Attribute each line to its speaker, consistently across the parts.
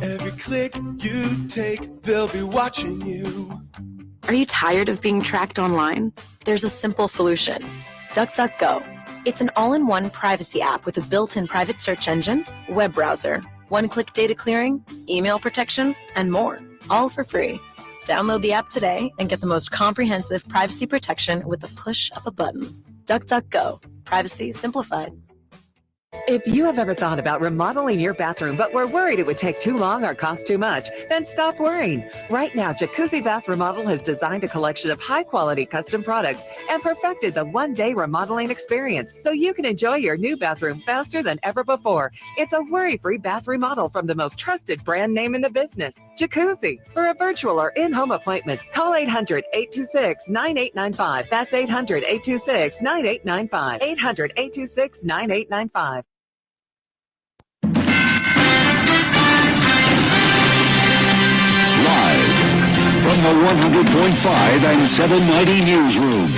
Speaker 1: Every click you take, they'll be watching you.
Speaker 2: Are you tired of being tracked online? There's a simple solution. DuckDuckGo. It's an all-in-one privacy app with a built-in private search engine, web browser, one-click data clearing, email protection, and more, all for free. Download the app today and get the most comprehensive privacy protection with the push of a button. DuckDuckGo. Privacy simplified.
Speaker 3: If you have ever thought about remodeling your bathroom but were worried it would take too long or cost too much, then stop worrying. Right now, Jacuzzi Bath Remodel has designed a collection of high-quality custom products and perfected the one-day remodeling experience so you can enjoy your new bathroom faster than ever before. It's a worry-free bath remodel from the most trusted brand name in the business, Jacuzzi. For a virtual or in-home appointment, call 800-826-9895. That's 800-826-9895. 800-826-9895.
Speaker 4: From the 100.5 and 790 newsroom,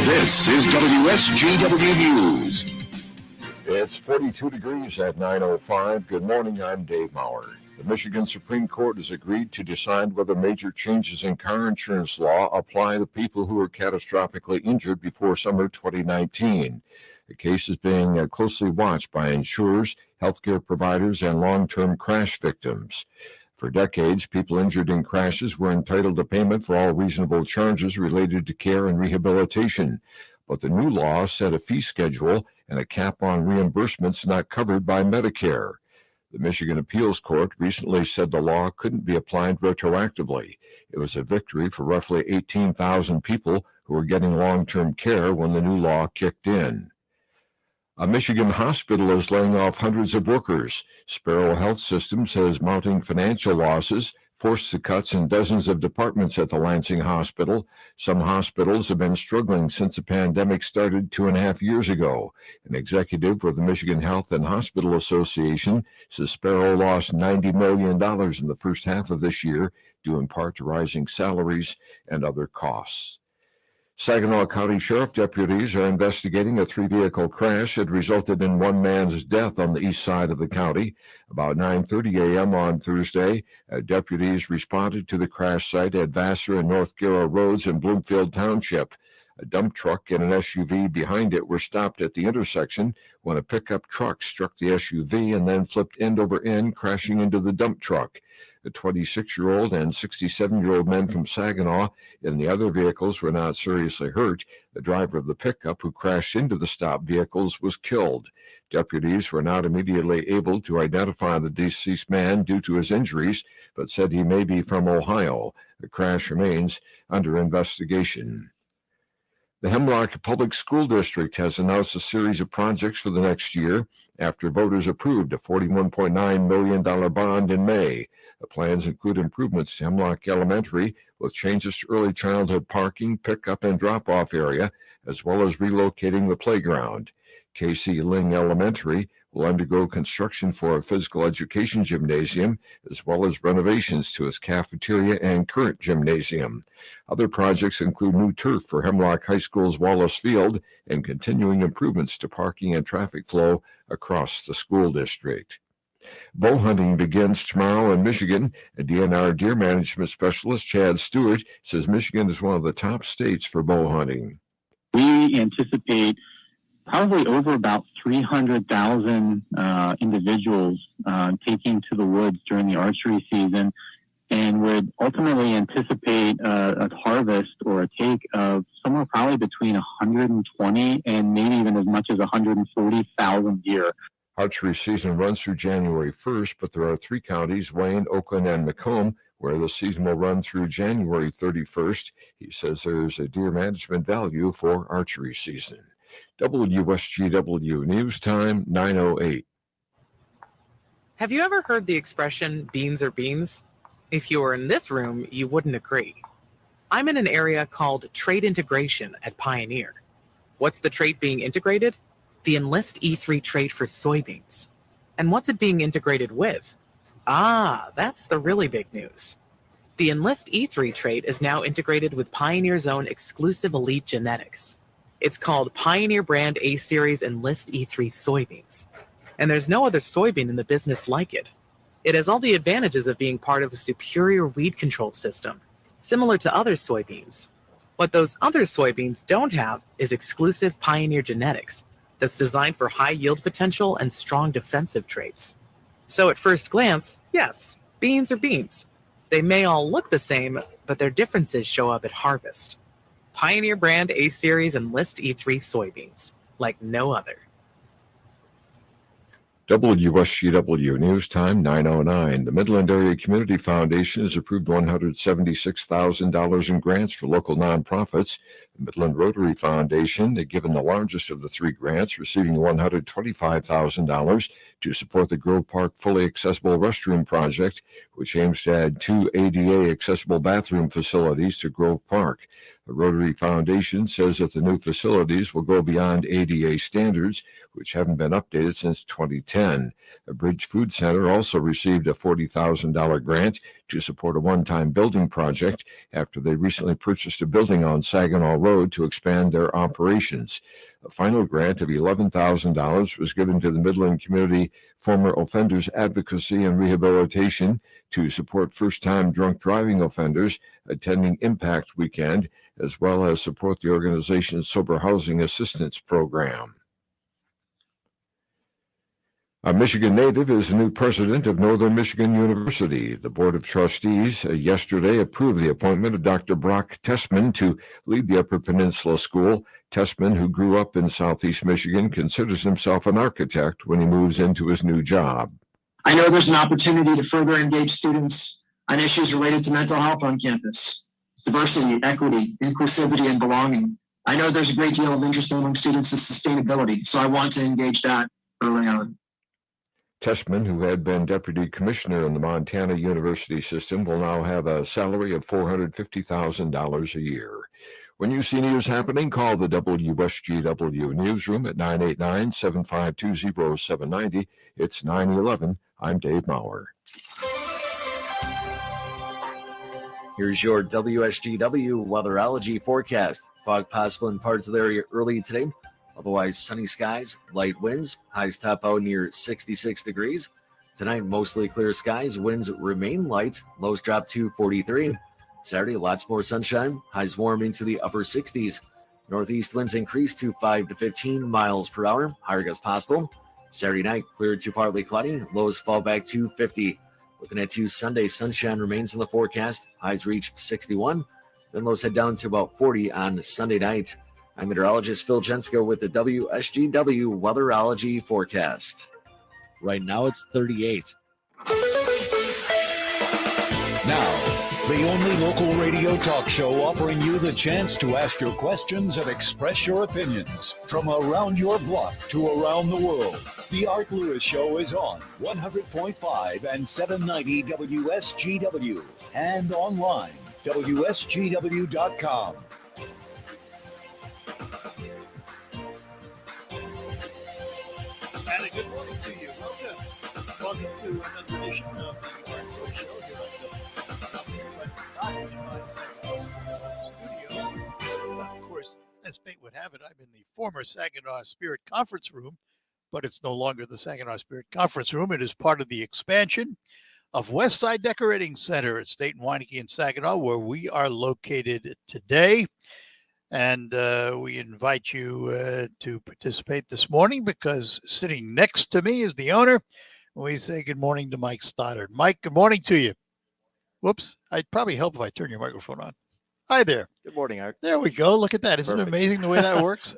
Speaker 4: this is WSGW News.
Speaker 5: It's 42 degrees at 9:05. Good morning, I'm Dave Maurer. The Michigan Supreme Court has agreed to decide whether major changes in car insurance law apply to people who were catastrophically injured before summer 2019. The case is being closely watched by insurers, healthcare providers, and long-term crash victims. For decades, people injured in crashes were entitled to payment for all reasonable charges related to care and rehabilitation. But the new law set a fee schedule and a cap on reimbursements not covered by Medicare. The Michigan Appeals Court recently said the law couldn't be applied retroactively. It was a victory for roughly 18,000 people who were getting long-term care when the new law kicked in. A Michigan hospital is laying off hundreds of workers. Sparrow Health System says mounting financial losses forced the cuts in dozens of departments at the Lansing Hospital. Some hospitals have been struggling since the pandemic started 2.5 years ago. An executive with the Michigan Health and Hospital Association says Sparrow lost $90 million in the first half of this year, due in part to rising salaries and other costs. Saginaw County Sheriff deputies are investigating a 3-vehicle crash that resulted in one man's death on the east side of the county. About 9:30 a.m. on Thursday, deputies responded to the crash site at Vassar and North Garrow Roads in Bloomfield Township. A dump truck and an SUV behind it were stopped at the intersection when a pickup truck struck the SUV and then flipped end over end, crashing into the dump truck. The 26-year-old and 67-year-old men from Saginaw in the other vehicles were not seriously hurt. The driver of the pickup who crashed into the stopped vehicles was killed. Deputies were not immediately able to identify the deceased man due to his injuries, but said he may be from Ohio. The crash remains under investigation. The Hemlock Public School District has announced a series of projects for the next year after voters approved a $41.9 million bond in May. The plans include improvements to Hemlock Elementary with changes to early childhood parking, pickup, and drop-off area, as well as relocating the playground. K.C. Ling Elementary will undergo construction for a physical education gymnasium, as well as renovations to its cafeteria and current gymnasium. Other projects include new turf for Hemlock High School's Wallace Field and continuing improvements to parking and traffic flow across the school district. Bow hunting begins tomorrow in Michigan. A DNR deer management specialist, Chad Stewart, says Michigan is one of the top states for bow hunting.
Speaker 6: We anticipate probably over about 300,000 individuals taking to the woods during the archery season, and would ultimately anticipate a harvest or a take of somewhere probably between 120 and maybe even as much as 140,000 deer.
Speaker 5: Archery season runs through January 1st, but there are 3 counties, Wayne, Oakland, and Macomb, where the season will run through January 31st. He says there's a deer management value for archery season. WSGW News Time, 9:08.
Speaker 7: Have you ever heard the expression, beans are beans? If you were in this room, you wouldn't agree. I'm in an area called Trade Integration at Pioneer. What's the trait being integrated? The Enlist E3 trait for soybeans. And what's it being integrated with? That's the really big news. The Enlist E3 trait is now integrated with Pioneer's own exclusive elite genetics. It's called Pioneer Brand A-Series Enlist E3 soybeans. And there's no other soybean in the business like it. It has all the advantages of being part of a superior weed control system, similar to other soybeans. What those other soybeans don't have is exclusive Pioneer genetics that's designed for high yield potential and strong defensive traits. So at first glance, yes, beans are beans. They may all look the same, but their differences show up at harvest. Pioneer brand A-Series and List E3 soybeans, like no other.
Speaker 5: WSGW News Time 9:09. The Midland Area Community Foundation has approved $176,000 in grants for local nonprofits. The Midland Rotary Foundation had given the largest of the three grants, receiving $125,000 to support the Grove Park Fully Accessible Restroom Project, which aims to add 2 ADA accessible bathroom facilities to Grove Park. The Rotary Foundation says that the new facilities will go beyond ADA standards, which haven't been updated since 2010. The Bridge Food Center also received a $40,000 grant to support a one-time building project after they recently purchased a building on Saginaw Road to expand their operations. A final grant of $11,000 was given to the Midland Community Former Offenders Advocacy and Rehabilitation to support first-time drunk driving offenders attending Impact Weekend, as well as support the organization's Sober Housing Assistance Program. A Michigan native is the new president of Northern Michigan University. The Board of Trustees yesterday approved the appointment of Dr. Brock Tessman to lead the Upper Peninsula School. Tessman, who grew up in Southeast Michigan, considers himself an architect when he moves into his new job.
Speaker 8: I know there's an opportunity to further engage students on issues related to mental health on campus, diversity, equity, inclusivity, and belonging. I know there's a great deal of interest among students in sustainability, so I want to engage that early on.
Speaker 5: Tessman, who had been deputy commissioner in the Montana University system, will now have a salary of $450,000 a year. When you see news happening, call the WSGW newsroom at 989-752-0790. It's 9/11. I'm Dave Maurer.
Speaker 9: Here's your WSGW weatherology forecast. Fog possible in parts of the area early today. Otherwise, sunny skies, light winds, highs top out near 66 degrees. Tonight, mostly clear skies, winds remain light, lows drop to 43. Saturday, lots more sunshine, highs warm into the upper 60s. Northeast winds increase to 5 to 15 miles per hour, higher gusts possible. Saturday night, clear to partly cloudy, lows fall back to 50. Looking at Sunday, sunshine remains in the forecast, highs reach 61. Then lows head down to about 40 on Sunday night. I'm meteorologist Phil Jensko with the WSGW weatherology forecast. Right now it's 38.
Speaker 10: Now, the only local radio talk show offering you the chance to ask your questions and express your opinions from around your block to around the world. The Art Lewis Show is on 100.5 and 790 WSGW and online, WSGW.com.
Speaker 11: And a good morning to you. Welcome to another edition of the Art Lewis Show here at the studio. Of course, as fate would have it, I'm in the former Saginaw Spirit Conference Room, but it's no longer the Saginaw Spirit Conference Room. It is part of the expansion of West Side Decorating Center at State and Weineke in Saginaw, where we are located today. And we invite you to participate this morning because sitting next to me is the owner. We say good morning to Mike Stoddard. Mike, good morning to you. Whoops. I'd probably help if I turn your microphone on. Hi there.
Speaker 12: Good morning, Art.
Speaker 11: There we go. Look at that. Isn't it amazing the way that works?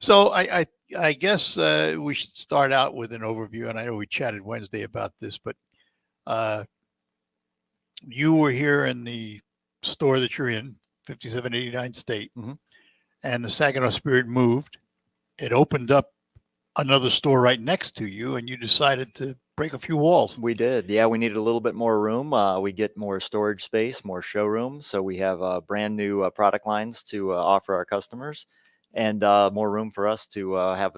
Speaker 11: So I guess we should start out with an overview. And I know we chatted Wednesday about this, but you were here in the store that you're in, 5789 State, and the Saginaw Spirit moved. It opened up another store right next to you, and you decided to break a few walls.
Speaker 12: We did. Yeah, we needed a little bit more room. We get more storage space, more showroom. So we have brand new product lines to offer our customers. and more room for us to have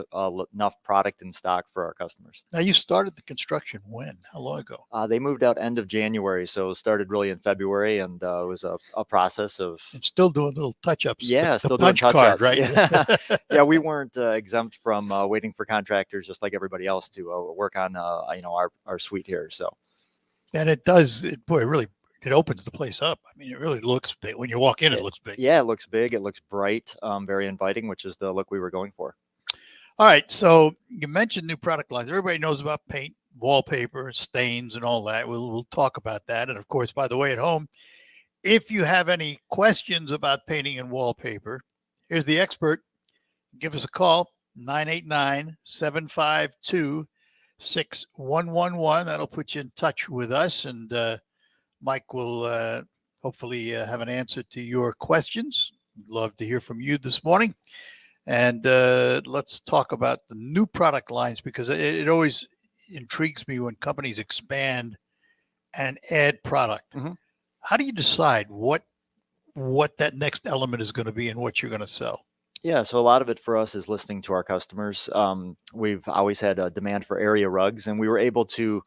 Speaker 12: enough product in stock for our customers.
Speaker 11: Now, you started the construction when? How long ago?
Speaker 12: They moved out end of January, so it started really in February, and it was a process of.
Speaker 11: And still doing little touch-ups.
Speaker 12: Yeah, still doing
Speaker 11: punch card,
Speaker 12: touch-ups,
Speaker 11: right?
Speaker 12: Yeah, yeah, we weren't exempt from waiting for contractors just like everybody else to work on our suite here. So.
Speaker 11: And it does. It really. It opens the place up. I mean, it really looks big. When you walk in, it looks big.
Speaker 12: Yeah, it looks big. It looks bright, very inviting, which is the look we were going for.
Speaker 11: All right. So you mentioned new product lines. Everybody knows about paint, wallpaper, stains, and all that. We'll talk about that. And of course, by the way, at home, if you have any questions about painting and wallpaper, here's the expert. Give us a call, 989-752-6111. That'll put you in touch with us. And Mike will hopefully have an answer to your questions. Love to hear from you this morning. And let's talk about the new product lines, because it always intrigues me when companies expand and add product.
Speaker 12: Mm-hmm.
Speaker 11: How do you decide what that next element is going to be and what you're going to sell?
Speaker 12: Yeah, so a lot of it for us is listening to our customers. We've always had a demand for area rugs, and we were able to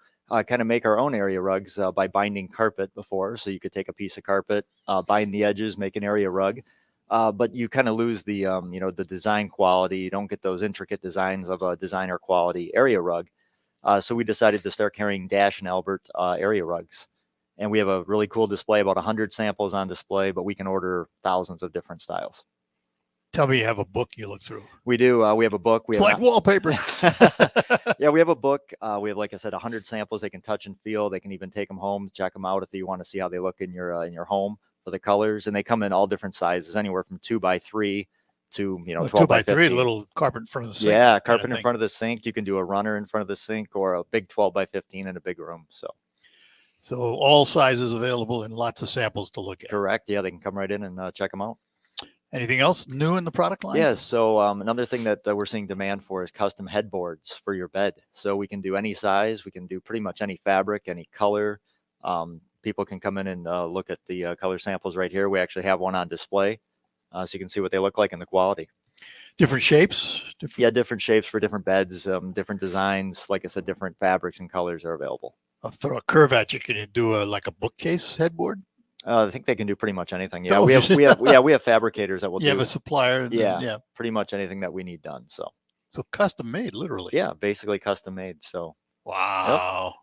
Speaker 12: kind of make our own area rugs by binding carpet before. So you could take a piece of carpet, bind the edges, make an area rug, but you kind of lose the the design quality. You don't get those intricate designs of a designer quality area rug. So we decided to start carrying Dash and Albert area rugs, and we have a really cool display, about 100 samples on display, but we can order thousands of different styles.
Speaker 11: Tell me you have a book you look through.
Speaker 12: We do. We have a book.
Speaker 11: It's like wallpaper.
Speaker 12: Yeah, we have a book. We have, like I said, 100 samples they can touch and feel. They can even take them home, check them out if you want to see how they look in your home for the colors. And they come in all different sizes, anywhere from 2x3 to 12 by 15.
Speaker 11: 2x3, little carpet in front of the sink.
Speaker 12: Yeah, carpet in front of the sink. You can do a runner in front of the sink, or a big 12 by 15 in a big room.
Speaker 11: So all sizes available and lots of samples to look at.
Speaker 12: Correct. Yeah, they can come right in and check them out.
Speaker 11: Anything else new in the product line?
Speaker 12: Yes. So another thing that we're seeing demand for is custom headboards for your bed. So we can do any size. We can do pretty much any fabric, any color. People can come in and look at the color samples right here. We actually have one on display, so you can see what they look like and the quality.
Speaker 11: Different shapes?
Speaker 12: Yeah, different shapes for different beds, different designs. Like I said, different fabrics and colors are available.
Speaker 11: I'll throw a curve at you. Can you do like a bookcase headboard?
Speaker 12: I think they can do pretty much anything. Yeah, we have fabricators that will do.
Speaker 11: You have a supplier.
Speaker 12: Yeah, pretty much anything that we need done. So
Speaker 11: custom made, literally.
Speaker 12: Yeah, basically custom made. So
Speaker 11: wow. Yep.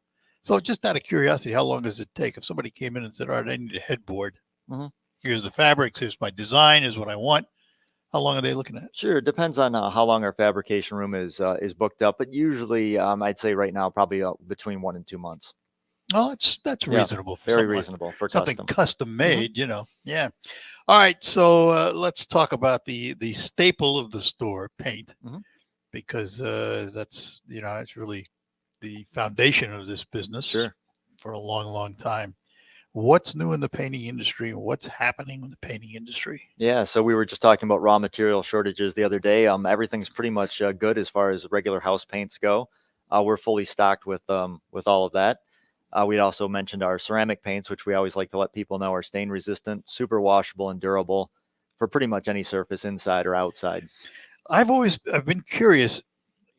Speaker 11: So just out of curiosity, how long does it take if somebody came in and said, "All right, I need a headboard.
Speaker 12: Mm-hmm.
Speaker 11: Here's the fabrics. Here's my design. Here's what I want." How long are they looking at?
Speaker 12: Sure, it depends on how long our fabrication room is booked up, but usually I'd say right now probably between 1 and 2 months.
Speaker 11: Oh, that's reasonable. For
Speaker 12: very reasonable for
Speaker 11: something custom made, Yeah. All right. So let's talk about the staple of the store, paint, because that's it's really the foundation of this business for a long, long time. What's new in the painting industry? What's happening in the painting industry?
Speaker 12: Yeah. So we were just talking about raw material shortages the other day. Everything's pretty much good as far as regular house paints go. We're fully stocked with all of that. We also mentioned our ceramic paints, which we always like to let people know are stain resistant, super washable and durable for pretty much any surface inside or outside.
Speaker 11: I've been curious,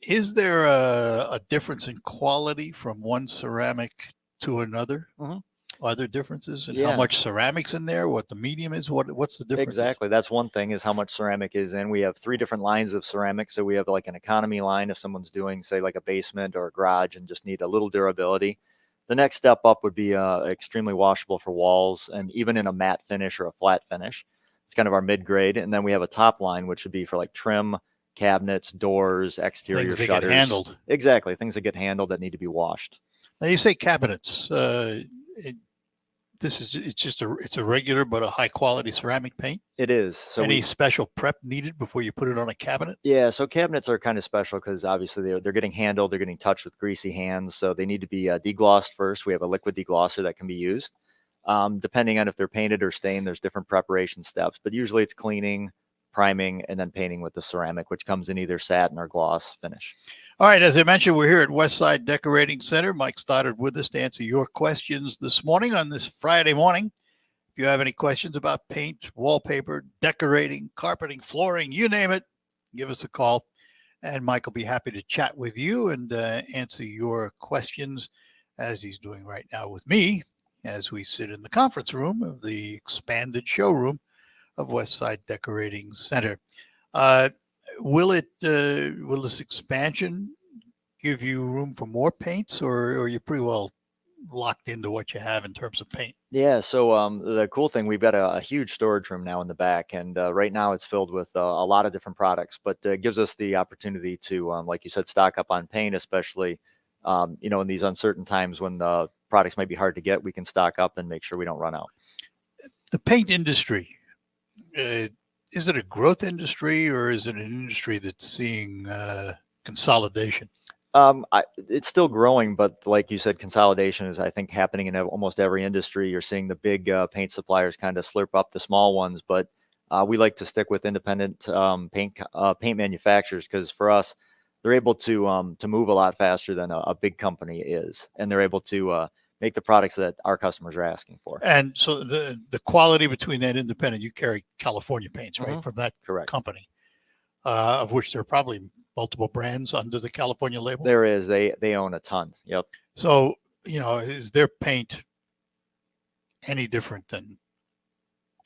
Speaker 11: is there a difference in quality from one ceramic to another?
Speaker 12: Mm-hmm.
Speaker 11: Are there differences in how much ceramic's in there, what the medium is? What's the difference?
Speaker 12: Exactly. That's one thing, is how much ceramic is in. We have 3 different lines of ceramic. So we have like an economy line if someone's doing, say, like a basement or a garage and just need a little durability. The next step up would be extremely washable for walls, and even in a matte finish or a flat finish. It's kind of our mid-grade. And then we have a top line, which would be for like trim, cabinets, doors, exterior
Speaker 11: things that
Speaker 12: shutters.
Speaker 11: Get handled.
Speaker 12: Exactly. Things that get handled that need to be washed.
Speaker 11: Now you say cabinets. It's a regular but a high quality ceramic paint.
Speaker 12: It is. So
Speaker 11: any special prep needed before you put it on a cabinet?
Speaker 12: Yeah, so cabinets are kind of special because obviously they're getting handled, they're getting touched with greasy hands, so they need to be deglossed first. We have a liquid deglosser that can be used. Depending on if they're painted or stained, there's different preparation steps, but usually it's cleaning, priming, and then painting with the ceramic, which comes in either satin or gloss finish.
Speaker 11: All right, as I mentioned, we're here at Westside Decorating Center. Mike Stoddard with us to answer your questions this morning on this Friday morning. If you have any questions about paint, wallpaper, decorating, carpeting, flooring, you name it, give us a call, and Mike will be happy to chat with you and answer your questions, as he's doing right now with me, as we sit in the conference room of the expanded showroom of Westside Decorating Center. Will this expansion give you room for more paints, or are you pretty well locked into what you have in terms of paint?
Speaker 12: Yeah, so the cool thing, we've got a huge storage room now in the back, and right now it's filled with a lot of different products, but it gives us the opportunity to, like you said, stock up on paint, especially, in these uncertain times when the products might be hard to get. We can stock up and make sure we don't run out.
Speaker 11: The paint industry, is it a growth industry, or is it an industry that's seeing consolidation?
Speaker 12: It's still growing, but like you said, consolidation is, I think, happening in almost every industry. You're seeing the big paint suppliers kind of slurp up the small ones, but we like to stick with independent paint manufacturers, because for us, they're able to move a lot faster than a big company is, and they're able to make the products that our customers are asking for.
Speaker 11: And so the quality between that independent, you carry California paints, right, from that company, of which there are probably multiple brands under the California label.
Speaker 12: There is. They own a ton. Yep.
Speaker 11: So, is their paint any different than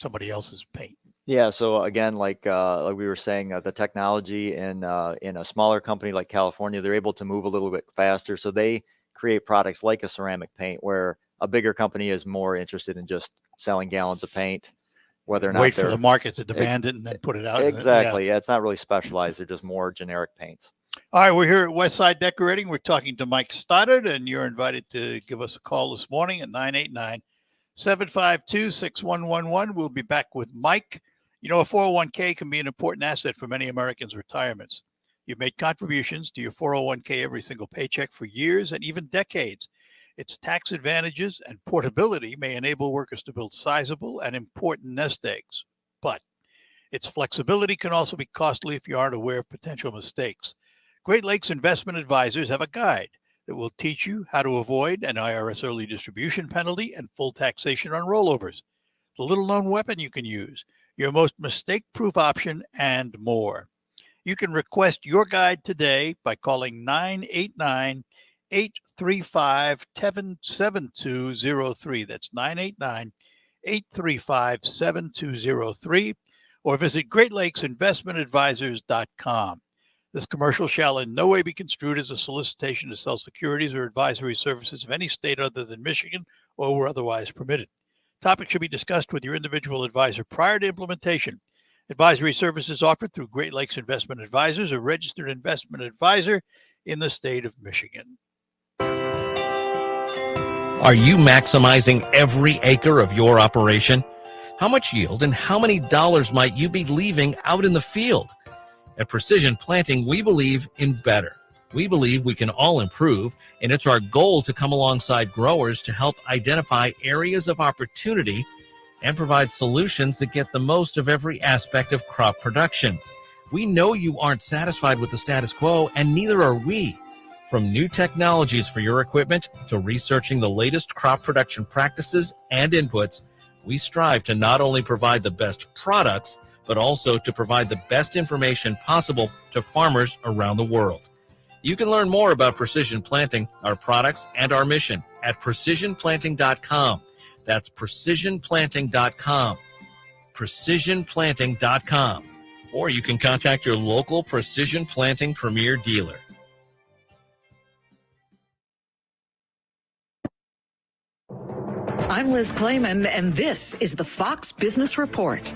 Speaker 11: somebody else's paint?
Speaker 12: Yeah. So again, like we were saying, the technology in a smaller company like California, they're able to move a little bit faster. So they create products like a ceramic paint, where a bigger company is more interested in just selling gallons of paint, whether or not
Speaker 11: wait for the market to demand it and then put it out.
Speaker 12: Exactly. Yeah, it's not really specialized. They're just more generic paints.
Speaker 11: All right, we're here at Westside Decorating. We're talking to Mike Stoddard, and you're invited to give us a call this morning at 989-752-6111. We'll be back with Mike. A 401k can be an important asset for many Americans' retirements. You've made contributions to your 401k every single paycheck for years and even decades. Its tax advantages and portability may enable workers to build sizable and important nest eggs. But its flexibility can also be costly if you aren't aware of potential mistakes. Great Lakes Investment Advisors have a guide that will teach you how to avoid an IRS early distribution penalty and full taxation on rollovers, the little-known weapon you can use, your most mistake-proof option, and more. You can request your guide today by calling 989-835-7203. That's 989-835-7203. Or visit GreatLakesInvestmentAdvisors.com. This commercial shall in no way be construed as a solicitation to sell securities or advisory services of any state other than Michigan or where otherwise permitted. Topics should be discussed with your individual advisor prior to implementation. Advisory services offered through Great Lakes Investment Advisors, a registered investment advisor in the state of Michigan.
Speaker 13: Are you maximizing every acre of your operation? How much yield and how many dollars might you be leaving out in the field? At Precision Planting, we believe in better. We believe we can all improve, and it's our goal to come alongside growers to help identify areas of opportunity and provide solutions that get the most of every aspect of crop production. We know you aren't satisfied with the status quo, and neither are we. From new technologies for your equipment to researching the latest crop production practices and inputs, we strive to not only provide the best products, but also to provide the best information possible to farmers around the world. You can learn more about Precision Planting, our products, and our mission at precisionplanting.com. That's precisionplanting.com. Precisionplanting.com. Or you can contact your local Precision Planting Premier dealer.
Speaker 3: I'm Liz Clayman, and this is the Fox Business Report.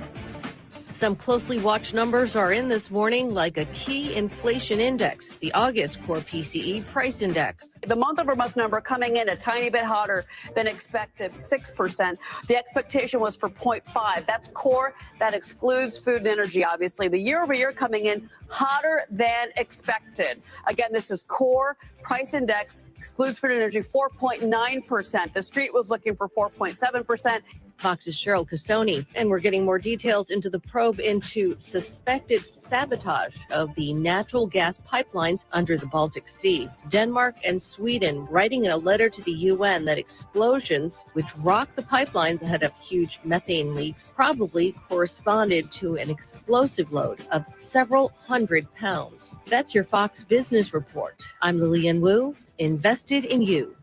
Speaker 14: Some closely watched numbers are in this morning, like a key inflation index, the August core PCE price index.
Speaker 15: The month-over-month number coming in a tiny bit hotter than expected, 6%. The expectation was for 0.5. That's core. That excludes food and energy, obviously. The year-over-year coming in hotter than expected. Again, this is core price index, excludes food and energy, 4.9%. The street was looking for 4.7%.
Speaker 14: Fox's Cheryl Casoni, and we're getting more details into the probe into suspected sabotage of the natural gas pipelines under the Baltic Sea. Denmark and Sweden writing in a letter to the UN that explosions, which rocked the pipelines ahead of huge methane leaks, probably corresponded to an explosive load of several hundred pounds. That's your Fox Business Report. I'm Lillian Wu, invested in you.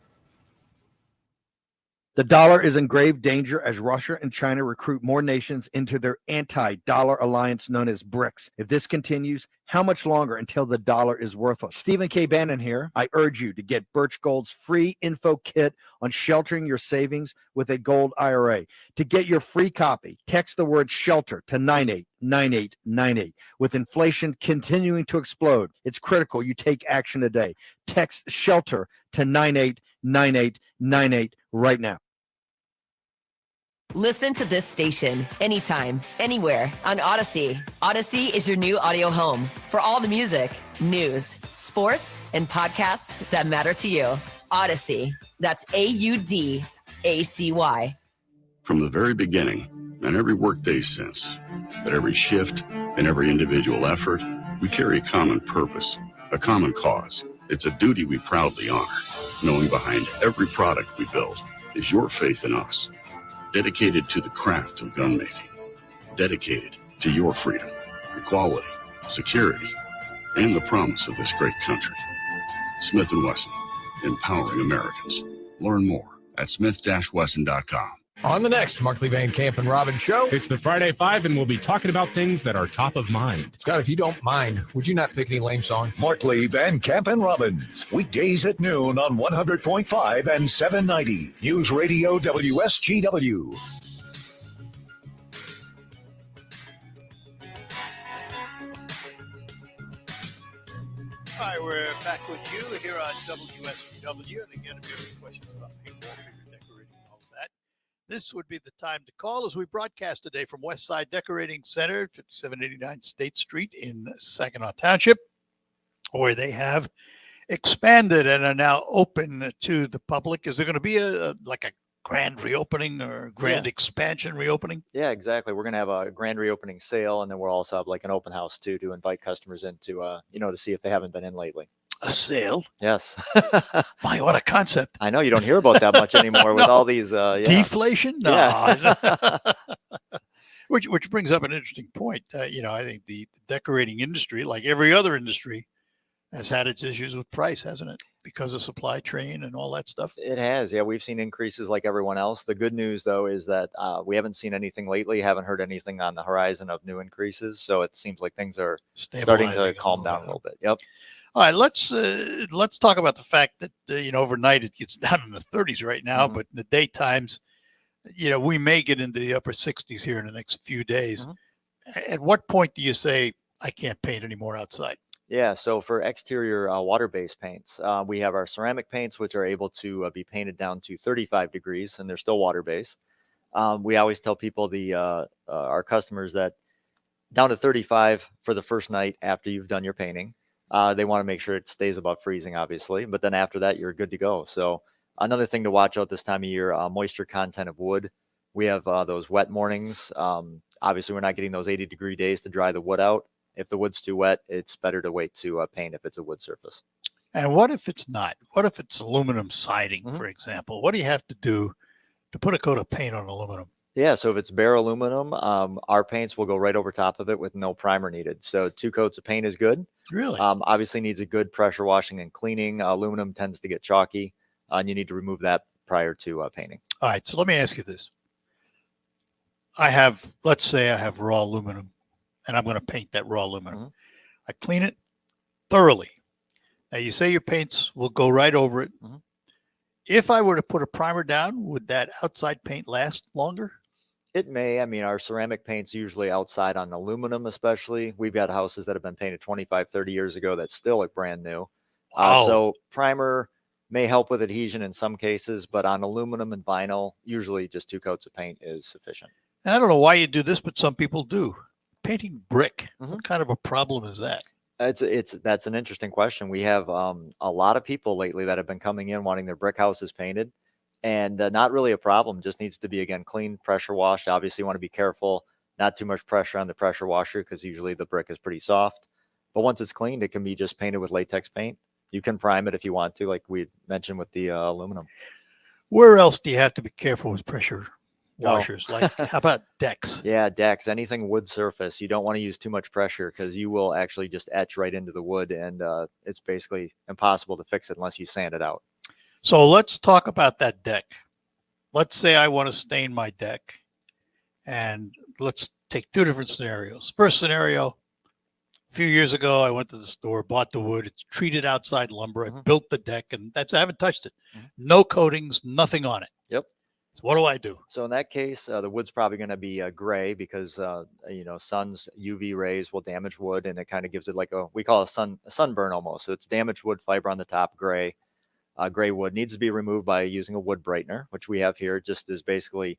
Speaker 16: The dollar is in grave danger as Russia and China recruit more nations into their anti-dollar alliance known as BRICS. If this continues, how much longer until the dollar is worthless? Stephen K. Bannon here. I urge you to get Birch Gold's free info kit on sheltering your savings with a gold IRA. To get your free copy, text the word shelter to 989898. With inflation continuing to explode, it's critical you take action today. Text shelter to 989898 right now.
Speaker 17: Listen to this station anytime, anywhere on Odyssey. Odyssey is your new audio home for all the music, news, sports, and podcasts that matter to you. Odyssey. That's AUDACY.
Speaker 18: From the very beginning, and every workday since, at every shift and every individual effort, we carry a common purpose, a common cause. It's a duty we proudly honor, knowing behind every product we build is your faith in us. Dedicated to the craft of gun making, dedicated to your freedom, equality, security, and the promise of this great country. Smith & Wesson, empowering Americans. Learn more at smith-wesson.com.
Speaker 19: On the next Markley Van Camp and Robbins show, it's the Friday Five, and we'll be talking about things that are top of mind. Scott, if you don't mind, would you not pick any lame song?
Speaker 10: Markley, Van Camp, and Robbins. Weekdays at noon on 100.5 and 790. News Radio WSGW.
Speaker 11: Hi, we're back with you here on WSGW. And again, if you have any questions about paintball, figure decorating, and all of that, this would be the time to call as we broadcast today from Westside Decorating Center, 5789 State Street in Saginaw Township, where they have expanded and are now open to the public. Is there going to be a grand reopening or grand expansion reopening?
Speaker 12: Yeah, exactly. We're going to have a grand reopening sale, and then we'll also have like an open house too to invite customers in to, to see if they haven't been in lately.
Speaker 11: A sale?
Speaker 12: Yes.
Speaker 11: My, what a concept.
Speaker 12: I know you don't hear about that much anymore with all these
Speaker 11: deflation. No.
Speaker 12: Yeah.
Speaker 11: which brings up an interesting point. I think the decorating industry, like every other industry, has had its issues with price, hasn't it? Because of supply chain and all that stuff.
Speaker 12: It has. Yeah, we've seen increases like everyone else. The good news, though, is that we haven't seen anything lately. Haven't heard anything on the horizon of new increases. So it seems like things are starting to calm down a little bit. Yep.
Speaker 11: All right, let's talk about the fact that overnight it gets down in the 30s right now, but in the daytimes, we may get into the upper 60s here in the next few days. At what point do you say I can't paint anymore outside?
Speaker 12: Yeah, so for exterior water-based paints, we have our ceramic paints, which are able to be painted down to 35 degrees, and they're still water-based. We always tell people, our customers, that down to 35 for the first night after you've done your painting. They want to make sure it stays above freezing, obviously, but then after that, you're good to go. So another thing to watch out this time of year, moisture content of wood. We have those wet mornings. Obviously, we're not getting those 80-degree days to dry the wood out. If the wood's too wet, it's better to wait to paint if it's a wood surface.
Speaker 11: And what if it's not? What if it's aluminum siding, for example? What do you have to do to put a coat of paint on aluminum?
Speaker 12: Yeah, so if it's bare aluminum, our paints will go right over top of it with no primer needed. So 2 coats of paint is good.
Speaker 11: Really?
Speaker 12: Obviously needs a good pressure washing and cleaning. Aluminum tends to get chalky, and you need to remove that prior to painting.
Speaker 11: All right, so let me ask you this. Let's say I have raw aluminum, and I'm going to paint that raw aluminum. I clean it thoroughly. Now, you say your paints will go right over it. If I were to put a primer down, would that outside paint last longer?
Speaker 12: It may. I mean, our ceramic paint's usually outside on aluminum, especially. We've got houses that have been painted 25, 30 years ago that still look brand new. So primer may help with adhesion in some cases, but on aluminum and vinyl, usually just 2 coats of paint is sufficient.
Speaker 11: And I don't know why you do this, but some people do. Painting brick, what kind of a problem is that?
Speaker 12: That's an interesting question. We have a lot of people lately that have been coming in wanting their brick houses painted. and not really a problem. Just needs to be, again, clean, pressure washed. Obviously, you want to be careful, not too much pressure on the pressure washer because usually the brick is pretty soft. But once it's cleaned, it can be just painted with latex paint. You can prime it if you want to, like we mentioned with the aluminum.
Speaker 11: Where else do you have to be careful with pressure washers? Like, how about decks?
Speaker 12: Yeah, decks, anything wood surface. You don't want to use too much pressure because you will actually just etch right into the wood, and it's basically impossible to fix it unless you sand it out.
Speaker 11: So let's talk about that deck. Let's say I want to stain my deck, and let's take two different scenarios. First scenario, a few years ago, I went to the store, bought the wood. It's treated outside lumber. I built the deck, and I haven't touched it. No coatings, nothing on it.
Speaker 12: Yep.
Speaker 11: So what do I do?
Speaker 12: So in that case, the wood's probably going to be gray because sun's UV rays will damage wood, and it kind of gives it like we call a sunburn almost. So it's damaged wood fiber on the top, gray. Gray wood needs to be removed by using a wood brightener, which we have here. Just is basically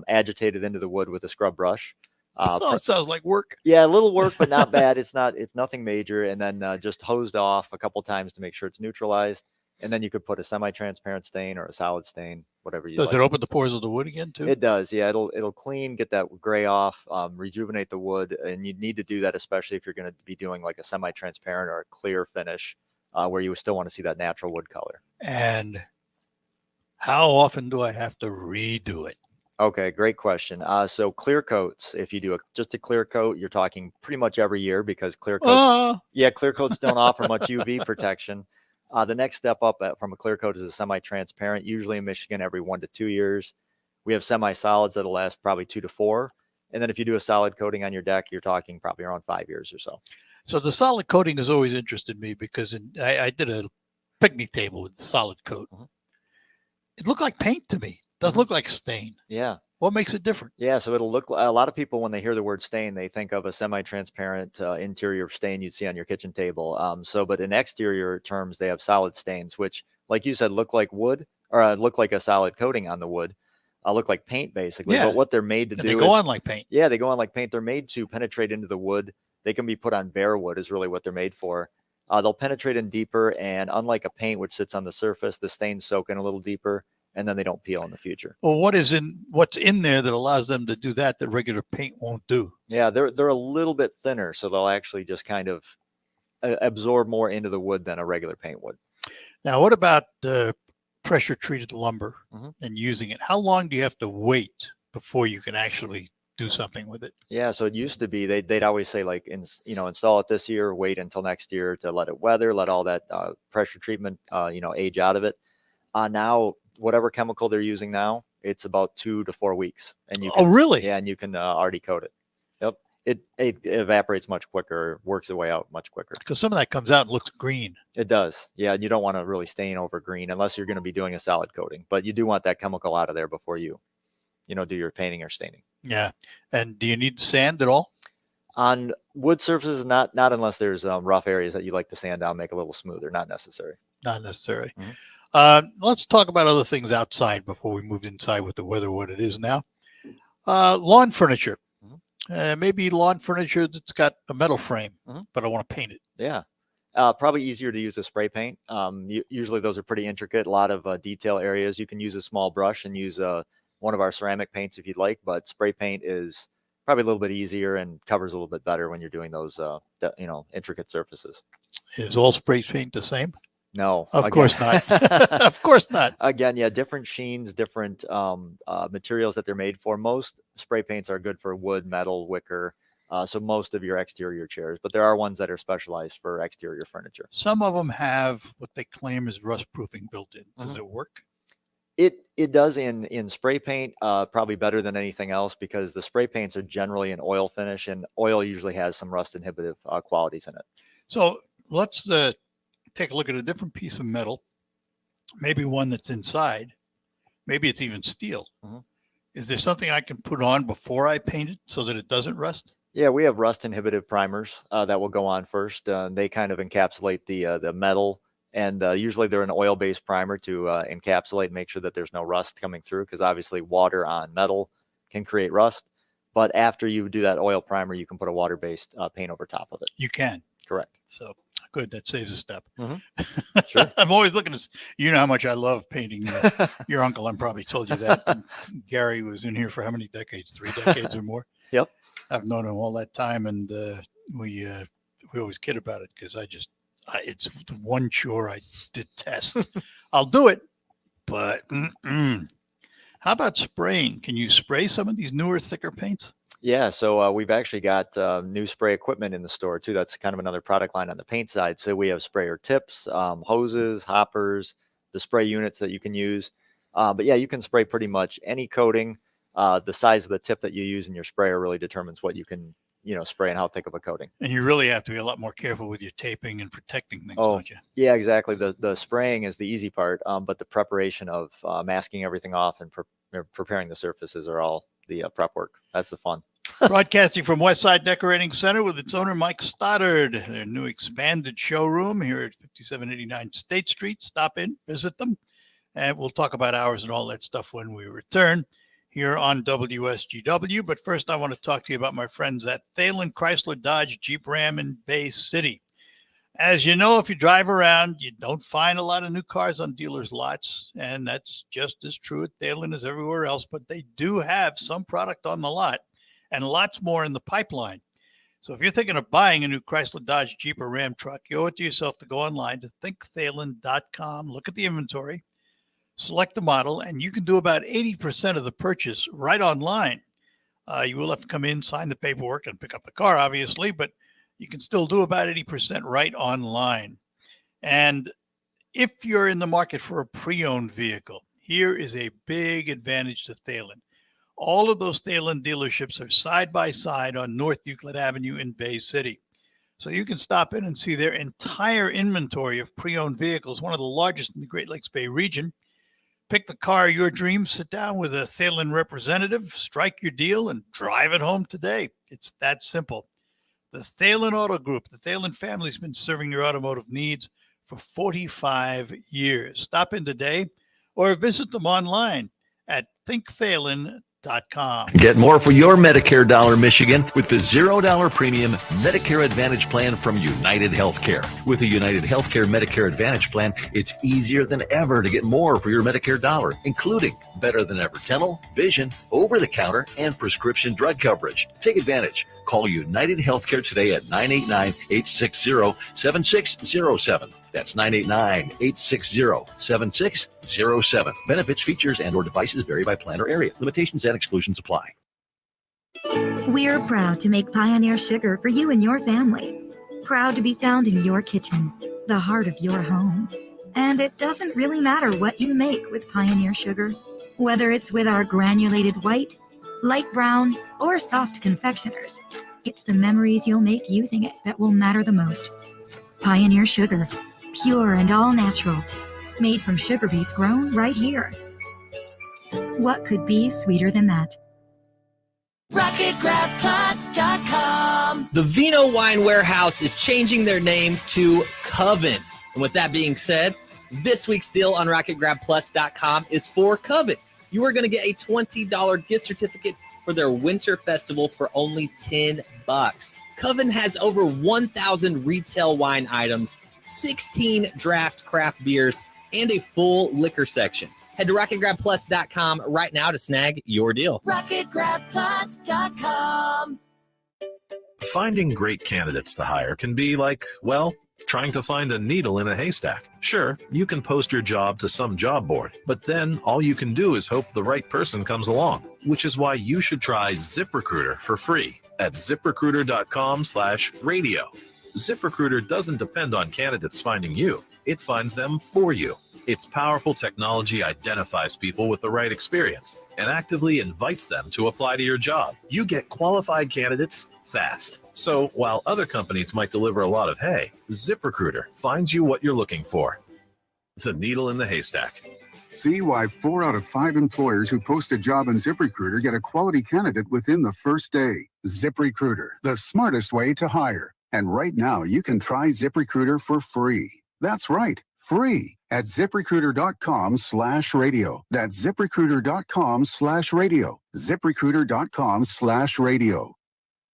Speaker 12: agitated into the wood with a scrub brush.
Speaker 11: It sounds like work.
Speaker 12: Yeah, a little work, but not bad. It's nothing major. And then just hosed off a couple times to make sure it's neutralized. And then you could put a semi-transparent stain or a solid stain, whatever you like.
Speaker 11: Does it open the pores of the wood again too?
Speaker 12: It does. Yeah, it'll clean, get that gray off, rejuvenate the wood. And you need to do that, especially if you're going to be doing like a semi-transparent or a clear finish where you still want to see that natural wood color.
Speaker 11: And how often do I have to redo it?
Speaker 12: Okay, great question. So clear coats, if you do just a clear coat, you're talking pretty much every year because clear coats, clear coats don't offer much UV protection. The next step up from a clear coat is a semi-transparent, usually in Michigan every 1 to 2 years. We have semi-solids that'll last probably 2 to 4. And then if you do a solid coating on your deck, you're talking probably around 5 years or so.
Speaker 11: So the solid coating has always interested me because I did a picnic table with solid coat. It looked like paint to me. It doesn't look like stain.
Speaker 12: Yeah.
Speaker 11: What makes it different?
Speaker 12: Yeah, so it'll look a lot of people when they hear the word stain, they think of a semi-transparent interior stain you'd see on your kitchen table. But in exterior terms, they have solid stains, which, like you said, look like wood or look like a solid coating on the wood. Look like paint basically.
Speaker 11: Yeah.
Speaker 12: But what they're made to do
Speaker 11: they go on like paint.
Speaker 12: Yeah, they go on like paint. They're made to penetrate into the wood. They can be put on bare wood is really what they're made for. They'll penetrate in deeper, and unlike a paint which sits on the surface, the stains soak in a little deeper, and then they don't peel in the future.
Speaker 11: Well, what's in there that allows them to do that regular paint won't do?
Speaker 12: Yeah, they're a little bit thinner, so they'll actually just kind of absorb more into the wood than a regular paint would.
Speaker 11: Now, what about pressure treated lumber and using it? How long do you have to wait before you can actually do something with it?
Speaker 12: Yeah, so it used to be they'd always say like install it this year, wait until next year to let it weather, let all that pressure treatment age out of it. Now whatever chemical they're using now, it's about 2 to 4 weeks, and you can,
Speaker 11: really?
Speaker 12: Yeah, and you can already coat it. Yep, it evaporates much quicker, works its way out much quicker.
Speaker 11: Because some of that comes out and looks green.
Speaker 12: It does. Yeah, you don't want to really stain over green unless you're going to be doing a solid coating, but you do want that chemical out of there before you do your painting or staining.
Speaker 11: Yeah. And do you need sand at all?
Speaker 12: On wood surfaces, not unless there's rough areas that you like to sand down, make a little smoother. Not necessary.
Speaker 11: Not necessary. Let's talk about other things outside before we move inside with the weather what it is now. Lawn furniture. Maybe lawn furniture that's got a metal frame, but I want to paint it.
Speaker 12: Yeah. Probably easier to use a spray paint. Usually those are pretty intricate, a lot of detail areas. You can use a small brush and use one of our ceramic paints if you'd like, but spray paint is probably a little bit easier and covers a little bit better when you're doing those, intricate surfaces.
Speaker 11: Is all spray paint the same?
Speaker 12: No,
Speaker 11: of course not. Of course not.
Speaker 12: Again, yeah, different sheens, different materials that they're made for. Most spray paints are good for wood, metal, wicker. So most of your exterior chairs, but there are ones that are specialized for exterior furniture.
Speaker 11: Some of them have what they claim is rust proofing built in. Does it work?
Speaker 12: It does in spray paint, probably better than anything else because the spray paints are generally an oil finish, and oil usually has some rust inhibitive qualities in it.
Speaker 11: So let's take a look at a different piece of metal, maybe one that's inside, maybe it's even steel. Is there something I can put on before I paint it so that it doesn't rust?
Speaker 12: Yeah, we have rust inhibitive primers that will go on first. They kind of encapsulate the metal, and usually they're an oil-based primer to encapsulate and make sure that there's no rust coming through, because obviously water on metal can create rust. But after you do that oil primer, you can put a water-based paint over top of it.
Speaker 11: You can.
Speaker 12: Correct.
Speaker 11: So, good. That saves a step.
Speaker 12: Sure.
Speaker 11: I'm always looking to, you know how much I love painting your uncle. I'm probably told you that. And Gary was in here for how many decades? 3 decades or more.
Speaker 12: Yep.
Speaker 11: I've known him all that time, and we always kid about it because it's the one chore I detest. I'll do it, but how about spraying? Can you spray some of these newer, thicker paints?
Speaker 12: Yeah, so we've actually got new spray equipment in the store too. That's kind of another product line on the paint side. So we have sprayer tips, hoses, hoppers, the spray units that you can use. But yeah, you can spray pretty much any coating. The size of the tip that you use in your sprayer really determines what you can, spray and how thick of a coating.
Speaker 11: And you really have to be a lot more careful with your taping and protecting things,
Speaker 12: Oh,
Speaker 11: don't you?
Speaker 12: yeah, exactly. The spraying is the easy part, but the preparation of masking everything off and preparing the surfaces are all the prep work. That's the fun.
Speaker 11: Broadcasting from Westside Decorating Center with its owner, Mike Stoddard, their new expanded showroom here at 5789 State Street. Stop in, visit them, and we'll talk about hours and all that stuff when we return here on WSGW. But first, I want to talk to you about my friends at Thalen Chrysler Dodge Jeep Ram in Bay City. As you know, if you drive around, you don't find a lot of new cars on dealers' lots, and that's just as true at Thalen as everywhere else, but they do have some product on the lot and lots more in the pipeline. So if you're thinking of buying a new Chrysler, Dodge, Jeep, or Ram truck, you owe it to yourself to go online to thinkthalen.com, look at the inventory, select the model, and you can do about 80% of the purchase right online. You will have to come in, sign the paperwork, and pick up the car, obviously, but you can still do about 80% right online. And if you're in the market for a pre-owned vehicle, here is a big advantage to Thalen. All of those Thalen dealerships are side by side on North Euclid Avenue in Bay City. So you can stop in and see their entire inventory of pre-owned vehicles, one of the largest in the Great Lakes Bay region. Pick the car of your dreams, sit down with a Thalen representative, strike your deal, and drive it home today. It's that simple. The Thalen Auto Group, the Thalen family's been serving your automotive needs for 45 years. Stop in today or visit them online at thinkthalen.com.
Speaker 13: Get more for your Medicare dollar, Michigan, with the $0 premium Medicare Advantage plan from United Healthcare. With the United Healthcare Medicare Advantage plan, it's easier than ever to get more for your Medicare dollar, including better than ever dental, vision, over-the-counter, and prescription drug coverage. Take advantage. Call United Healthcare today at 989-860-7607. That's 989-860-7607. Benefits, features, and or devices vary by plan or area. Limitations and exclusions apply.
Speaker 20: We're proud to make Pioneer Sugar for you and your family. Proud to be found in your kitchen, the heart of your home. And it doesn't really matter what you make with Pioneer Sugar, whether it's with our granulated white, light brown, or soft confectioners. It's the memories you'll make using it that will matter the most. Pioneer Sugar, pure and all natural, made from sugar beets grown right here. What could be sweeter than that?
Speaker 21: RocketGrabPlus.com. The Vino Wine Warehouse is changing their name to Coven. And with that being said, this week's deal on RocketGrabPlus.com is for Coven. You are going to get a $20 gift certificate for their winter festival for only $10. Coven has over 1,000 retail wine items, 16 draft craft beers, and a full liquor section. Head to RocketGrabPlus.com right now to snag your deal. RocketGrabPlus.com.
Speaker 22: Finding great candidates to hire can be like, well, trying to find a needle in a haystack. Sure, you can post your job to some job board, but then all you can do is hope the right person comes along, which is why you should try ZipRecruiter for free at ZipRecruiter.com/radio. ZipRecruiter doesn't depend on candidates finding you. It finds them for you. Its powerful technology identifies people with the right experience and actively invites them to apply to your job. You get qualified candidates fast. So while other companies might deliver a lot of hay, ZipRecruiter finds you what you're looking for. The needle in the haystack.
Speaker 23: See why 4 out of 5 employers who post a job on ZipRecruiter get a quality candidate within the first day. ZipRecruiter, the smartest way to hire. And right now, you can try ZipRecruiter for free. That's right, free at ZipRecruiter.com/radio. That's ZipRecruiter.com/radio. ZipRecruiter.com/radio.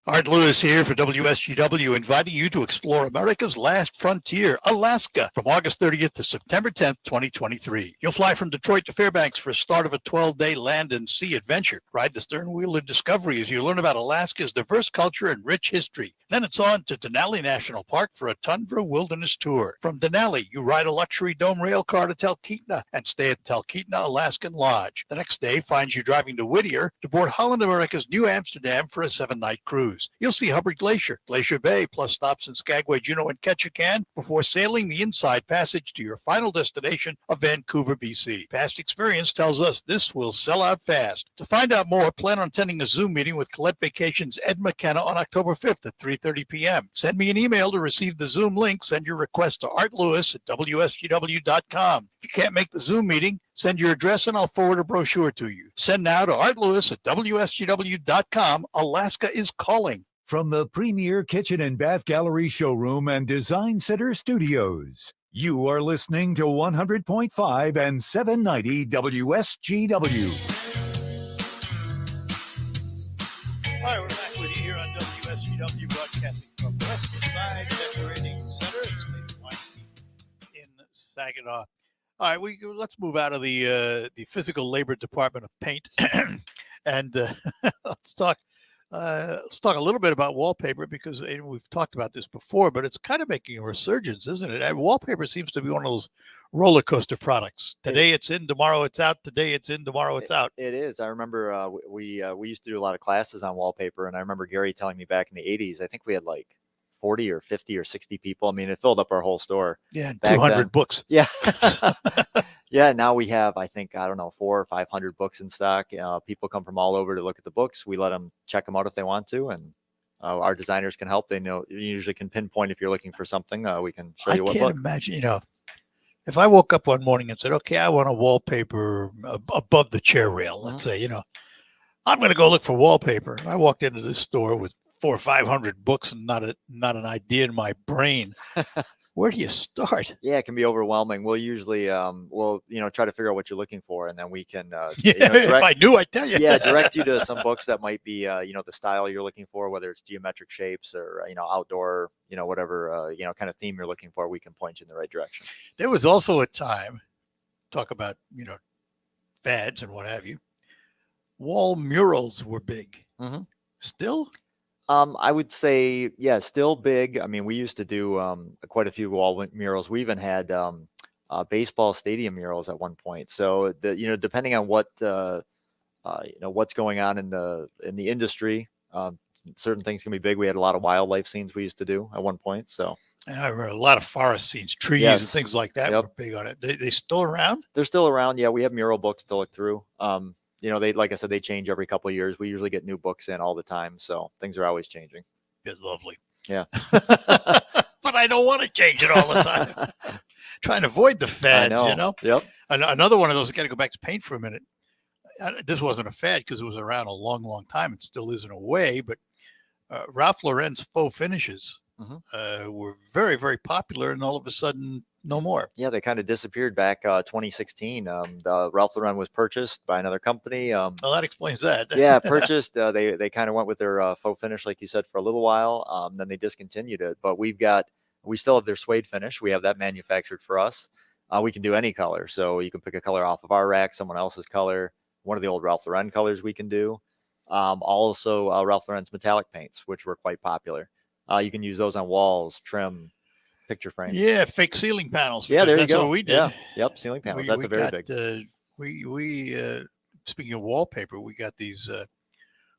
Speaker 11: Art Lewis here for WSGW, inviting you to explore America's last frontier, Alaska, from August 30th to September 10th, 2023. You'll fly from Detroit to Fairbanks for a start of a 12-day land and sea adventure. Ride the stern wheel of discovery as you learn about Alaska's diverse culture and rich history. Then it's on to Denali National Park for a Tundra wilderness tour. From Denali, you ride a luxury dome rail car to Talkeetna and stay at Talkeetna Alaskan Lodge. The next day finds you driving to Whittier to board Holland America's New Amsterdam for a 7-night cruise. You'll see Hubbard Glacier, Glacier Bay, plus stops in Skagway, Juneau, and Ketchikan before sailing the inside passage to your final destination of Vancouver, BC. Past experience tells us this will sell out fast. To find out more, plan on attending a Zoom meeting with Colette Vacations Ed McKenna on October 5th at 3:30 p.m. Send me an email to receive the Zoom link. Send your request to artlewis@wsgw.com. If you can't make the Zoom meeting, send your address and I'll forward a brochure to you. Send now to artlewis@wsgw.com. Alaska is calling.
Speaker 10: From the premier kitchen and bath gallery showroom and design center studios, you are listening to 100.5 and 790 WSGW.
Speaker 11: All right, we're back with you here on WSGW, broadcasting from West Side Decorating Center. It's in Saginaw. All right, let's move out of the physical labor department of paint, and let's talk a little bit about wallpaper, because we've talked about this before, but it's kind of making a resurgence, isn't it? And wallpaper seems to be one of those roller coaster products. Today it's in, tomorrow it's out. Today it's in, tomorrow it's out.
Speaker 12: It is. I remember we used to do a lot of classes on wallpaper, and I remember Gary telling me back in the 80s, I think we had like 40 or 50 or 60 people. I mean, it filled up our whole store.
Speaker 11: Yeah, 200 books.
Speaker 12: Yeah. Yeah, now we have, I think, 400 or 500 books in stock. People come from all over to look at the books. We let them check them out if they want to, and our designers can help. They know, you usually can pinpoint if you're looking for something. We can show you what book.
Speaker 11: I can't imagine, if I woke up one morning and said, okay, I want a wallpaper above the chair rail, let's say, I'm going to go look for wallpaper. I walked into this store with 400 or 500 books and not an idea in my brain. Where do you start?
Speaker 12: Yeah, it can be overwhelming. We'll usually, try to figure out what you're looking for, and then we can,
Speaker 11: if I knew, I'd tell you.
Speaker 12: Direct you to some books that might be, the style you're looking for, whether it's geometric shapes or, outdoor, whatever, kind of theme you're looking for. We can point you in the right direction.
Speaker 11: There was also a time, talk about, fads and what have you. Wall murals were big.
Speaker 12: Mm-hmm.
Speaker 11: Still?
Speaker 12: I would say, yeah, still big. I mean, we used to do quite a few wall murals. We even had baseball stadium murals at one point. So, depending on what what's going on in the industry, certain things can be big. We had a lot of wildlife scenes we used to do at one point. So,
Speaker 11: and I remember a lot of forest scenes, trees, and things like that were big on it. They still around?
Speaker 12: They're still around. Yeah, we have mural books to look through. They, like I said, they change every couple of years. We usually get new books in all the time, so things are always changing.
Speaker 11: It's lovely.
Speaker 12: Yeah.
Speaker 11: But I don't want to change it all the time. Trying to avoid the fads,
Speaker 12: Yep.
Speaker 11: Another one of those, I got to go back to paint for a minute. This wasn't a fad because it was around a long, long time. It still is in a way, but Ralph Lauren's faux finishes were very, very popular, and all of a sudden, no more.
Speaker 12: Yeah, they kind of disappeared back 2016. The Ralph Lauren was purchased by another company.
Speaker 11: Well, that explains that.
Speaker 12: Yeah, purchased. They kind of went with their faux finish, like you said, for a little while. Then they discontinued it. But we still have their suede finish. We have that manufactured for us. We can do any color. So you can pick a color off of our rack, someone else's color, one of the old Ralph Lauren colors we can do. Also, Ralph Lauren's metallic paints, which were quite popular. You can use those on walls, trim, picture frames.
Speaker 11: Yeah, fake ceiling panels.
Speaker 12: Yeah, there you
Speaker 11: that's
Speaker 12: go.
Speaker 11: What we did.
Speaker 12: Yeah, yep, ceiling panels. That's a very big.
Speaker 11: We speaking of wallpaper, we got these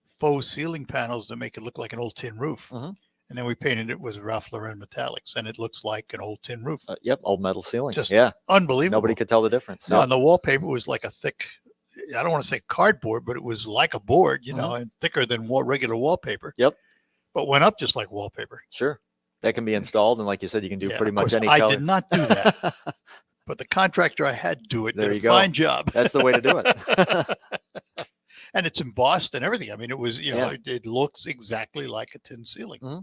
Speaker 11: faux ceiling panels to make it look like an old tin roof.
Speaker 12: Mm-hmm.
Speaker 11: And then we painted it with Ralph Lauren metallics, and it looks like an old tin roof.
Speaker 12: Yep, old metal ceiling.
Speaker 11: Just
Speaker 12: yeah,
Speaker 11: unbelievable.
Speaker 12: Nobody could tell the difference.
Speaker 11: No, and the wallpaper was like a thick, I don't want to say cardboard, but it was like a board, and thicker than regular wallpaper.
Speaker 12: Yep.
Speaker 11: But went up just like wallpaper.
Speaker 12: Sure. That can be installed, and like you said, you can do pretty much any color.
Speaker 11: I did not do that, but the contractor I had do it.
Speaker 12: There
Speaker 11: did
Speaker 12: you
Speaker 11: a
Speaker 12: go.
Speaker 11: Fine job.
Speaker 12: That's the way to do it.
Speaker 11: And it's embossed and everything. I mean, it was, it looks exactly like a tin ceiling.
Speaker 12: Mm-hmm.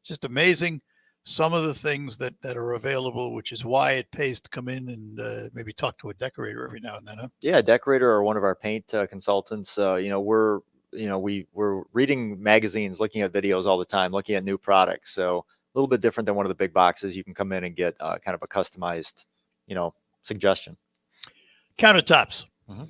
Speaker 11: Just amazing. Some of the things that are available, which is why it pays to come in and maybe talk to a decorator every now and then. Huh?
Speaker 12: Yeah, a decorator or one of our paint consultants. we're reading magazines, looking at videos all the time, looking at new products. So a little bit different than one of the big boxes. You can come in and get kind of a customized, suggestion.
Speaker 11: Countertops.
Speaker 12: Mm-hmm.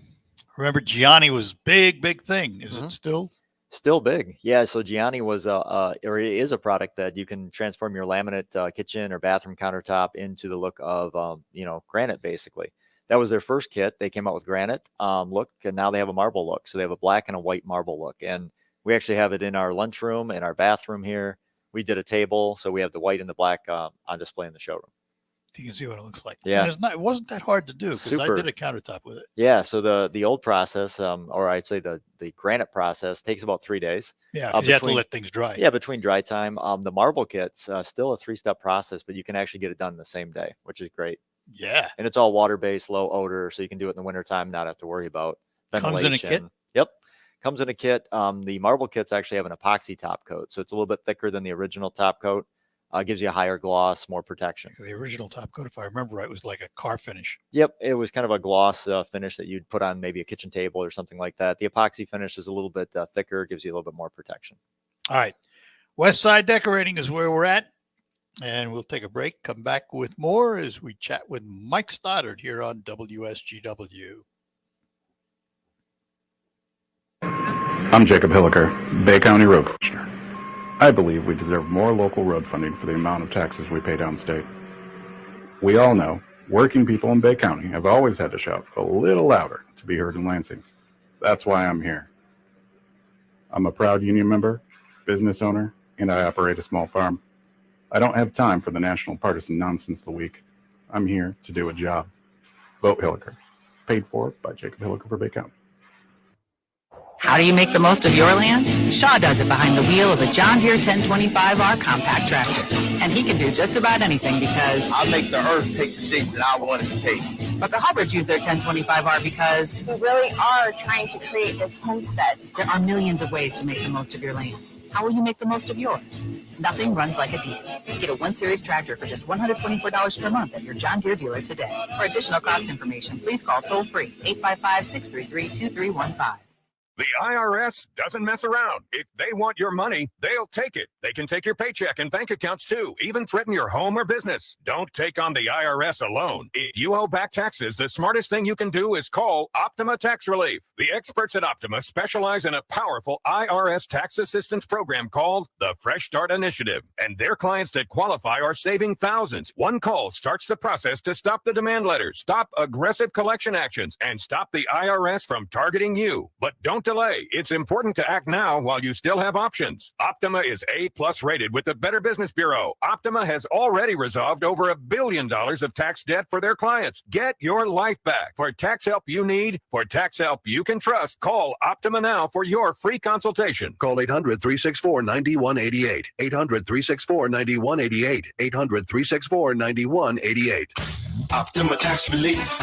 Speaker 11: Remember, Gianni was big thing. Is it still?
Speaker 12: Still big. Yeah. So Gianni was or it is a product that you can transform your laminate kitchen or bathroom countertop into the look of, granite, basically. That was their first kit. They came out with granite look, and now they have a marble look. So they have a black and a white marble look. And we actually have it in our lunchroom, in our bathroom here. We did a table. So we have the white and the black on display in the showroom.
Speaker 11: You can see what it looks like.
Speaker 12: Yeah.
Speaker 11: And it wasn't that hard to do because I did a countertop with it.
Speaker 12: Yeah. So the old process, or I'd say the granite process, takes about 3 days.
Speaker 11: Yeah. You have to let things dry.
Speaker 12: Yeah. Between dry time. The marble kit's still a 3-step process, but you can actually get it done the same day, which is great.
Speaker 11: Yeah.
Speaker 12: And it's all water-based, low odor, so you can do it in the wintertime, not have to worry about ventilation.
Speaker 11: Comes in a kit?
Speaker 12: Yep. Comes in a kit. The marble kits actually have an epoxy top coat, so it's a little bit thicker than the original top coat. Gives you a higher gloss, more protection.
Speaker 11: The original top coat, if I remember right, was like a car finish.
Speaker 12: Yep. It was kind of a gloss finish that you'd put on maybe a kitchen table or something like that. The epoxy finish is a little bit thicker, gives you a little bit more protection.
Speaker 11: All right. West Side Decorating is where we're at. And we'll take a break, come back with more as we chat with Mike Stoddard here on WSGW.
Speaker 23: I'm Jacob Hilliker, Bay County Road Commissioner. I believe we deserve more local road funding for the amount of taxes we pay downstate. We all know working people in Bay County have always had to shout a little louder to be heard in Lansing. That's why I'm here. I'm a proud union member, business owner, and I operate a small farm. I don't have time for the national partisan nonsense of the week. I'm here to do a job. Vote Hilliker. Paid for by Jacob Hilliker for Bay County.
Speaker 1: How do you make the most of your land? Shaw does it behind the wheel of a John Deere 1025R compact tractor. And he can do just about anything because
Speaker 2: I'll make the earth take the shape that I want it to take.
Speaker 1: But the Hubbards use their 1025R because
Speaker 4: we really are trying to create this homestead.
Speaker 1: There are millions of ways to make the most of your land. How will you make the most of yours? Nothing runs like a deal. Get a 1-Series tractor for just $124 per month at your John Deere dealer today. For additional cost information, please call toll-free 855-633-2315.
Speaker 24: The IRS doesn't mess around. If they want your money, they'll take it. They can take your paycheck and bank accounts too, even threaten your home or business. Don't take on the IRS alone. If you owe back taxes, the smartest thing you can do is call Optima Tax Relief. The experts at Optima specialize in a powerful IRS tax assistance program called the Fresh Start Initiative. And their clients that qualify are saving thousands. One call starts the process to stop the demand letters, stop aggressive collection actions, and stop the IRS from targeting you. But don't delay. It's important to act now while you still have options. Optima is A+ rated with the Better Business Bureau. Optima has already resolved over $1 billion of tax debt for their clients. Get your life back. For tax help you need, for tax help you can trust, call Optima now for your free consultation.
Speaker 25: Call 800-364-9188. 800-364-9188. 800-364-9188.
Speaker 26: Optima Tax Relief.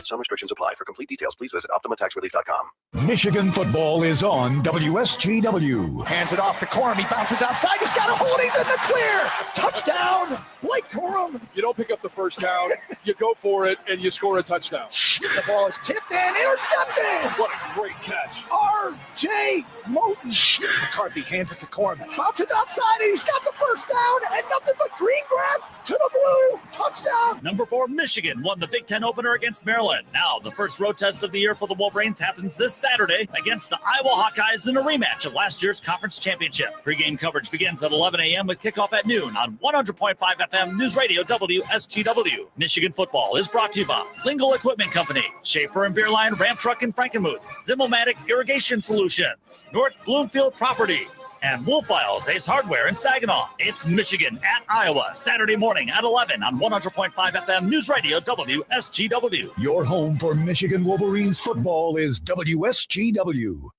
Speaker 25: Some restrictions apply. For complete details, please visit OptimaTaxRelief.com.
Speaker 10: Michigan football is on WSGW.
Speaker 27: Hands it off to Corum. He bounces outside. He's got a hold. He's in the clear. Touchdown, Blake Corum.
Speaker 28: You don't pick up the first down. You go for it, and you score a touchdown.
Speaker 27: The ball is tipped and intercepted.
Speaker 28: What a great catch.
Speaker 27: R.J. Moten. McCarthy hands it to Corum. Bounces outside, and he's got the first down, and nothing but green grass to the blue. Touchdown.
Speaker 29: Number 4, Michigan won the Big Ten opener against Maryland. Now, the first road test of the year for the Wolverines happens this Saturday against the Iowa Hawkeyes in a rematch of last year's conference championship. Pre-game coverage begins at 11 a.m. with kickoff at noon on 100.5 FM News Radio WSGW. Michigan football is brought to you by Lingle Equipment Company, Schaefer and Beerline Ramp Truck in Frankenmuth, Zimomatic Irrigation Solutions, North Bloomfield Properties, and Wolfiles Ace Hardware in Saginaw. It's Michigan at Iowa, Saturday morning at 11 on 100.5 FM News Radio WSGW.
Speaker 10: Your home for Michigan Wolverines football is WSGW.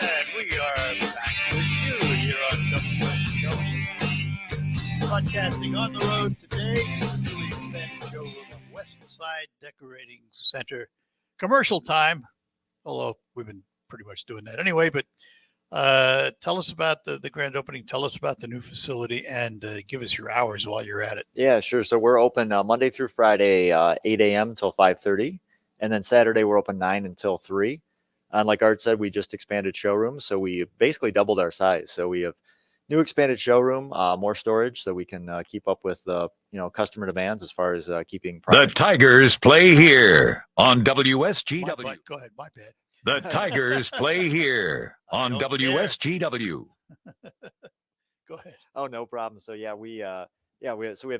Speaker 11: And we are back with you here on WSGW. Broadcasting on the road today to the newly expanded showroom of West Side Decorating Center. Commercial time, although we've been pretty much doing that anyway, but Tell us about the grand opening. Tell us about the new facility, and give us your hours while you're at it.
Speaker 12: Yeah, sure. So we're open Monday through Friday, 8 a.m. till 5:30. And then Saturday, we're open 9 until 3. And like Art said, we just expanded showroom. So we basically doubled our size. So we have new expanded showroom, more storage, so we can keep up with customer demands as far as keeping
Speaker 10: The
Speaker 12: product.
Speaker 10: Tigers play here on WSGW.
Speaker 11: Go ahead. My bad.
Speaker 10: The Tigers play here on WSGW.
Speaker 11: Go ahead.
Speaker 12: Oh, no problem. So yeah, we have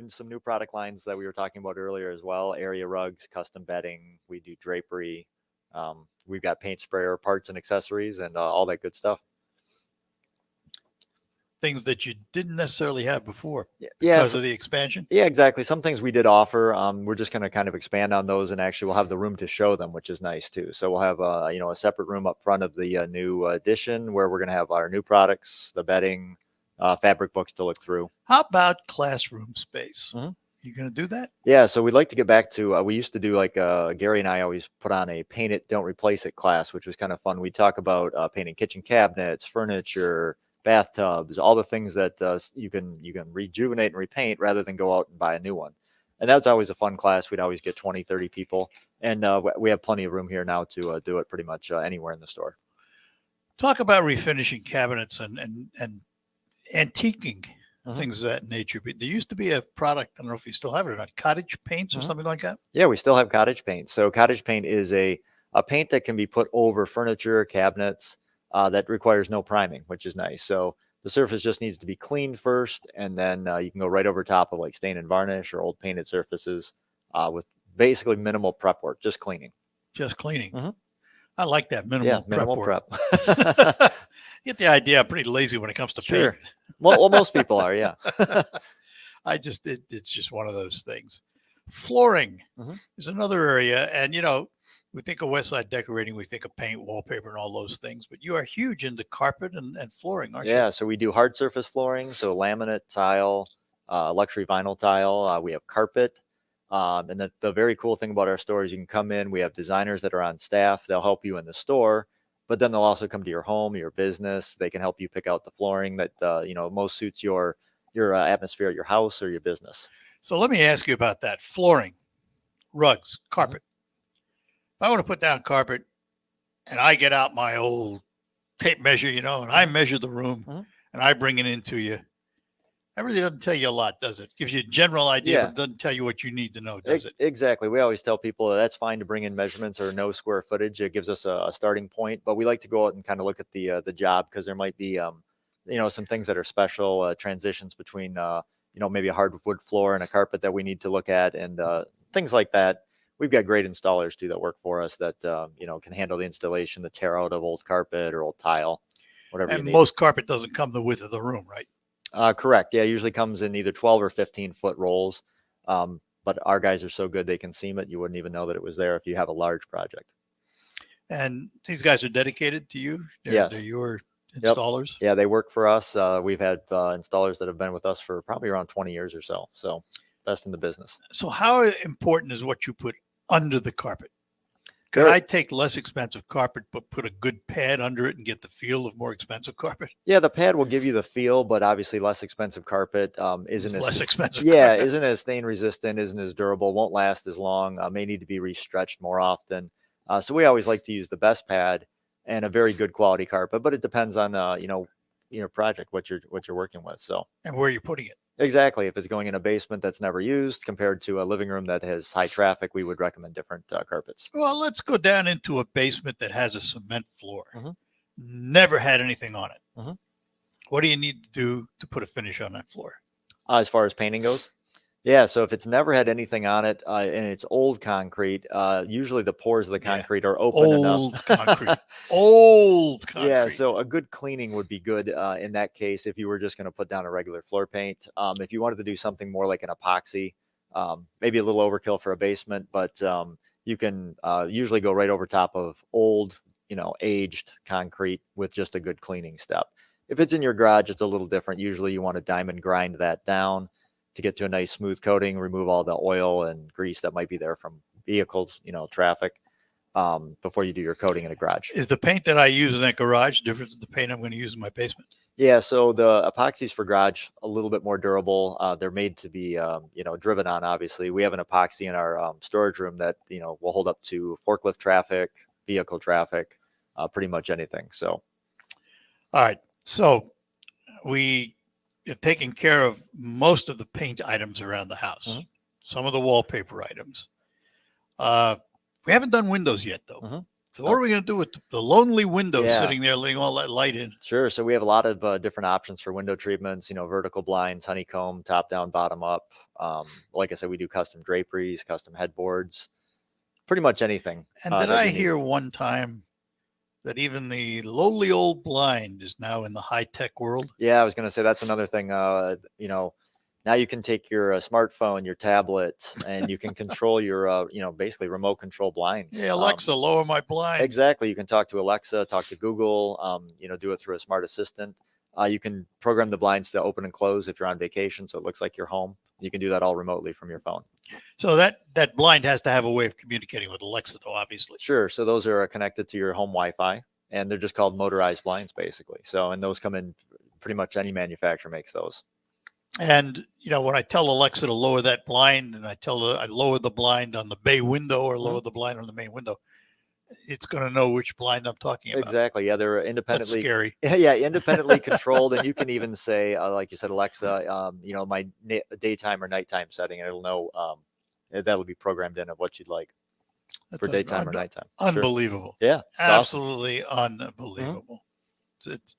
Speaker 12: some new product lines that we were talking about earlier as well. Area rugs, custom bedding. We do drapery. We've got paint sprayer parts and accessories and all that good stuff.
Speaker 11: Things that you didn't necessarily have before
Speaker 12: because
Speaker 11: of the expansion.
Speaker 12: Yeah, exactly. Some things we did offer. We're just going to kind of expand on those, and actually we'll have the room to show them, which is nice too. So we'll have a separate room up front of the new addition where we're going to have our new products, the bedding, fabric books to look through.
Speaker 11: How about classroom space? You going to do that?
Speaker 12: Yeah, so we'd like to get back to, we used to do like Gary and I always put on a paint it, don't replace it class, which was kind of fun. We talk about painting kitchen cabinets, furniture, bathtubs, all the things that you can rejuvenate and repaint rather than go out and buy a new one. And that's always a fun class. We'd always get 20, 30 people. And we have plenty of room here now to do it pretty much anywhere in the store.
Speaker 11: Talk about refinishing cabinets and antiquing. Things of that nature. But there used to be a product, I don't know if you still have it or not, Cottage Paints or something like that?
Speaker 12: Yeah, we still have Cottage Paint. So Cottage Paint is a paint that can be put over furniture, cabinets, that requires no priming, which is nice. So the surface just needs to be cleaned first, and then you can go right over top of like stain and varnish or old painted surfaces with basically minimal prep work, just cleaning.
Speaker 11: Just cleaning. I like that minimal
Speaker 12: prep.
Speaker 11: Get the idea. I'm pretty lazy when it comes to paint.
Speaker 12: Well, most people are, yeah.
Speaker 11: It's just one of those things. Flooring is another area. And, we think of Westside decorating, we think of paint, wallpaper, and all those things. But you are huge into carpet and flooring, aren't you?
Speaker 12: Yeah, so we do hard surface flooring, so laminate tile, luxury vinyl tile. We have carpet. And the very cool thing about our store is you can come in. We have designers that are on staff. They'll help you in the store, but then they'll also come to your home, your business. They can help you pick out the flooring that most suits your atmosphere at your house or your business.
Speaker 11: So let me ask you about that. Flooring, rugs, carpet. If I want to put down carpet and I get out my old tape measure, and I measure the room and I bring it into you, that really doesn't tell you a lot, does it? Gives you a general idea, but doesn't tell you what you need to know, does it?
Speaker 12: Exactly. We always tell people that's fine to bring in measurements or no square footage. It gives us a starting point, but we like to go out and kind of look at the job because there might be, some things that are special transitions between, maybe a hardwood floor and a carpet that we need to look at and things like that. We've got great installers too that work for us that, can handle the installation, the tear out of old carpet or old tile, whatever.
Speaker 11: And most carpet doesn't come the width of the room, right?
Speaker 12: Correct. Yeah, usually comes in either 12 or 15 foot rolls. But our guys are so good they can seam it. You wouldn't even know that it was there if you have a large project.
Speaker 11: And these guys are dedicated to you? They're your installers?
Speaker 12: Yeah, they work for us. We've had installers that have been with us for probably around 20 years or so. So best in the business.
Speaker 11: So how important is what you put under the carpet? Could I take less expensive carpet, but put a good pad under it and get the feel of more expensive carpet?
Speaker 12: Yeah, the pad will give you the feel, but obviously less expensive carpet isn't as
Speaker 11: less expensive.
Speaker 12: Yeah, isn't as stain resistant, isn't as durable, won't last as long, may need to be restretched more often. So we always like to use the best pad and a very good quality carpet, but it depends on your project, what you're working with. So
Speaker 11: and where you're putting it.
Speaker 12: Exactly. If it's going in a basement that's never used compared to a living room that has high traffic, we would recommend different carpets.
Speaker 11: Well, let's go down into a basement that has a cement floor. Never had anything on it. What do you need to do to put a finish on that floor?
Speaker 12: As far as painting goes? Yeah, so if it's never had anything on it and it's old concrete, usually the pores of the concrete are open enough. Old concrete. Yeah, so a good cleaning would be good in that case if you were just going to put down a regular floor paint. If you wanted to do something more like an epoxy, maybe a little overkill for a basement, but you can usually go right over top of old, aged concrete with just a good cleaning step. If it's in your garage, it's a little different. Usually you want to diamond grind that down to get to a nice smooth coating, remove all the oil and grease that might be there from vehicles, traffic. before you do your coating in a garage.
Speaker 11: Is the paint that I use in that garage different than the paint I'm going to use in my basement?
Speaker 12: Yeah, so the epoxies for garage a little bit more durable. They're made to be, driven on. Obviously, we have an epoxy in our storage room that will hold up to forklift traffic, vehicle traffic, pretty much anything. So,
Speaker 11: all right. So we have taken care of most of the paint items around the house.
Speaker 12: Mm-hmm.
Speaker 11: Some of the wallpaper items. We haven't done windows yet, though.
Speaker 12: Mm-hmm.
Speaker 11: So what are we going to do with the lonely window
Speaker 12: Yeah.
Speaker 11: sitting there letting all that light in?
Speaker 12: Sure. So we have a lot of different options for window treatments, vertical blinds, honeycomb, top down, bottom up. Like I said, we do custom draperies, custom headboards, pretty much anything.
Speaker 11: And did I hear one time that even the lowly old blind is now in the high-tech world?
Speaker 12: Yeah, I was going to say that's another thing. Now you can take your smartphone, your tablet, and you can control your, basically remote control blinds.
Speaker 11: Yeah, Alexa, lower my blind.
Speaker 12: Exactly. You can talk to Alexa, talk to Google, do it through a smart assistant. You can program the blinds to open and close if you're on vacation, so it looks like you're home. You can do that all remotely from your phone.
Speaker 11: So that blind has to have a way of communicating with Alexa, though, obviously.
Speaker 12: Sure. So those are connected to your home Wi-Fi, and they're just called motorized blinds, basically. So, and those come in pretty much any manufacturer makes those.
Speaker 11: And, when I tell Alexa to lower that blind and I tell her I lower the blind on the bay window or lower the blind on the main window, it's going to know which blind I'm talking about.
Speaker 12: Exactly. Yeah, they're independently.
Speaker 11: That's scary.
Speaker 12: Yeah, independently controlled. And you can even say, like you said, Alexa, my daytime or nighttime setting, and it'll know that'll be programmed in of what you'd like for daytime or nighttime.
Speaker 11: Unbelievable.
Speaker 12: Sure. Yeah.
Speaker 11: Absolutely awesome. Unbelievable. It's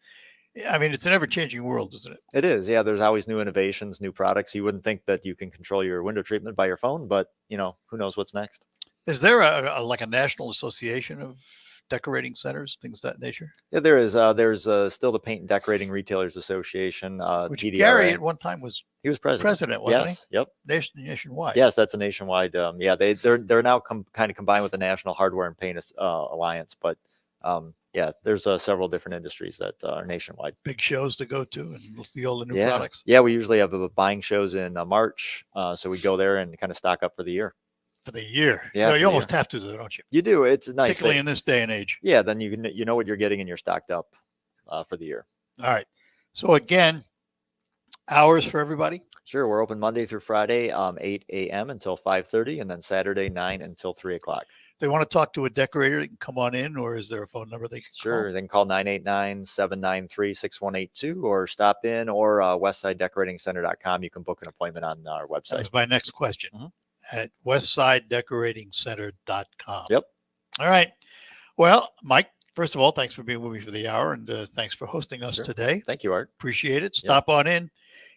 Speaker 11: an ever-changing world, isn't it?
Speaker 12: It is. Yeah, there's always new innovations, new products. You wouldn't think that you can control your window treatment by your phone, but, who knows what's next.
Speaker 11: Is there a national association of decorating centers, things of that nature?
Speaker 12: Yeah, there is. There's still the Paint and Decorating Retailers Association.
Speaker 11: Which
Speaker 12: PDRA.
Speaker 11: Gary at one time was.
Speaker 12: He was president,
Speaker 11: wasn't
Speaker 12: yes,
Speaker 11: he?
Speaker 12: Yep.
Speaker 11: Nationwide.
Speaker 12: Yes, that's a nationwide. They're now kind of combined with the National Hardware and Paint Alliance, but there's several different industries that are nationwide.
Speaker 11: Big shows to go to, and we'll see all the new
Speaker 12: Yeah.
Speaker 11: products.
Speaker 12: Yeah, we usually have buying shows in March, so we go there and kind of stock up for the year.
Speaker 11: For the year.
Speaker 12: Yeah,
Speaker 11: You almost have to, though, don't you?
Speaker 12: You do. It's nice.
Speaker 11: Particularly in this day and age.
Speaker 12: Yeah, then you know what you're getting and you're stocked up for the year.
Speaker 11: All right. So again, hours for everybody?
Speaker 12: Sure. We're open Monday through Friday, 8 a.m. until 5:30, and then Saturday 9 until 3 o'clock.
Speaker 11: If they want to talk to a decorator, they can come on in, or is there a phone number they can
Speaker 12: Sure.
Speaker 11: call?
Speaker 12: They can call 989-793-6182 or stop in, or westsidedecoratingcenter.com. You can book an appointment on our
Speaker 11: That
Speaker 12: website.
Speaker 11: was my next question. At westsidedecoratingcenter.com.
Speaker 12: Yep.
Speaker 11: All right. Well, Mike, first of all, thanks for being with me for the hour, and thanks for hosting us
Speaker 12: Sure.
Speaker 11: today.
Speaker 12: Thank you, Art.
Speaker 11: Appreciate it. Stop on in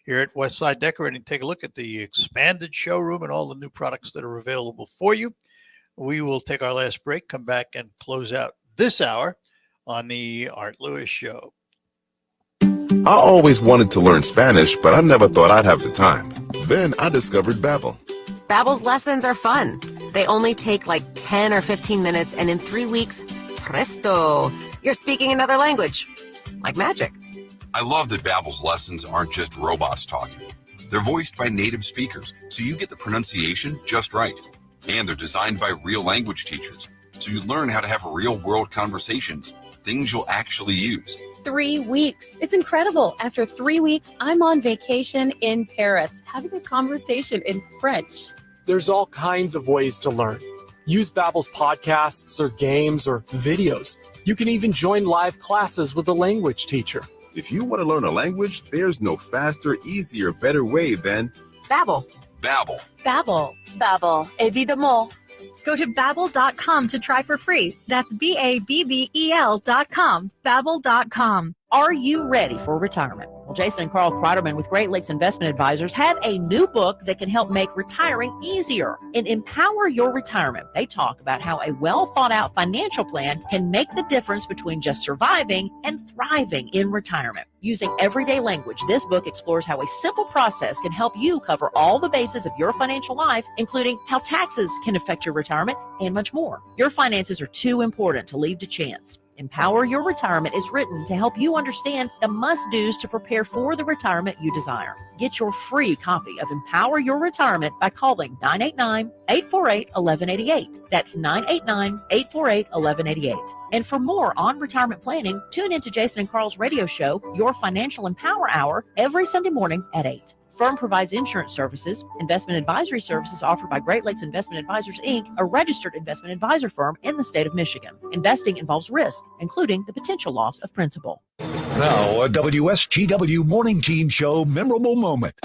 Speaker 11: here at Westside Decorating. Take a look at the expanded showroom and all the new products that are available for you. We will take our last break, come back, and close out this hour on the Art Lewis Show.
Speaker 3: I always wanted to learn Spanish, but I never thought I'd have the time. Then I discovered Babbel.
Speaker 17: Babbel's lessons are fun. They only take like 10 or 15 minutes, and in 3 weeks, presto, you're speaking another language. Like magic.
Speaker 5: I love that Babbel's lessons aren't just robots talking. They're voiced by native speakers, so you get the pronunciation just right. And they're designed by real language teachers, so you learn how to have real-world conversations, things you'll actually use.
Speaker 6: 3 weeks. It's incredible. After 3 weeks, I'm on vacation in Paris, having a conversation in French.
Speaker 7: There's all kinds of ways to learn. Use Babbel's podcasts or games or videos. You can even join live classes with a language teacher.
Speaker 3: If you want to learn a language, there's no faster, easier, better way than
Speaker 17: Babbel.
Speaker 5: Babbel.
Speaker 6: Babbel. Babbel. Évidemment.
Speaker 20: Go to Babbel.com to try for free. That's BABBEL.com. Babbel.com.
Speaker 8: Are you ready for retirement? Well, Jason and Carl Kreiderman with Great Lakes Investment Advisors have a new book that can help make retiring easier and empower your retirement. They talk about how a well thought out financial plan can make the difference between just surviving and thriving in retirement. Using everyday language, this book explores how a simple process can help you cover all the bases of your financial life, including how taxes can affect your retirement and much more. Your finances are too important to leave to chance. Empower Your Retirement is written to help you understand the must-dos to prepare for the retirement you desire. Get your free copy of Empower Your Retirement by calling 989-848-1188. That's 989-848-1188. And for more on retirement planning, tune into Jason and Carl's radio show, Your Financial Empower Hour, every Sunday morning at 8. Firm provides insurance services, investment advisory services offered by Great Lakes Investment Advisors, Inc., a registered investment advisor firm in the state of Michigan. Investing involves risk, including the potential loss of principal.
Speaker 10: Now, a WSGW Morning Team Show memorable moment.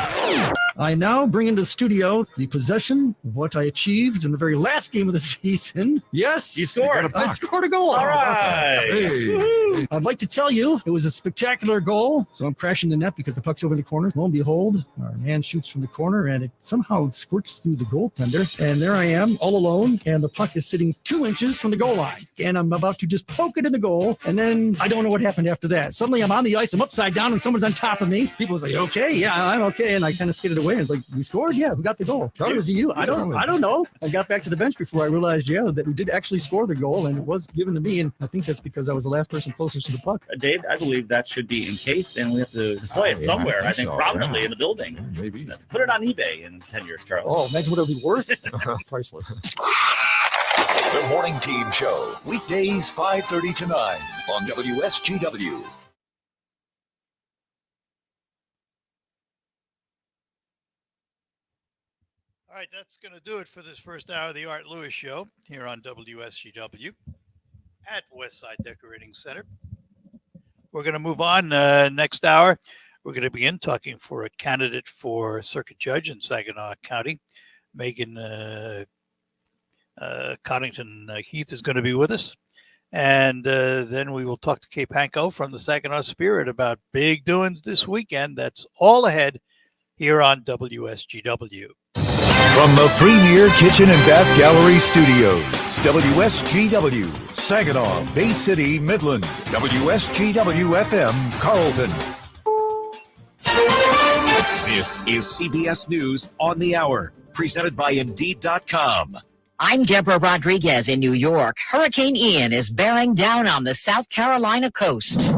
Speaker 9: I now bring into the studio the possession of what I achieved in the very last game of the season. Yes,
Speaker 29: You scored.
Speaker 9: I scored a goal.
Speaker 29: All right.
Speaker 9: Hey. I'd like to tell you it was a spectacular goal. So I'm crashing the net because the puck's over in the corner. Lo and behold, our man shoots from the corner and it somehow squirts through the goaltender. And there I am, all alone, and the puck is sitting 2 inches from the goal line. And I'm about to just poke it in the goal. And then I don't know what happened after that. Suddenly I'm on the ice, I'm upside down, and someone's on top of me. People was like, "Okay, yeah, I'm okay." And I kind of skated away. It's like, "We scored? Yeah, we got the goal." Charlie, was it you? I don't know. I got back to the bench before I realized, that we did actually score the goal, and it was given to me. And I think that's because I was the last person closest to the puck.
Speaker 29: Dave, I believe that should be encased, and we have to display it somewhere. I think prominently in the building. Maybe. Let's put it on eBay in 10 years, Charlie.
Speaker 9: Oh, imagine what it'll be worth. Priceless.
Speaker 10: The Morning Team Show, weekdays 5:30 to 9 on WSGW.
Speaker 11: All right, that's going to do it for this first hour of the Art Lewis Show here on WSGW at Westside Decorating Center. We're going to move on next hour. We're going to begin talking for a candidate for circuit judge in Saginaw County. Megan Coddington Heath is going to be with us. And then we will talk to Kay Panko from the Saginaw Spirit about big doings this weekend. That's all ahead here on WSGW.
Speaker 10: From the Premier Kitchen and Bath Gallery Studios, WSGW, Saginaw, Bay City, Midland, WSGW-FM, Carlton.
Speaker 13: This is CBS News on the Hour, presented by Indeed.com.
Speaker 14: I'm Deborah Rodriguez in New York. Hurricane Ian is bearing down on the South Carolina coast.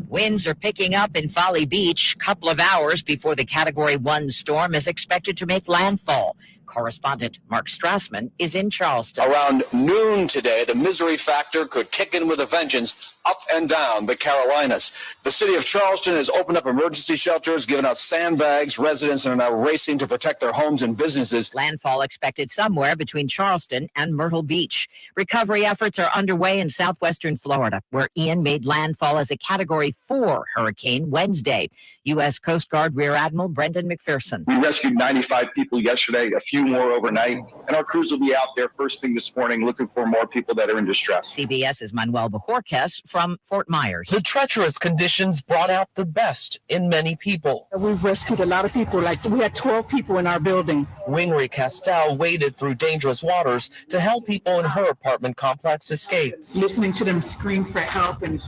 Speaker 14: Winds are picking up in Folly Beach, couple of hours before the Category 1 storm is expected to make landfall. Correspondent Mark Strassman is in Charleston.
Speaker 15: Around noon today, the misery factor could kick in with a vengeance up and down the Carolinas. The city of Charleston has opened up emergency shelters, given out sandbags. Residents are now racing to protect their homes and businesses.
Speaker 14: Landfall expected somewhere between Charleston and Myrtle Beach. Recovery efforts are underway in southwestern Florida, where Ian made landfall as a Category 4 hurricane Wednesday. U.S. Coast Guard Rear Admiral Brendan McPherson.
Speaker 16: We rescued 95 people yesterday, a few more overnight, and our crews will be out there first thing this morning looking for more people that are in distress.
Speaker 14: CBS's Manuel Bajorquez from Fort Myers.
Speaker 18: The treacherous conditions brought out the best in many people.
Speaker 19: We've rescued a lot of people. We had 12 people in our building.
Speaker 18: Winry Castell waded through dangerous waters to help people in her apartment complex escape.
Speaker 19: Listening to them scream for help and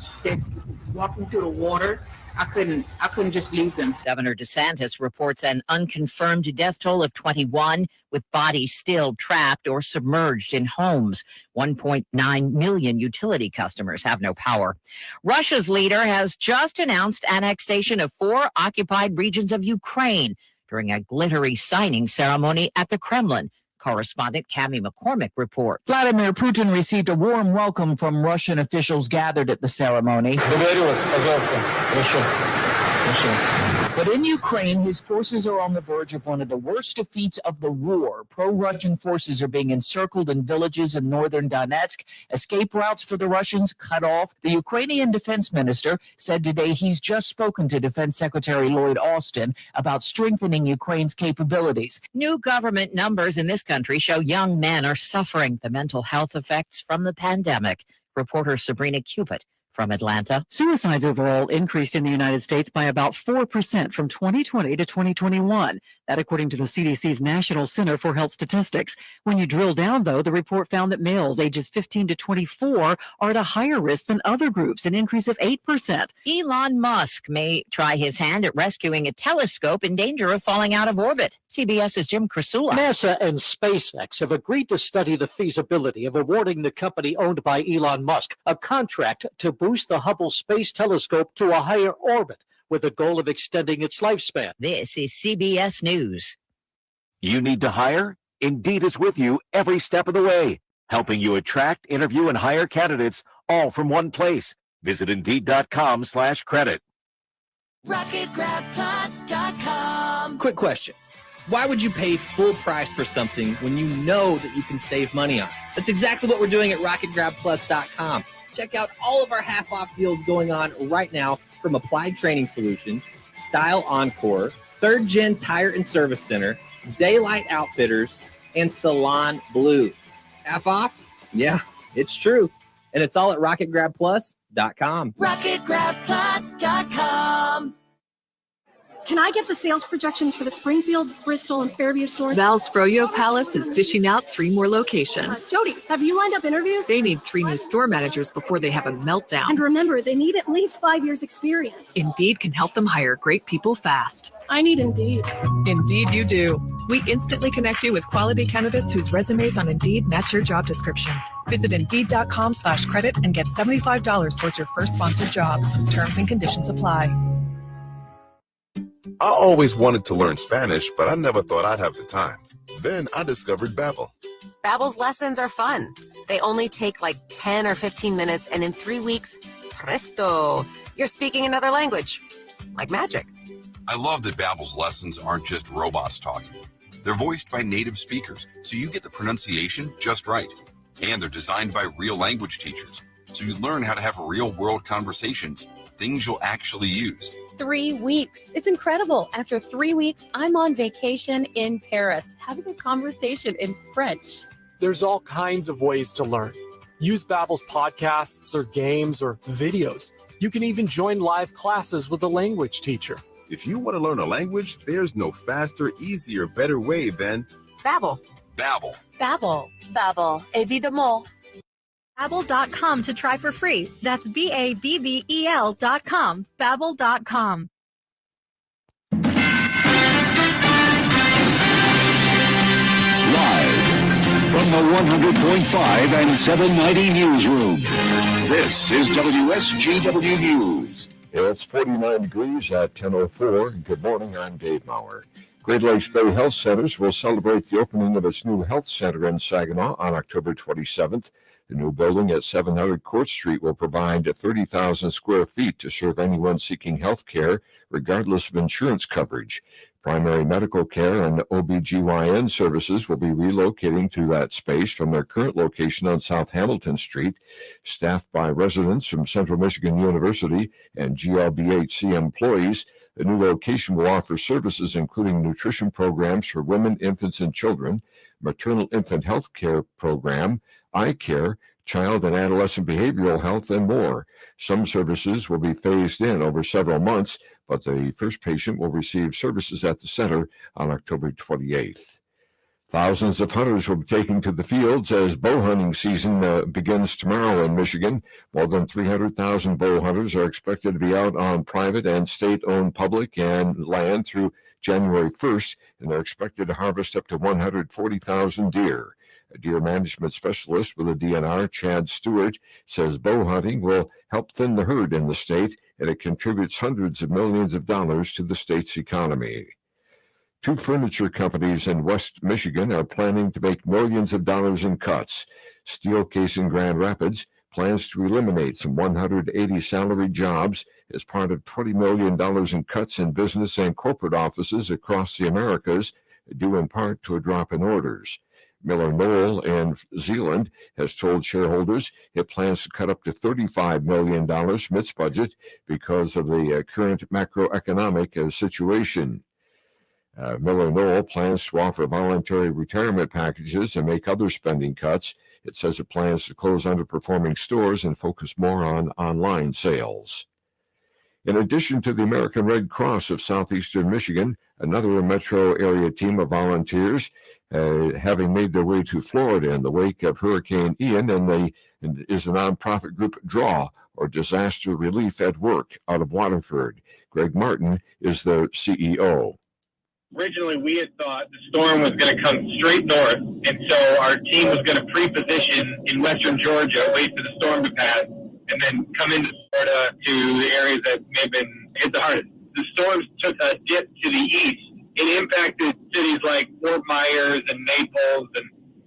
Speaker 19: walking through the water, I couldn't just leave them.
Speaker 14: Governor DeSantis reports an unconfirmed death toll of 21, with bodies still trapped or submerged in homes. 1.9 million utility customers have no power. Russia's leader has just announced annexation of 4 occupied regions of Ukraine during a glittery signing ceremony at the Kremlin. Correspondent Cammie McCormick reports.
Speaker 21: Vladimir Putin received a warm welcome from Russian officials gathered at the ceremony. But in Ukraine, his forces are on the verge of one of the worst defeats of the war. Pro-Russian forces are being encircled in villages in northern Donetsk. Escape routes for the Russians cut off. The Ukrainian defense minister said today he's just spoken to Defense Secretary Lloyd Austin about strengthening Ukraine's capabilities.
Speaker 14: New government numbers in this country show young men are suffering the mental health effects from the pandemic. Reporter Sabrina Cupid From Atlanta,
Speaker 1: suicides overall increased in the United States by about 4% from 2020 to 2021. That according to the CDC's National Center for Health Statistics. When you drill down, though, the report found that males ages 15 to 24 are at a higher risk than other groups, an increase of 8%.
Speaker 14: Elon Musk may try his hand at rescuing a telescope in danger of falling out of orbit. CBS's Jim Krasula.
Speaker 2: NASA and SpaceX have agreed to study the feasibility of awarding the company owned by Elon Musk a contract to boost the Hubble Space Telescope to a higher orbit, with the goal of extending its lifespan.
Speaker 14: This is CBS News.
Speaker 13: You need to hire? Indeed is with you every step of the way, helping you attract, interview, and hire candidates all from one place. Visit Indeed.com/credit.
Speaker 4: RocketGrabPlus.com. Quick question. Why would you pay full price for something when you know that you can save money on it? That's exactly what we're doing at RocketGrabPlus.com. Check out all of our half-off deals going on right now from Applied Training Solutions, Style Encore, Third Gen Tire and Service Center, Daylight Outfitters, and Salon Blue. Half off? Yeah, it's true. And it's all at RocketGrabPlus.com.
Speaker 22: RocketGrabPlus.com. Can I get the sales projections for the Springfield, Bristol, and Fairview stores?
Speaker 23: Val's Froyo Palace is dishing out 3 more locations.
Speaker 22: Jody, have you lined up interviews?
Speaker 23: They need 3 new store managers before they have a meltdown.
Speaker 22: And remember, they need at least 5 years experience.
Speaker 23: Indeed can help them hire great people fast.
Speaker 22: I need Indeed.
Speaker 23: Indeed you do. We instantly connect you with quality candidates whose resumes on Indeed match your job description. Visit Indeed.com/credit and get $75 towards your first sponsored job. Terms and conditions apply.
Speaker 3: I always wanted to learn Spanish, but I never thought I'd have the time. Then I discovered Babbel.
Speaker 24: Babbel's lessons are fun. They only take like 10 or 15 minutes, and in 3 weeks, presto, you're speaking another language. Like magic.
Speaker 5: I love that Babbel's lessons aren't just robots talking. They're voiced by native speakers, so you get the pronunciation just right. And they're designed by real language teachers, so you learn how to have real-world conversations, things you'll actually use.
Speaker 6: 3 weeks. It's incredible. After 3 weeks, I'm on vacation in Paris, having a conversation in French.
Speaker 7: There's all kinds of ways to learn. Use Babbel's podcasts or games or videos. You can even join live classes with a language teacher.
Speaker 3: If you want to learn a language, there's no faster, easier, better way than
Speaker 24: Babbel.
Speaker 5: Babbel.
Speaker 6: Babbel.
Speaker 24: Babbel. Évidemment.
Speaker 25: Babbel.com to try for free. That's Babbel.com. Babbel.com.
Speaker 10: Live from the 100.5 and 790 newsroom, this is WSGW News.
Speaker 26: It's 49 degrees at 10:04. Good morning, I'm Dave Maurer. Great Lakes Bay Health Centers will celebrate the opening of its new health center in Saginaw on October 27th. The new building at 700 Court Street will provide 30,000 square feet to serve anyone seeking health care, regardless of insurance coverage. Primary medical care and OBGYN services will be relocating to that space from their current location on South Hamilton Street. Staffed by residents from Central Michigan University and GLBHC employees, the new location will offer services including nutrition programs for women, infants, and children, maternal infant health care program, eye care, child and adolescent behavioral health, and more. Some services will be phased in over several months, but the first patient will receive services at the center on October 28th. Thousands of hunters will be taking to the fields as bow hunting season begins tomorrow in Michigan. More than 300,000 bow hunters are expected to be out on private and state-owned public and land through January 1st, and they're expected to harvest up to 140,000 deer. A deer management specialist with the DNR, Chad Stewart, says bow hunting will help thin the herd in the state, and it contributes hundreds of millions of dollars to the state's economy. 2 furniture companies in West Michigan are planning to make millions of dollars in cuts. Steelcase in Grand Rapids plans to eliminate some 180 salaried jobs as part of $20 million in cuts in business and corporate offices across the Americas, due in part to a drop in orders. Miller Knoll in Zealand has told shareholders it plans to cut up to $35 million from its budget because of the current macroeconomic situation. Miller Knoll plans to offer voluntary retirement packages and make other spending cuts. It says it plans to close underperforming stores and focus more on online sales. In addition to the American Red Cross of southeastern Michigan, another metro area team of volunteers having made their way to Florida in the wake of Hurricane Ian, and is a nonprofit group DRAW, or Disaster Relief at Work, out of Waterford. Greg Martin is the CEO.
Speaker 8: Originally, we had thought the storm was going to come straight north, and so our team was going to pre-position in western Georgia, wait for the storm to pass, and then come into Florida to the areas that may have been hit the hardest. The storms took a dip to the east. It impacted cities like Fort Myers and Naples and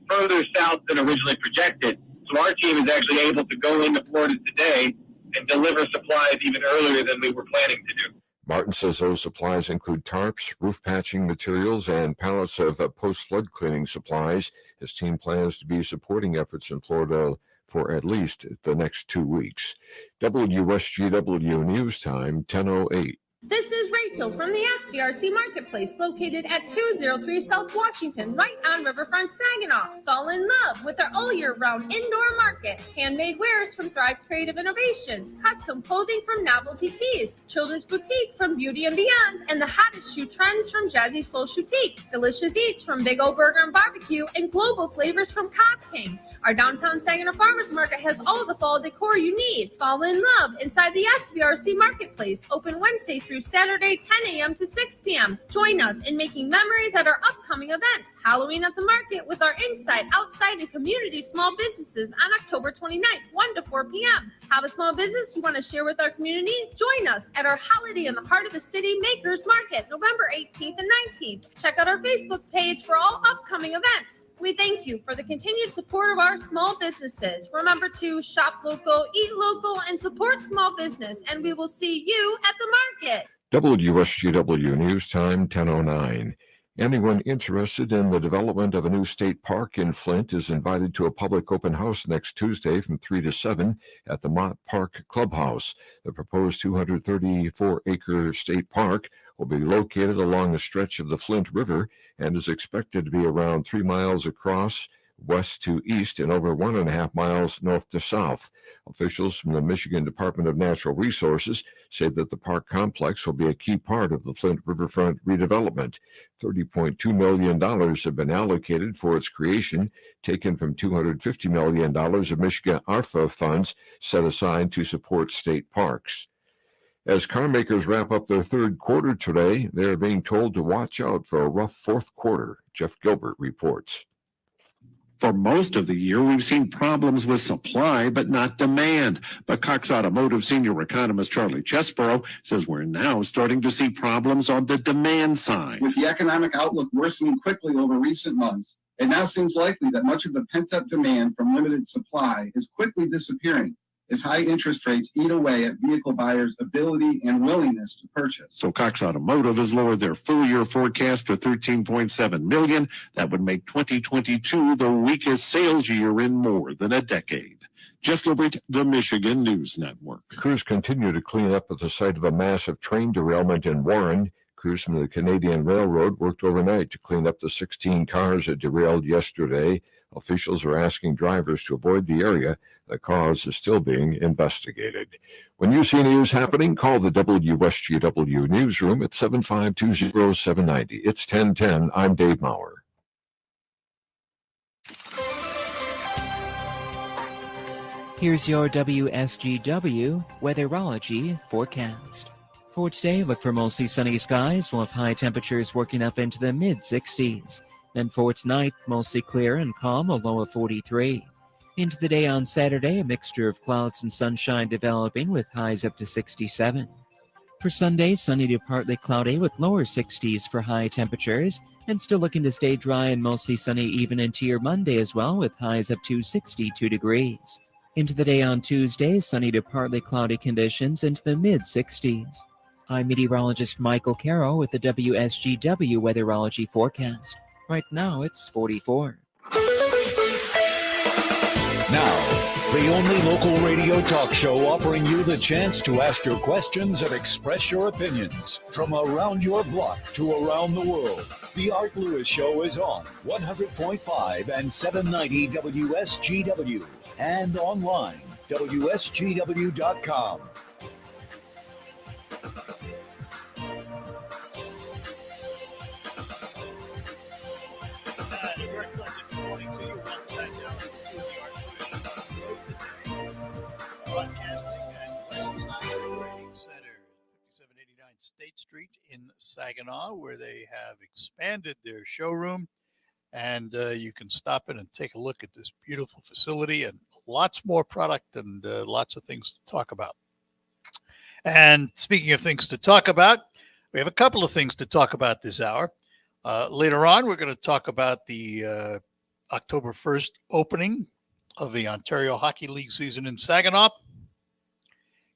Speaker 8: further south than originally projected. So our team is actually able to go into Florida today and deliver supplies even earlier than we were planning to do.
Speaker 26: Martin says those supplies include tarps, roof patching materials, and pallets of post-flood cleaning supplies. His team plans to be supporting efforts in Florida for at least the next 2 weeks. WSGW News Time, 10:08.
Speaker 9: This is Rachel from the SVRC Marketplace, located at 203 South Washington, right on Riverfront, Saginaw. Fall in love with our all-year-round indoor market. Handmade wares from Thrive Creative Innovations, custom clothing from Novelty Tees, children's boutique from Beauty and Beyond, and the hottest shoe trends from Jazzy Soul Shoutique. Delicious eats from Big O Burger and Barbecue, and global flavors from Cod King. Our downtown Saginaw Farmers Market has all the fall decor you need. Fall in love inside the SVRC Marketplace, open Wednesday through Saturday, 10 a.m. to 6 p.m. Join us in making memories at our upcoming events. Halloween at the Market with our inside, outside, and community small businesses on October 29th, 1 to 4 p.m. Have a small business you want to share with our community? Join us at our Holiday in the Heart of the City Makers Market, November 18th and 19th. Check out our Facebook page for all upcoming events. We thank you for the continued support of our small businesses. Remember to shop local, eat local, and support small business, and we will see you at the market.
Speaker 26: WSGW News Time, 10:09. Anyone interested in the development of a new state park in Flint is invited to a public open house next Tuesday from 3 to 7 at the Mott Park Clubhouse. The proposed 234-acre state park will be located along a stretch of the Flint River and is expected to be around 3 miles across, west to east, and over 1.5 miles north to south. Officials from the Michigan Department of Natural Resources say that the park complex will be a key part of the Flint Riverfront redevelopment. $30.2 million have been allocated for its creation, taken from $250 million of Michigan ARFA funds set aside to support state parks. As car makers wrap up their third quarter today, they are being told to watch out for a rough fourth quarter. Jeff Gilbert reports.
Speaker 11: For most of the year, we've seen problems with supply, but not demand. But Cox Automotive senior economist Charlie Chesborough says we're now starting to see problems on the demand side.
Speaker 12: With the economic outlook worsening quickly over recent months, it now seems likely that much of the pent-up demand from limited supply is quickly disappearing as high interest rates eat away at vehicle buyers' ability and willingness to purchase.
Speaker 11: So Cox Automotive has lowered their full-year forecast to $13.7 million. That would make 2022 the weakest sales year in more than a decade. Jeff Gilbert, the Michigan News Network.
Speaker 26: Crews continue to clean up at the site of a massive train derailment in Warren. Crews from the Canadian Railroad worked overnight to clean up the 16 cars that derailed yesterday. Officials are asking drivers to avoid the area. The cause is still being investigated. When you see news happening, call the WSGW newsroom at 752-0790. It's 1010. I'm Dave Maurer.
Speaker 17: Here's your WSGW Weatherology forecast. For today, look for mostly sunny skies. We'll have high temperatures working up into the mid-60s. Then for tonight, mostly clear and calm, a low of 43. Into the day on Saturday, a mixture of clouds and sunshine developing with highs up to 67. For Sunday, sunny to partly cloudy with lower 60s for high temperatures, and still looking to stay dry and mostly sunny even into your Monday as well with highs up to 62 degrees. Into the day on Tuesday, sunny to partly cloudy conditions into the mid-60s. I'm meteorologist Michael Carroll with the WSGW Weatherology forecast. Right now, it's 44.
Speaker 10: Now, the only local radio talk show offering you the chance to ask your questions and express your opinions. From around your block to around the world, The Art Lewis Show is on 100.5 and 790 WSGW and online, WSGW.com.
Speaker 15: Broadcasting at West's Training Center, 5789 State Street in Saginaw, where they have expanded their showroom. And you can stop in and take a look at this beautiful facility and lots more product and lots of things to talk about. And speaking of things to talk about, we have a couple of things to talk about this hour. Later on, we're going to talk about the October 1st opening of the Ontario Hockey League season in Saginaw.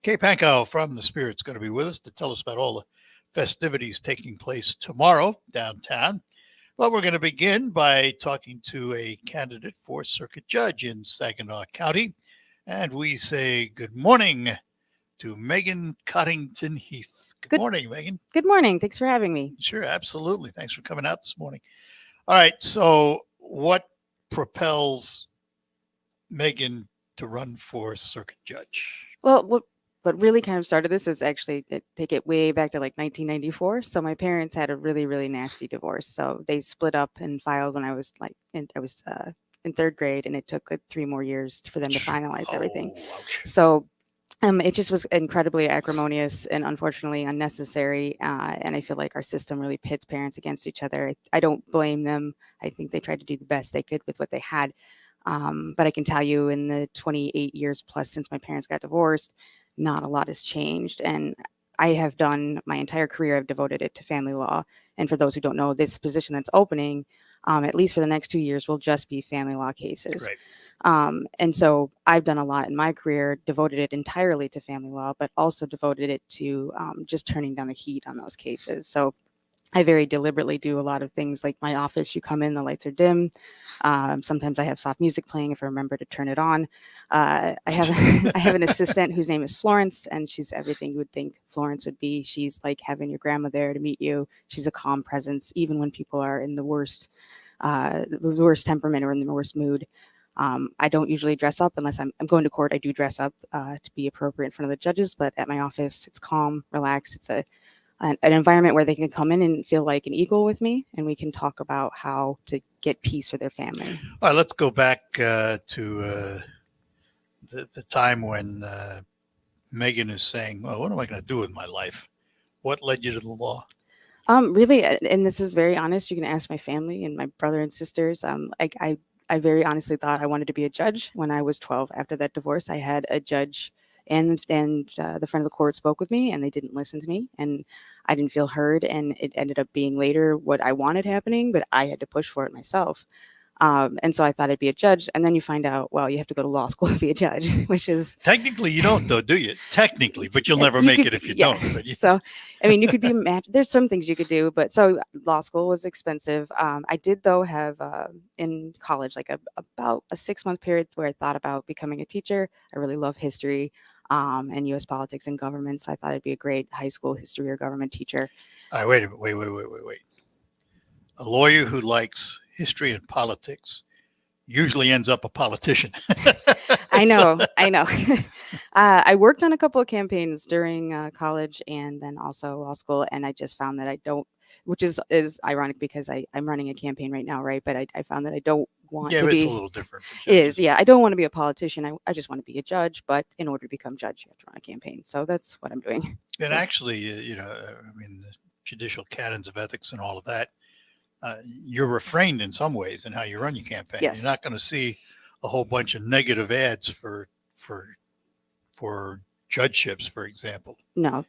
Speaker 15: Kay Pankow from The Spirit's going to be with us to tell us about all the festivities taking place tomorrow downtown. But we're going to begin by talking to a candidate for circuit judge in Saginaw County. And we say good morning to Megan Cottington Heath. Good morning, Megan.
Speaker 16: Good morning. Thanks for having me.
Speaker 15: Sure, absolutely. Thanks for coming out this morning. All right, so what propels Megan to run for circuit judge?
Speaker 16: Well, what really kind of started this is actually take it way back to like 1994. So my parents had a really, really nasty divorce. So they split up and filed when I was in third grade, and it took like 3 more years for them to finalize everything. So it just was incredibly acrimonious and unfortunately unnecessary. And I feel like our system really pits parents against each other. I don't blame them. I think they tried to do the best they could with what they had. But I can tell you in the 28 years plus since my parents got divorced, not a lot has changed. And I have done my entire career, I've devoted it to family law. And for those who don't know, this position that's opening, at least for the next 2 years, will just be family law cases.
Speaker 15: Right.
Speaker 16: And so I've done a lot in my career, devoted it entirely to family law, but also devoted it to just turning down the heat on those cases. So I very deliberately do a lot of things like my office. You come in, the lights are dim. Sometimes I have soft music playing if I remember to turn it on. I have an assistant whose name is Florence, and she's everything you would think Florence would be. She's like having your grandma there to meet you. She's a calm presence, even when people are in the worst temperament or in the worst mood. I don't usually dress up unless I'm going to court. I do dress up to be appropriate in front of the judges, but at my office, it's calm, relaxed. It's an environment where they can come in and feel like an equal with me, and we can talk about how to get peace for their family.
Speaker 15: All right, let's go back to the time when Megan is saying, well, what am I going to do with my life? What led you to the law?
Speaker 16: Really, and this is very honest, you can ask my family and my brother and sisters. I very honestly thought I wanted to be a judge when I was 12. After that divorce, I had a judge and the friend of the court spoke with me, and they didn't listen to me, and I didn't feel heard, and it ended up being later what I wanted happening, but I had to push for it myself. And so I thought I'd be a judge, and then you find out, well, you have to go to law school to be a judge, which is
Speaker 15: technically you don't, though, do you? Technically, but you'll never make it if you don't. But
Speaker 16: So, I mean, you could be there's some things you could do, but so law school was expensive. I did though have in college like about a 6-month period where I thought about becoming a teacher. I really love history and U.S. politics and government, so I thought I'd be a great high school history or government teacher.
Speaker 15: All right, wait a minute, wait. A lawyer who likes history and politics usually ends up a politician.
Speaker 16: I know. I worked on a couple of campaigns during college and then also law school, and I just found that I don't, which is ironic because I'm running a campaign right now, right? But I found that I don't want to be.
Speaker 15: Yeah, it's a little different.
Speaker 16: It is, yeah. I don't want to be a politician. I just want to be a judge, but in order to become judge, you have to run a campaign. So that's what I'm doing.
Speaker 15: And actually, the judicial canons of ethics and all of that, you're refrained in some ways in how you run your campaign.
Speaker 16: Yes.
Speaker 15: You're not going to see a whole bunch of negative ads for judgeships, for example.
Speaker 16: No,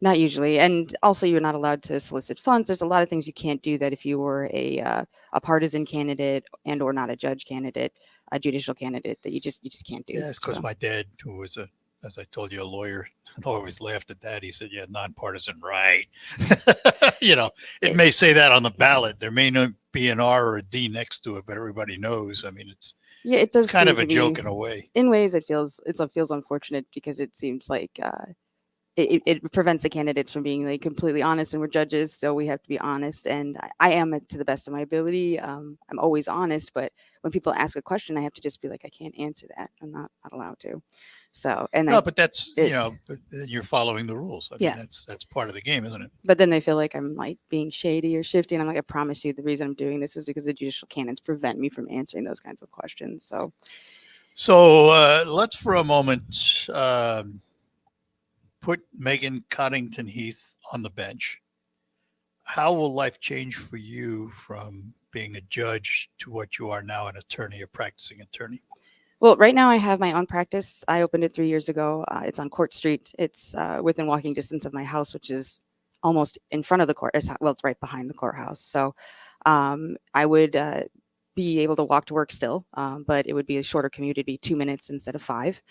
Speaker 16: not usually. And also, you're not allowed to solicit funds. There's a lot of things you can't do that if you were a partisan candidate and or not a judge candidate, a judicial candidate, that you just can't do.
Speaker 15: Yeah, it's because my dad, who was as I told you, a lawyer, always laughed at that. He said, yeah, nonpartisan, right. It may say that on the ballot. There may not be an R or a D next to it, but everybody knows. I mean,
Speaker 16: Yeah, it does.
Speaker 15: It's kind
Speaker 16: seem
Speaker 15: of a
Speaker 16: to be-
Speaker 15: joke in a way.
Speaker 16: In ways, it feels unfortunate because it seems like it prevents the candidates from being like completely honest, and we're judges, so we have to be honest. And I am to the best of my ability. I'm always honest, but when people ask a question, I have to just be like, I can't answer that. I'm not allowed to. So, and
Speaker 15: No, but that's but you're following the rules. I mean, that's part of the game, isn't it?
Speaker 16: But then they feel like I'm like being shady or shifty, and I'm like, I promise you, the reason I'm doing this is because the judicial canons prevent me from answering those kinds of questions.
Speaker 15: So let's for a moment put Megan Coddington Heath on the bench. How will life change for you from being a judge to what you are now, an attorney, a practicing attorney?
Speaker 16: Well, right now I have my own practice. I opened it 3 years ago. It's on Court Street. It's within walking distance of my house, which is almost in front of the court. It's right behind the courthouse. So I would be able to walk to work still, but it would be a shorter commute. It'd be 2 minutes instead of 5.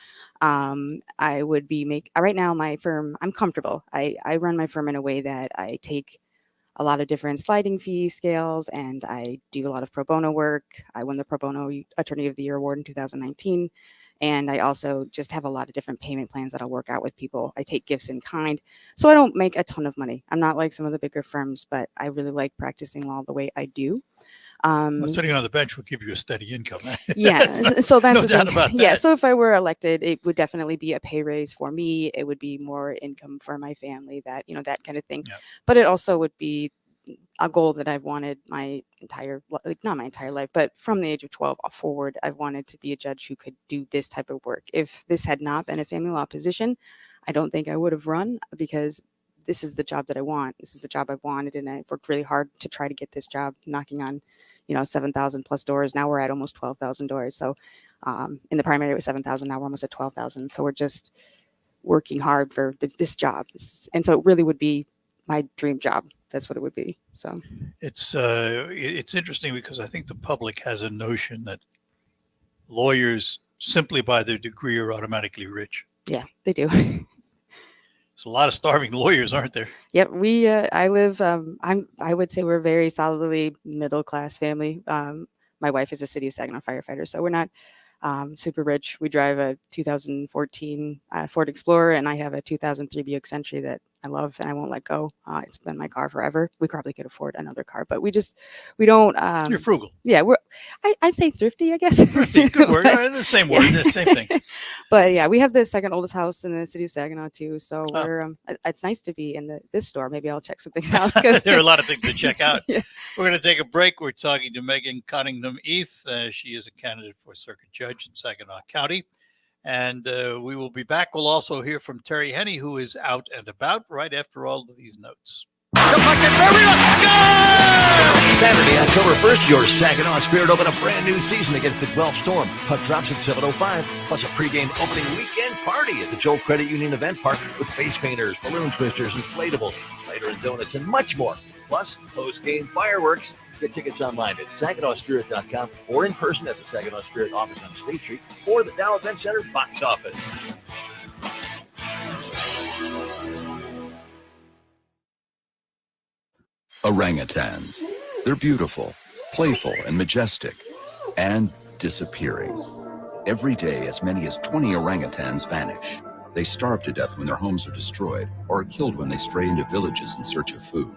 Speaker 16: I would be right now my firm, I'm comfortable. I run my firm in a way that I take a lot of different sliding fee scales, and I do a lot of pro bono work. I won the Pro Bono Attorney of the Year award in 2019. And I also just have a lot of different payment plans that I'll work out with people. I take gifts in kind. So I don't make a ton of money. I'm not like some of the bigger firms, but I really like practicing law the way I do.
Speaker 15: Sitting on the bench will give you a steady income.
Speaker 16: Yeah. So that's
Speaker 15: no doubt about that.
Speaker 16: Yeah. So if I were elected, it would definitely be a pay raise for me. It would be more income for my family, that kind of thing.
Speaker 15: Yeah.
Speaker 16: But it also would be a goal that I've wanted my entire, not my entire life, but from the age of 12 forward, I've wanted to be a judge who could do this type of work. If this had not been a family law position, I don't think I would have run, because this is the job that I want. This is the job I've wanted, and I worked really hard to try to get this job, knocking on 7,000 plus doors. Now we're at almost 12,000 doors. So in the primary it was 7,000. Now we're almost at 12,000. So we're just working hard for this job. And so it really would be my dream job. That's what it would be. So
Speaker 15: it's interesting because I think the public has a notion that lawyers simply by their degree are automatically rich.
Speaker 16: Yeah, they do.
Speaker 15: There's a lot of starving lawyers, aren't there?
Speaker 16: Yep. I live, I would say we're a very solidly middle-class family. My wife is a City of Saginaw firefighter, so we're not super rich. We drive a 2014 Ford Explorer, and I have a 2003 Buick Century that I love and I won't let go. It's been my car forever. We probably could afford another car, but we don't.
Speaker 15: You're frugal.
Speaker 16: Yeah, I say thrifty, I guess.
Speaker 15: Thrifty, good word. The same word, the same thing.
Speaker 16: But yeah, we have the second oldest house in the City of Saginaw too. So we're it's nice to be in this store. Maybe I'll check some things out.
Speaker 15: There are a lot of things to check out.
Speaker 16: Yeah.
Speaker 15: We're going to take a break. We're talking to Megan Coddington Heath. She is a candidate for circuit judge in Saginaw County. And we will be back. We'll also hear from Terry Henney, who is out and about right after all of these notes.
Speaker 1: Saturday, October 1st, your Saginaw Spirit open a brand new season against the Guelph Storm. Puck drops at 7:05, plus a pregame opening weekend party at the Joe Credit Union Event Park with face painters, balloon twisters, inflatables, cider and donuts, and much more. Plus, post-game fireworks. Get tickets online at SaginawSpirit.com or in person at the Saginaw Spirit office on State Street or the Dow Event Center box office.
Speaker 2: Orangutans. They're beautiful, playful, and majestic, and disappearing. Every day, as many as 20 orangutans vanish. They starve to death when their homes are destroyed or are killed when they stray into villages in search of food.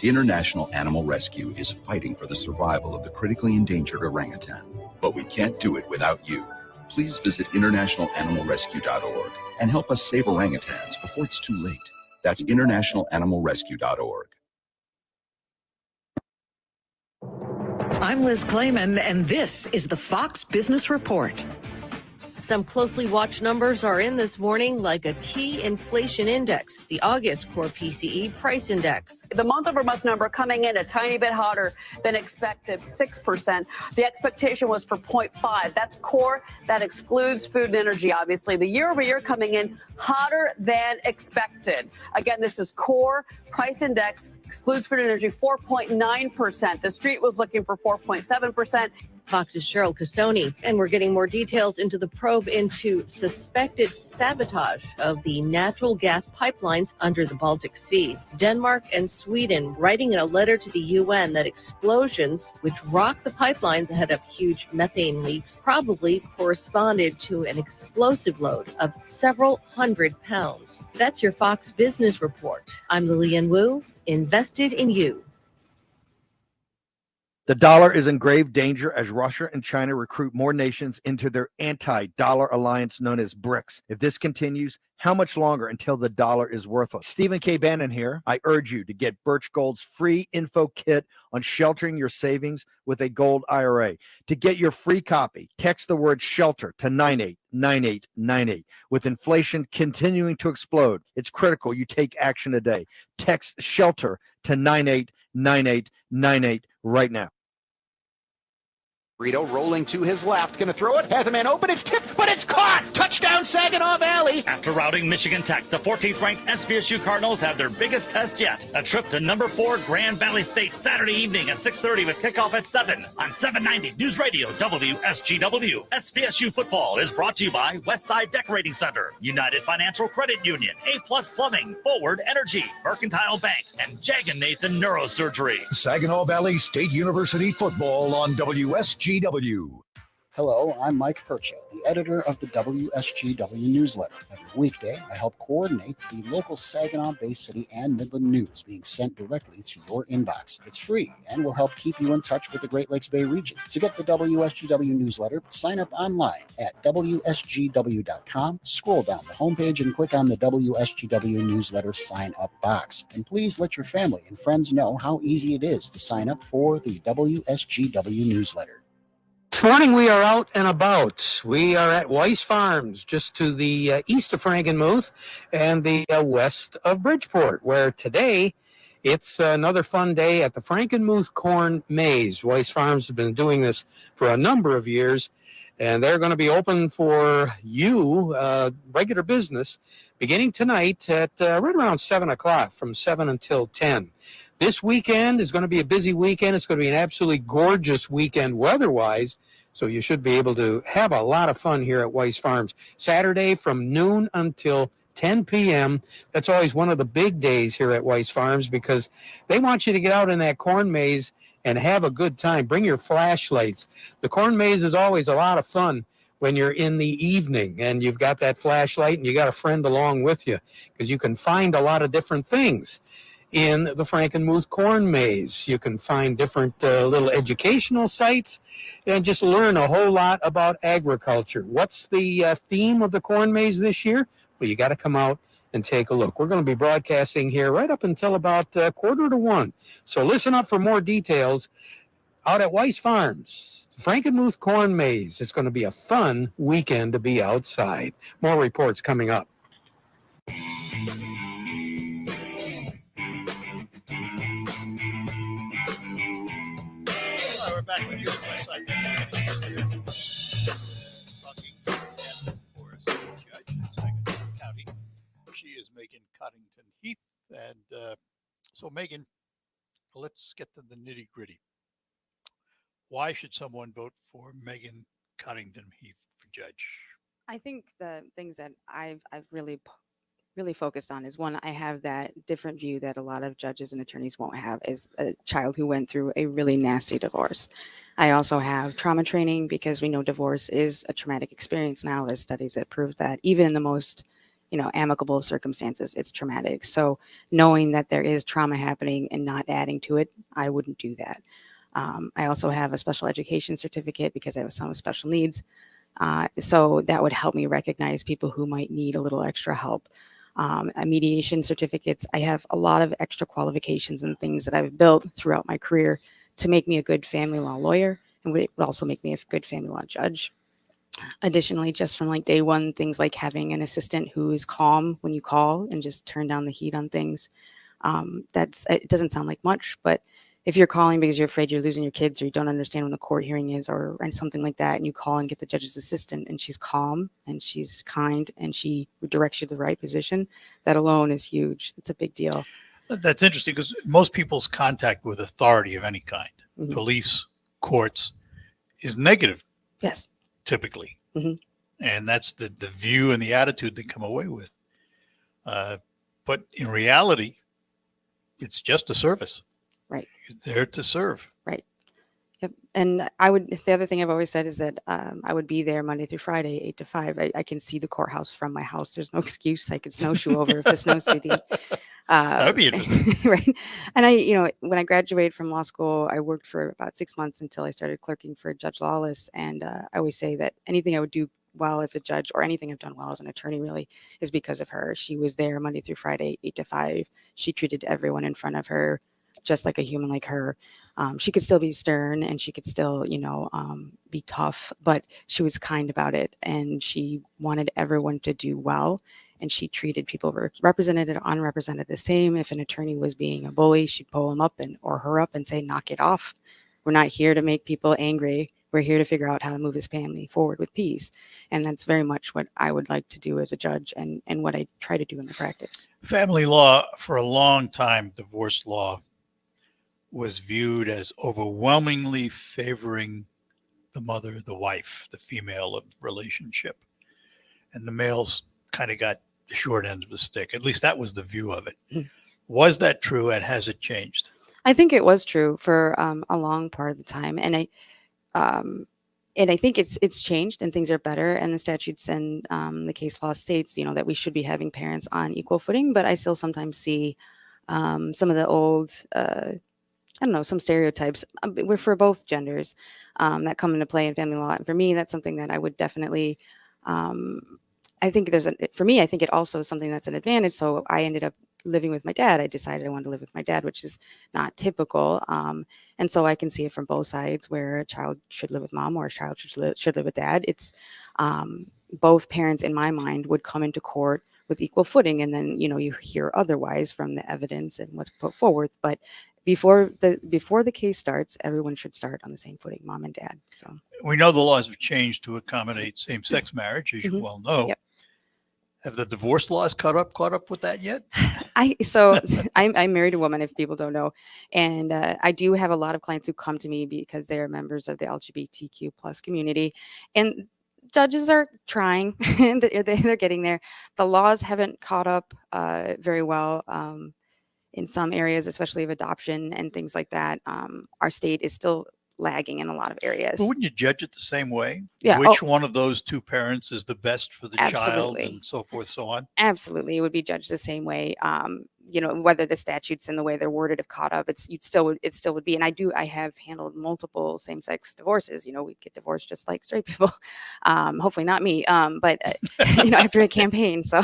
Speaker 2: International Animal Rescue is fighting for the survival of the critically endangered orangutan. But we can't do it without you. Please visit internationalanimalrescue.org and help us save orangutans before it's too late. That's internationalanimalrescue.org.
Speaker 18: I'm Liz Clayman, and this is the Fox Business Report.
Speaker 19: Some closely watched numbers are in this morning, like a key inflation index, the August core PCE price index.
Speaker 20: The month-over-month number coming in a tiny bit hotter than expected, 6%. The expectation was for 0.5. That's core. That excludes food and energy, obviously. The year-over-year coming in hotter than expected. Again, this is core price index, excludes food and energy, 4.9%. The street was looking for 4.7%.
Speaker 19: Fox's Cheryl Casoni, and we're getting more details into the probe into suspected sabotage of the natural gas pipelines under the Baltic Sea. Denmark and Sweden writing in a letter to the UN that explosions, which rocked the pipelines ahead of huge methane leaks, probably corresponded to an explosive load of several hundred pounds. That's your Fox Business Report. I'm Lillian Wu, invested in you.
Speaker 4: The dollar is in grave danger as Russia and China recruit more nations into their anti-dollar alliance known as BRICS. If this continues, how much longer until the dollar is worthless? Stephen K. Bannon here. I urge you to get Birch Gold's free info kit on sheltering your savings with a gold IRA. To get your free copy, text the word shelter to 989898. With inflation continuing to explode, it's critical you take action today. Text shelter to 989898 right now.
Speaker 13: Burrito rolling to his left, going to throw it, has a man open, it's tipped, but it's caught! Touchdown Saginaw Valley!
Speaker 14: After routing Michigan Tech, the 14th-ranked SVSU Cardinals have their biggest test yet. A trip to number 4 Grand Valley State Saturday evening at 6:30 with kickoff at 7 on 790 News Radio WSGW. SVSU football is brought to you by Westside Decorating Center, United Financial Credit Union, A-Plus Plumbing, Forward Energy, Mercantile Bank, and Jagan Nathan Neurosurgery.
Speaker 10: Saginaw Valley State University football on WSGW.
Speaker 21: Hello, I'm Mike Percha, the editor of the WSGW newsletter. Every weekday, I help coordinate the local Saginaw, Bay City, and Midland news being sent directly to your inbox. It's free and will help keep you in touch with the Great Lakes Bay region. To get the WSGW newsletter, sign up online at WSGW.com, scroll down the homepage, and click on the WSGW newsletter sign up box. And please let your family and friends know how easy it is to sign up for the WSGW newsletter.
Speaker 22: This morning we are out and about. We are at Weiss Farms, just to the east of Frankenmuth and the west of Bridgeport, where today it's another fun day at the Frankenmuth Corn Maze. Weiss Farms have been doing this for a number of years, and they're going to be open for you, regular business, beginning tonight at right around 7 o'clock, from 7 until 10. This weekend is going to be a busy weekend. It's going to be an absolutely gorgeous weekend weather-wise, so you should be able to have a lot of fun here at Weiss Farms. Saturday from noon until 10 p.m. That's always one of the big days here at Weiss Farms because they want you to get out in that corn maze and have a good time. Bring your flashlights. The corn maze is always a lot of fun when you're in the evening and you've got that flashlight and you got a friend along with you because you can find a lot of different things. In the Frankenmuth Corn Maze, you can find different little educational sites and just learn a whole lot about agriculture. What's the theme of the Corn Maze this year? Well, you got to come out and take a look. We're going to be broadcasting here right up until about 12:45. So listen up for more details out at Weiss Farms. Frankenmuth Corn Maze. It's going to be a fun weekend to be outside. More reports coming up.
Speaker 15: We're back with you at Westside talking to Jen Forrest, judge in Saginaw County. She is Megan Cottington Heath. And so, Megan, let's get to the nitty gritty. Why should someone vote for Megan Cottington Heath for judge?
Speaker 16: I think the things that I've really focused on is one, I have that different view that a lot of judges and attorneys won't have as a child who went through a really nasty divorce. I also have trauma training because we know divorce is a traumatic experience now. There's studies that prove that even in the most, amicable circumstances, it's traumatic. So knowing that there is trauma happening and not adding to it, I wouldn't do that. I also have a special education certificate because I have some special needs. So that would help me recognize people who might need a little extra help. Mediation certificates. I have a lot of extra qualifications and things that I've built throughout my career to make me a good family law lawyer, and would also make me a good family law judge. Additionally, just from day one, things like having an assistant who is calm when you call and just turn down the heat on things. It doesn't sound like much, but if you're calling because you're afraid you're losing your kids or you don't understand when the court hearing is or something like that, and you call and get the judge's assistant and she's calm and she's kind and she directs you to the right position, that alone is huge. It's a big deal.
Speaker 15: That's interesting because most people's contact with authority of any kind, police, courts, is negative.
Speaker 16: Yes.
Speaker 15: Typically.
Speaker 16: Mm-hmm.
Speaker 15: And that's the view and the attitude they come away with. But in reality, it's just a service.
Speaker 16: Right.
Speaker 15: You're there to serve.
Speaker 16: Right. Yep. And the other thing I've always said is that I would be there Monday through Friday, 8 to 5. I can see the courthouse from my house. There's no excuse. I could snowshoe over if the snow's too deep.
Speaker 15: That would be interesting.
Speaker 16: Right. And when I graduated from law school, I worked for about 6 months until I started clerking for Judge Lawless. And I always say that anything I would do well as a judge, or anything I've done well as an attorney, really is because of her. She was there Monday through Friday, 8 to 5. She treated everyone in front of her just like a human like her. She could still be stern, and she could still, be tough, but she was kind about it, and she wanted everyone to do well. And she treated people, represented and unrepresented, the same. If an attorney was being a bully, she'd pull him up or her up and say, knock it off. We're not here to make people angry. We're here to figure out how to move this family forward with peace. And that's very much what I would like to do as a judge, and what I try to do in the practice.
Speaker 15: Family law, for a long time, divorce law was viewed as overwhelmingly favoring the mother, the wife, the female of the relationship. And the males kind of got the short end of the stick. At least that was the view of it.
Speaker 16: Mm.
Speaker 15: Was that true, and has it changed?
Speaker 16: I think it was true for a long part of the time. And I think it's changed, and things are better. And the statutes and the case law states, that we should be having parents on equal footing. But I still sometimes see some of the old, some stereotypes for both genders that come into play in family law. And for me, that's something that I would definitely, I think it also is something that's an advantage. So I ended up living with my dad. I decided I wanted to live with my dad, which is not typical. And so I can see it from both sides, where a child should live with mom or a child should live with dad. It's both parents, in my mind, would come into court with equal footing. And then, you hear otherwise from the evidence and what's put forward. But before the case starts, everyone should start on the same footing, mom and dad. So
Speaker 15: we know the laws have changed to accommodate same-sex marriage, as you well know.
Speaker 16: Yep.
Speaker 15: Have the divorce laws caught up with that yet?
Speaker 16: I'm married a woman, if people don't know, and I do have a lot of clients who come to me because they are members of the LGBTQ plus community, and judges are trying. They're getting there. The laws haven't caught up very well in some areas, especially of adoption and things like that. Our state is still lagging in a lot of areas.
Speaker 15: But wouldn't you judge it the same way?
Speaker 16: Yeah.
Speaker 15: Which one of those two parents is the best for the child,
Speaker 16: Absolutely.
Speaker 15: and so forth, so on?
Speaker 16: Absolutely. It would be judged the same way. Whether the statutes and the way they're worded have caught up, it still would be. And I have handled multiple same-sex divorces. We get divorced just like straight people. Hopefully not me. But after a campaign. So,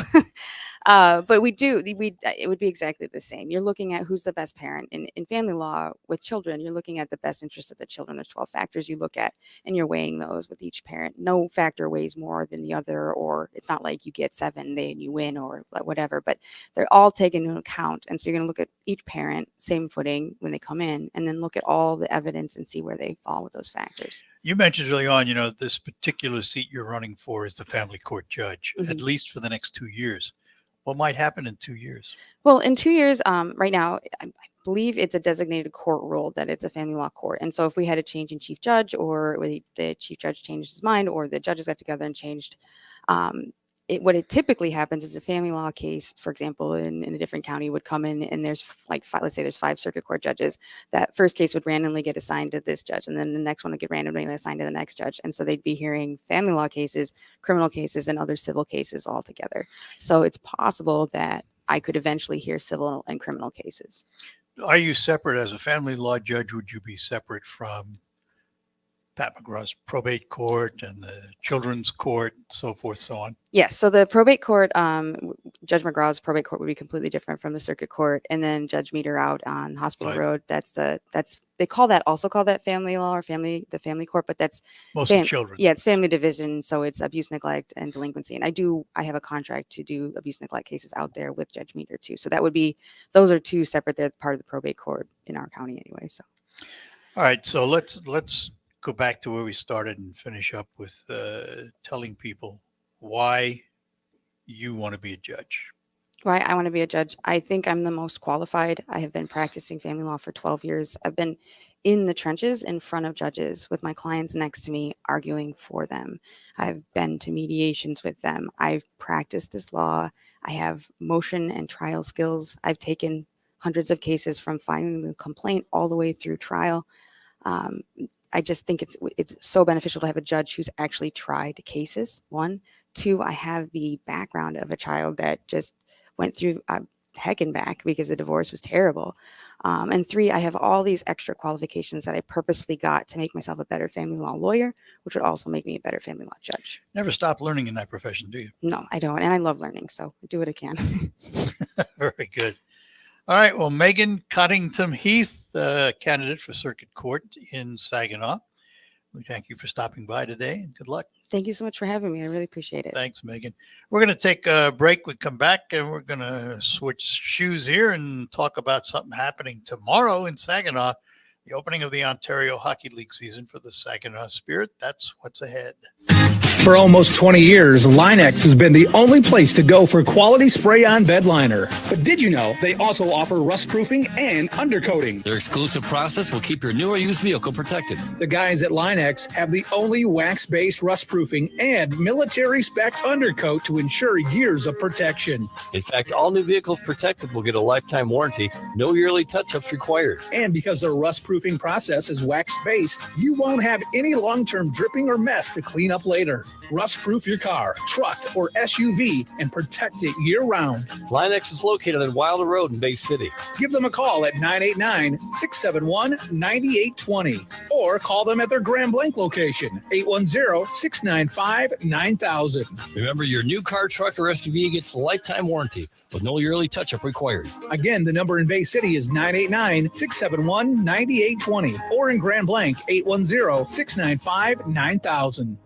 Speaker 16: but it would be exactly the same. You're looking at who's the best parent in family law with children. You're looking at the best interest of the children. There's 12 factors you look at, and you're weighing those with each parent. No factor weighs more than the other, or it's not like you get 7, then you win, or whatever, but they're all taken into account. And so you're going to look at each parent, same footing when they come in, and then look at all the evidence and see where they fall with those factors.
Speaker 15: You mentioned early on, this particular seat you're running for is the family court judge, at least for the next 2 years. What might happen in 2 years?
Speaker 16: Well, in 2 years, right now, I believe it's a designated court rule that it's a family law court. And so if we had a change in chief judge, or the chief judge changed his mind, or the judges got together and changed, what typically happens is a family law case, for example, in a different county would come in, and there's let's say there's 5 circuit court judges. That first case would randomly get assigned to this judge, and then the next one would get randomly assigned to the next judge. And so they'd be hearing family law cases, criminal cases, and other civil cases all together. So it's possible that I could eventually hear civil and criminal cases.
Speaker 15: Are you separate as a family law judge? Would you be separate from Pat McGraw's probate court and the children's court, so forth, so on?
Speaker 16: Yes. So the probate court, Judge McGraw's probate court would be completely different from the circuit court. And then Judge Meter out on Hospital Road, they call that family law, or the family court, but that's
Speaker 15: mostly children.
Speaker 16: Yeah, it's family division. So it's abuse, neglect, and delinquency. And I have a contract to do abuse, neglect cases out there with Judge Meter too. So those are two separate. They're part of the probate court in our county anyway. So.
Speaker 15: All right. So let's go back to where we started and finish up with telling people why you want to be a judge.
Speaker 16: Why I want to be a judge. I think I'm the most qualified. I have been practicing family law for 12 years. I've been in the trenches in front of judges with my clients next to me, arguing for them. I've been to mediations with them. I've practiced this law. I have motion and trial skills. I've taken hundreds of cases from filing the complaint all the way through trial. I just think it's so beneficial to have a judge who's actually tried cases. 1, 2, I have the background of a child that just went through heck and back because the divorce was terrible. And 3, I have all these extra qualifications that I purposely got to make myself a better family law lawyer, which would also make me a better family law judge.
Speaker 15: Never stop learning in that profession, do you?
Speaker 16: No, I don't. And I love learning, so I do what I can.
Speaker 15: Very good. All right. Well, Megan Cottington Heath, candidate for Circuit Court in Saginaw. We thank you for stopping by today, and good luck.
Speaker 16: Thank you so much for having me. I really appreciate it.
Speaker 15: Thanks, Megan. We're going to take a break. We come back, and we're going to switch shoes here and talk about something happening tomorrow in Saginaw, the opening of the Ontario Hockey League season for the Saginaw Spirit. That's what's ahead.
Speaker 3: For almost 20 years, Linex has been the only place to go for quality spray-on bed liner. But did you know they also offer rust-proofing and undercoating?
Speaker 5: Their exclusive process will keep your new or used vehicle protected.
Speaker 3: The guys at Linex have the only wax-based rust-proofing and military-spec undercoat to ensure years of protection.
Speaker 5: In fact, all new vehicles protected will get a lifetime warranty, no yearly touch-ups required.
Speaker 3: And because their rust-proofing process is wax-based, you won't have any long-term dripping or mess to clean up later. Rust-proof your car, truck, or SUV and protect it year-round.
Speaker 5: Linex is located on Wilder Road in Bay City.
Speaker 3: Give them a call at 989-671-9820 or call them at their Grand Blanc location, 810-695-9000.
Speaker 5: Remember, your new car, truck, or SUV gets a lifetime warranty with no yearly touch-up required.
Speaker 3: Again, the number in Bay City is 989-671-9820 or in Grand Blanc, 810-695-9000.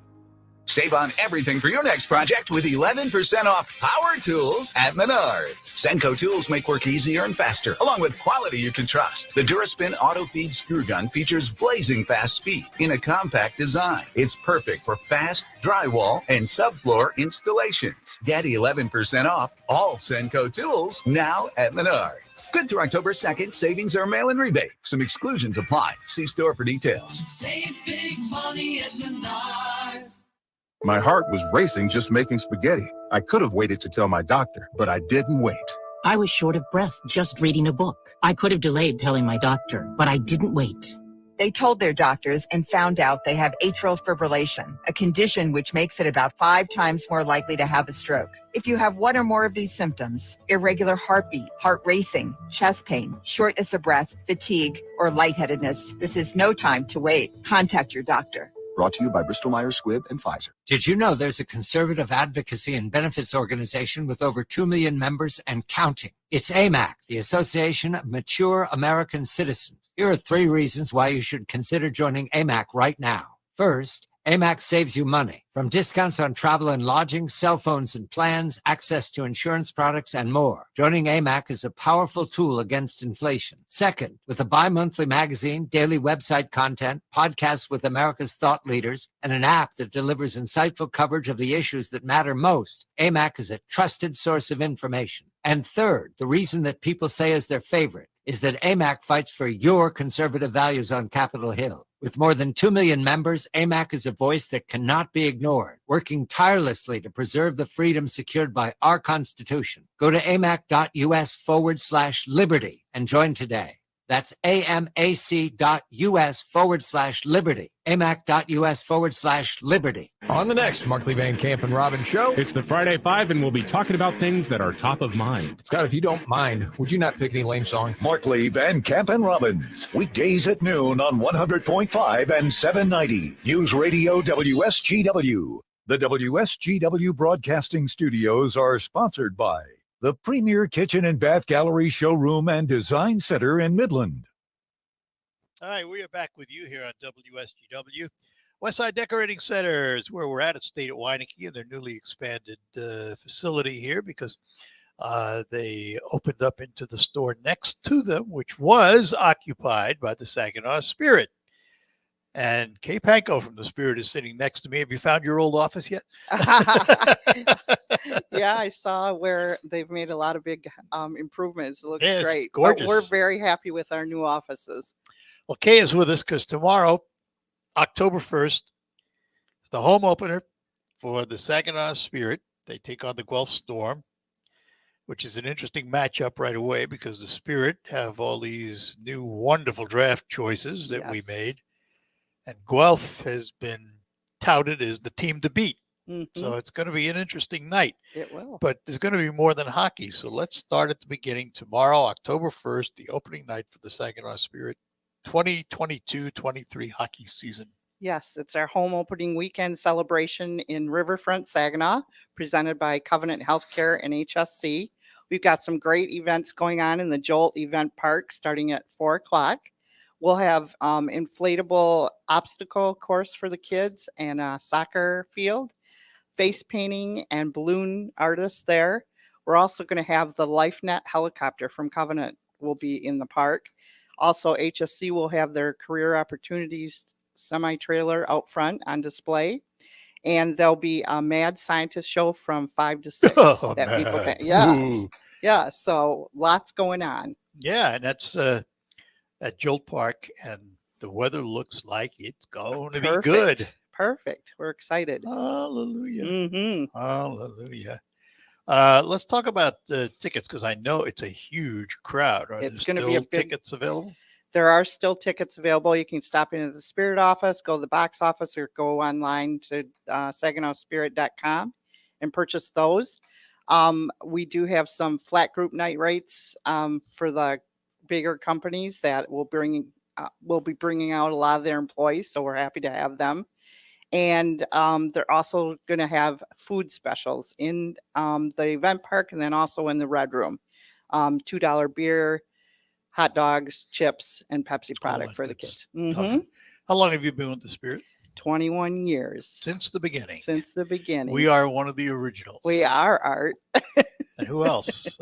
Speaker 6: Save on everything for your next project with 11% off power tools at Menards. Senko tools make work easier and faster, along with quality you can trust. The Duraspin Auto Feed Screw Gun features blazing fast speed in a compact design. It's perfect for fast drywall and subfloor installations. Get 11% off all Senko tools now at Menards. Good through October 2nd. Savings are mail-in rebate. Some exclusions apply. See store for details.
Speaker 7: Save big money at Menards.
Speaker 23: My heart was racing just making spaghetti. I could have waited to tell my doctor, but I didn't wait.
Speaker 24: I was short of breath just reading a book. I could have delayed telling my doctor, but I didn't wait.
Speaker 27: They told their doctors and found out they have atrial fibrillation, a condition which makes it about 5 times more likely to have a stroke. If you have one or more of these symptoms, irregular heartbeat, heart racing, chest pain, shortness of breath, fatigue, or lightheadedness, this is no time to wait. Contact your doctor.
Speaker 23: Brought to you by Bristol-Myers Squibb and Pfizer.
Speaker 28: Did you know there's a conservative advocacy and benefits organization with over 2 million members and counting? It's AMAC, the Association of Mature American Citizens. Here are 3 reasons why you should consider joining AMAC right now. First, AMAC saves you money. From discounts on travel and lodging, cell phones and plans, access to insurance products, and more. Joining AMAC is a powerful tool against inflation. Second, with a bi-monthly magazine, daily website content, podcasts with America's thought leaders, and an app that delivers insightful coverage of the issues that matter most, AMAC is a trusted source of information. And third, the reason that people say is their favorite is that AMAC fights for your conservative values on Capitol Hill. With more than 2 million members, AMAC is a voice that cannot be ignored, working tirelessly to preserve the freedom secured by our Constitution. Go to amac.us/liberty and join today. That's amac.us/liberty. amac.us/liberty.
Speaker 29: On the next Markley Van Camp and Robin show, it's the Friday Five, and we'll be talking about things that are top of mind. Scott, if you don't mind, would you not pick any lame song?
Speaker 10: Markley Van Camp and Robbins, weekdays at noon on 100.5 and 790 News Radio WSGW. The WSGW Broadcasting Studios are sponsored by the premier kitchen and bath gallery, showroom, and design center in Midland.
Speaker 15: All right, we are back with you here on WSGW. Westside Decorating Center is where we're at State at Weineke, and their newly expanded facility here because they opened up into the store next to them, which was occupied by the Saginaw Spirit. And Kay Panko from the Spirit is sitting next to me. Have you found your old office yet?
Speaker 30: Yeah, I saw where they've made a lot of big improvements. It looks
Speaker 15: Yes,
Speaker 30: great.
Speaker 15: gorgeous.
Speaker 30: But we're very happy with our new offices.
Speaker 15: Well, Kay is with us because tomorrow, October 1st, is the home opener for the Saginaw Spirit. They take on the Guelph Storm, which is an interesting matchup right away because the Spirit have all these new wonderful draft choices that we made. And Guelph has been touted as the team to beat. So it's going to be an interesting night.
Speaker 30: It will.
Speaker 15: But there's going to be more than hockey. So let's start at the beginning. Tomorrow, October 1st, the opening night for the Saginaw Spirit 2022-23 hockey season.
Speaker 30: Yes, it's our home opening weekend celebration in Riverfront, Saginaw, presented by Covenant Healthcare and HSC. We've got some great events going on in the Jolt Event Park starting at 4 o'clock. We'll have inflatable obstacle course for the kids and a soccer field, face painting and balloon artists there. We're also going to have the LifeNet helicopter from Covenant will be in the park. Also, HSC will have their career opportunities semi-trailer out front on display. And there'll be a mad scientist show from 5 to 6 that people can. Yes.
Speaker 15: Ooh.
Speaker 30: Yeah. So lots going on.
Speaker 15: Yeah, and that's at Jolt Park, and the weather looks like it's going to be good.
Speaker 30: Perfect. We're excited.
Speaker 15: Hallelujah.
Speaker 30: Mm-hmm.
Speaker 15: Hallelujah. Let's talk about tickets because I know it's a huge crowd. Are
Speaker 30: It's
Speaker 15: there
Speaker 30: going to be a
Speaker 15: still
Speaker 30: big
Speaker 15: tickets available?
Speaker 30: There are still tickets available. You can stop into the Spirit office, go to the box office, or go online to saginawspirit.com and purchase those. We do have some flat group night rates for the bigger companies that will be bringing out a lot of their employees, so we're happy to have them. And they're also going to have food specials in the event park and then also in the Red Room. $2 beer, hot dogs, chips, and Pepsi product for the kids.
Speaker 15: Tough. How long have you been with the Spirit?
Speaker 30: 21 years.
Speaker 15: Since the beginning.
Speaker 30: Since the beginning.
Speaker 15: We are one of the originals.
Speaker 30: We are, Art.
Speaker 15: And who else?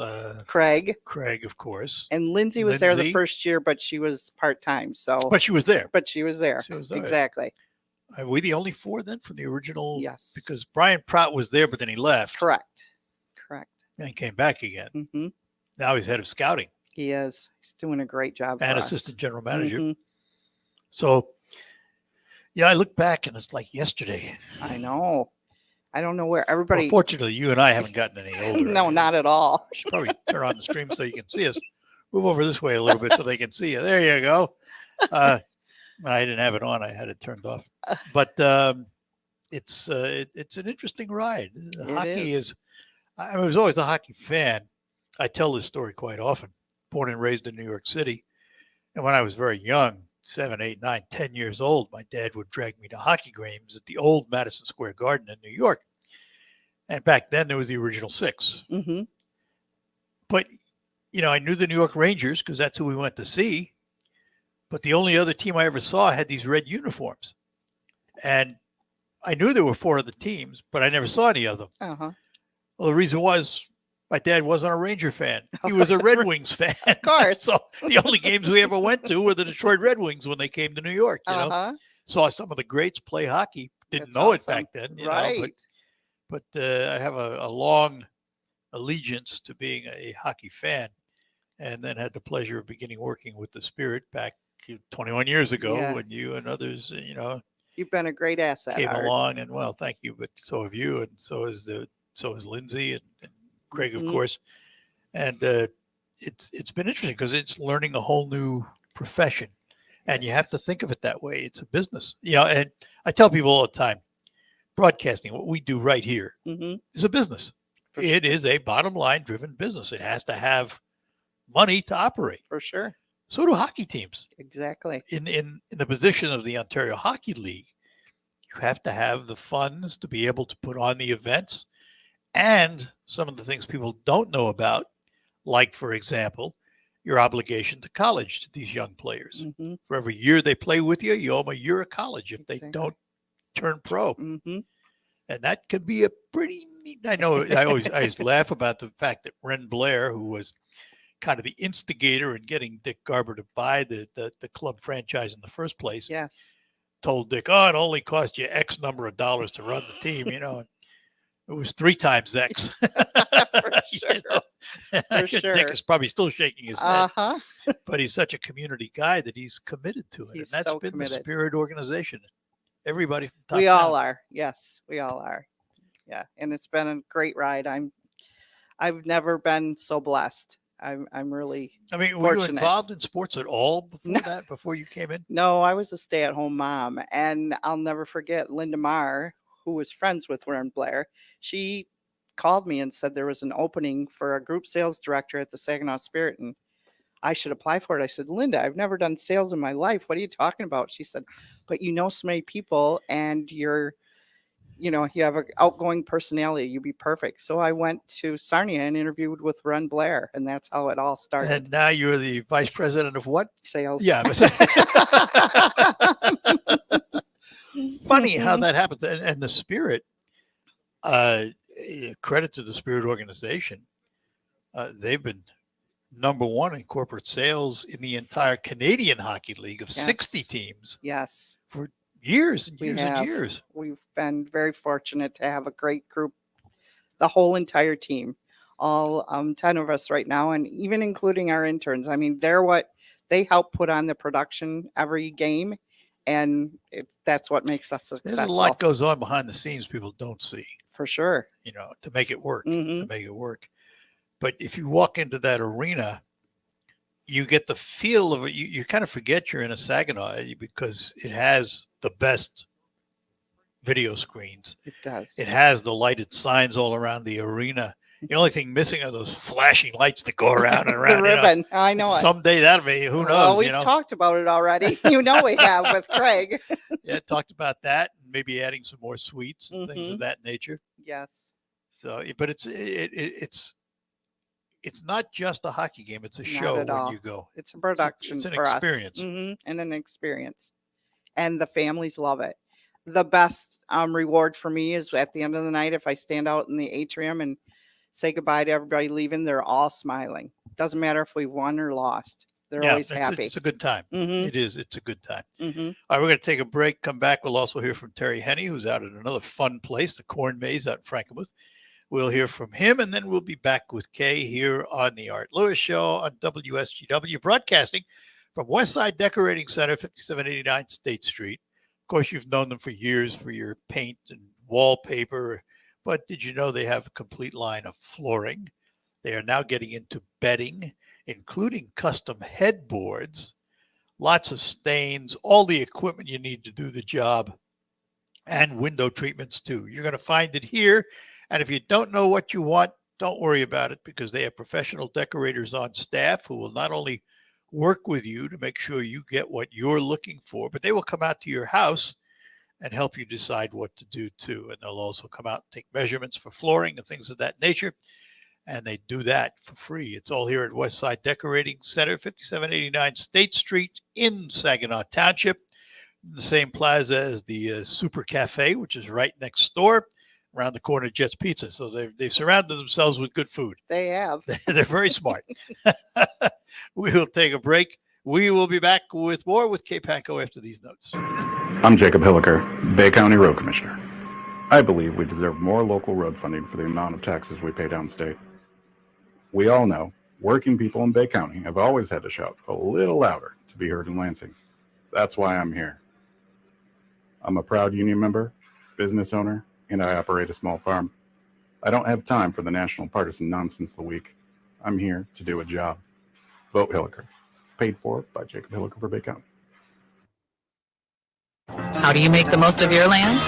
Speaker 30: Craig.
Speaker 15: Craig, of course.
Speaker 30: And Lindsay was there the first year, but she was part-time. So.
Speaker 15: But she was there.
Speaker 30: But she was there.
Speaker 15: She was there.
Speaker 30: Exactly.
Speaker 15: Are we the only 4 then from the original?
Speaker 30: Yes.
Speaker 15: Because Brian Pratt was there, but then he left.
Speaker 30: Correct.
Speaker 15: And he came back again.
Speaker 30: Mm-hmm.
Speaker 15: Now he's head of scouting.
Speaker 30: He is. He's doing a great job.
Speaker 15: And
Speaker 30: for us.
Speaker 15: assistant general manager.
Speaker 30: Mm-hmm.
Speaker 15: So, yeah, I look back and it's like yesterday.
Speaker 30: I know. I don't know where everybody.
Speaker 15: Well, fortunately, you and I haven't gotten any older.
Speaker 30: No, not at all.
Speaker 15: You should probably turn on the stream so you can see us. Move over this way a little bit so they can see you. There you go. I didn't have it on. I had it turned off. But it's an interesting ride. Hockey is. I was always a hockey fan. I tell this story quite often. Born and raised in New York City. And when I was very young, 7, 8, 9, 10 years old, my dad would drag me to hockey games at the old Madison Square Garden in New York. And back then, there was the original 6.
Speaker 30: Mm-hmm.
Speaker 15: But, I knew the New York Rangers because that's who we went to see. But the only other team I ever saw had these red uniforms. And I knew there were 4 other teams, but I never saw any of them.
Speaker 30: Uh-huh.
Speaker 15: Well, the reason was my dad wasn't a Ranger fan. He was a Red Wings fan.
Speaker 30: Of course.
Speaker 15: So the only games we ever went to were the Detroit Red Wings when they came to New York. Saw some of the greats play hockey. Didn't know it back then.
Speaker 30: Right.
Speaker 15: But I have a long allegiance to being a hockey fan, and then had the pleasure of beginning working with the Spirit back 21 years ago when you and others,
Speaker 30: you've been a great asset.
Speaker 15: Came
Speaker 30: Art.
Speaker 15: along, and well, thank you. But so have you, and so is Lindsay and Craig, of course. And it's been interesting because it's learning a whole new profession, and you have to think of it that way. It's a business, And I tell people all the time, broadcasting, what we do right here, is a business. It is a bottom line driven business. It has to have money to operate.
Speaker 30: For sure.
Speaker 15: So do hockey teams.
Speaker 30: Exactly.
Speaker 15: In the position of the Ontario Hockey League, you have to have the funds to be able to put on the events and some of the things people don't know about, like, for example, your obligation to college to these young players. For every year they play with you, you owe them a year of college if they don't turn pro. And that could be a pretty neat. I know I always laugh about the fact that Ren Blair, who was kind of the instigator in getting Dick Garber to buy the club franchise in the first place, told Dick, it only cost you X number of dollars to run the team, It was 3 times X.
Speaker 30: For sure. For sure.
Speaker 15: Dick is probably still shaking his head.
Speaker 30: Uh-huh.
Speaker 15: But he's such a community guy that he's committed to it.
Speaker 30: He's
Speaker 15: and that's
Speaker 30: so
Speaker 15: been
Speaker 30: committed.
Speaker 15: the Spirit organization. Everybody from top
Speaker 30: We
Speaker 15: down.
Speaker 30: all are. Yes, we all are. Yeah, and it's been a great ride. I've never been so blessed. I'm really
Speaker 15: I mean, were you
Speaker 30: fortunate.
Speaker 15: involved in sports at all before that, before you came in?
Speaker 30: No, I was a stay-at-home mom, and I'll never forget Linda Marr, who was friends with Warren Blair. She called me and said there was an opening for a group sales director at the Saginaw Spirit, and I should apply for it. I said, Linda, I've never done sales in my life. What are you talking about? She said, but you know so many people, and you have an outgoing personality. You'd be perfect. So I went to Sarnia and interviewed with Ren Blair, and that's how it all started.
Speaker 15: And now you're the vice president of what?
Speaker 30: Sales.
Speaker 15: Yeah. Funny how that happens. And the Spirit, credit to the Spirit organization. They've been number one in corporate sales in the entire Canadian Hockey League of 60 teams.
Speaker 30: Yes.
Speaker 15: For years and years
Speaker 30: and
Speaker 15: years.
Speaker 30: We've been very fortunate to have a great group, the whole entire team, all 10 of us right now, and even including our interns. I mean, they help put on the production every game, and that's what makes us successful.
Speaker 15: There's a lot goes on behind the scenes people don't see.
Speaker 30: For sure.
Speaker 15: To make it work,
Speaker 30: Mm-hmm.
Speaker 15: to make it work. But if you walk into that arena, you get the feel of it. You kind of forget you're in a Saginaw because it has the best video screens.
Speaker 30: It does.
Speaker 15: It has the lighted signs all around the arena. The only thing missing are those flashing lights that go around and around.
Speaker 30: The ribbon. I know it.
Speaker 15: Someday that'll be, who knows?
Speaker 30: Well, we've talked about it already. We have with Craig.
Speaker 15: Yeah, talked about that. Maybe adding some more suites and things of that nature.
Speaker 30: Yes.
Speaker 15: So, but it's not just a hockey game. It's a show when you go.
Speaker 30: It's a production
Speaker 15: It's an
Speaker 30: for
Speaker 15: experience.
Speaker 30: us. And an experience. And the families love it. The best reward for me is at the end of the night, if I stand out in the atrium and say goodbye to everybody leaving, they're all smiling. Doesn't matter if we won or lost. They're always happy.
Speaker 15: It's a good time.
Speaker 30: Mhm.
Speaker 15: It is. It's a good time.
Speaker 30: Mhm.
Speaker 15: All right, we're going to take a break. Come back. We'll also hear from Terry Henney, who's out at another fun place, the Corn Maze out in Frankenmuth. We'll hear from him, and then we'll be back with Kay here on the Art Lewis Show on WSGW, broadcasting from Westside Decorating Center, 5789 State Street. Of course, you've known them for years for your paint and wallpaper, but did you know they have a complete line of flooring? They are now getting into bedding, including custom headboards, lots of stains, all the equipment you need to do the job, and window treatments too. You're going to find it here. And if you don't know what you want, don't worry about it, because they have professional decorators on staff who will not only work with you to make sure you get what you're looking for, but they will come out to your house and help you decide what to do too. And they'll also come out and take measurements for flooring and things of that nature. And they do that for free. It's all here at Westside Decorating Center, 5789 State Street in Saginaw Township, the same plaza as the Super Cafe, which is right next door, around the corner of Jet's Pizza. So they've surrounded themselves with good food.
Speaker 30: They have.
Speaker 15: They're very smart. We will take a break. We will be back with more with Kay Panko after these notes.
Speaker 1: I'm Jacob Hilliker, Bay County Road Commissioner. I believe we deserve more local road funding for the amount of taxes we pay downstate. We all know working people in Bay County have always had to shout a little louder to be heard in Lansing. That's why I'm here. I'm a proud union member, business owner, and I operate a small farm. I don't have time for the national partisan nonsense of the week. I'm here to do a job. Vote Hilliker. Paid for by Jacob Hilliker for Bay County.
Speaker 24: How do you make the most of your land?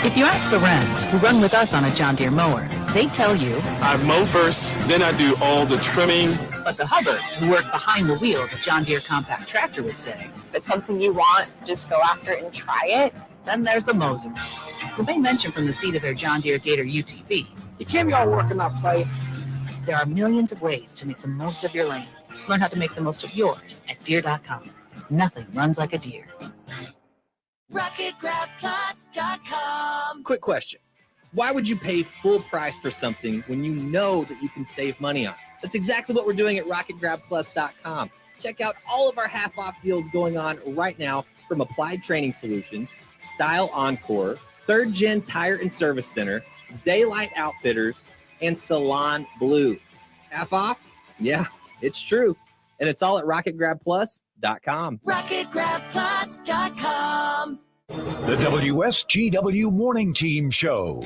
Speaker 24: If you ask the Wrens, who run with us on a John Deere mower, they tell you,
Speaker 2: I mow first, then I do all the trimming.
Speaker 24: But the Hubbards, who work behind the wheel of the John Deere compact tractor, would say,
Speaker 8: if it's something you want, just go after it and try it.
Speaker 24: Then there's the Mosers, who may mention from the seat of their John Deere Gator UTV,
Speaker 8: You can't be all work and not play.
Speaker 24: there are millions of ways to make the most of your land. Learn how to make the most of yours at Deere.com. Nothing runs like a Deere.
Speaker 9: RocketGrabPlus.com. Quick question. Why would you pay full price for something when you know that you can save money on it? That's exactly what we're doing at RocketGrabPlus.com. Check out all of our half-off deals going on right now from Applied Training Solutions, Style Encore, Third Gen Tire and Service Center, Daylight Outfitters, and Salon Blue. Half off? Yeah, it's true. And it's all at rocketgrabplus.com.
Speaker 7: RocketGrabPlus.com.
Speaker 10: The WSGW Morning Team Show.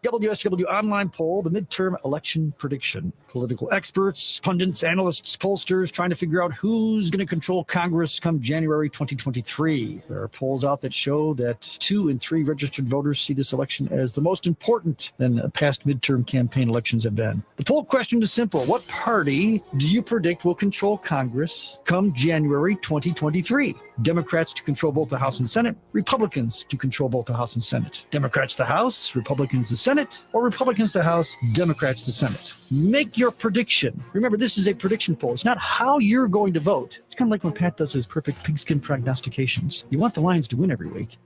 Speaker 4: WSW online poll, the midterm election prediction. Political experts, pundits, analysts, pollsters trying to figure out who's going to control Congress come January 2023. There are polls out that show that 2 in 3 registered voters see this election as the most important than past midterm campaign elections have been. The poll question is simple. What party do you predict will control Congress come January 2023? Democrats to control both the House and Senate, Republicans to control both the House and Senate. Democrats the House, Republicans the Senate, or Republicans the House, Democrats the Senate. Make your prediction. Remember, this is a prediction poll. It's not how you're going to vote. It's kind of like when Pat does his perfect pigskin prognostications. You want the Lions to win every week,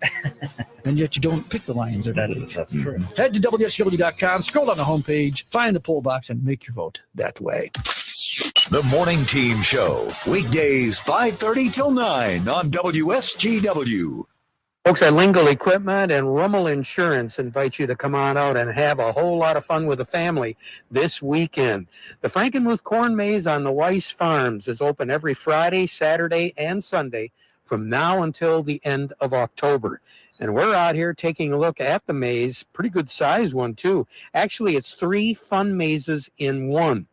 Speaker 4: and yet you don't pick the Lions every week.
Speaker 9: That's true.
Speaker 4: Head to WSGW.com, scroll down the homepage, find the poll box, and make your vote that way.
Speaker 10: The Morning Team Show. Weekdays 5:30 till 9 on WSGW.
Speaker 22: Folks at Lingle Equipment and Rummel Insurance invite you to come on out and have a whole lot of fun with the family this weekend. The Frankenmuth Corn Maze on the Weiss Farms is open every Friday, Saturday, and Sunday from now until the end of October. And we're out here taking a look at the maze, pretty good size one too. Actually, it's 3 fun mazes in one.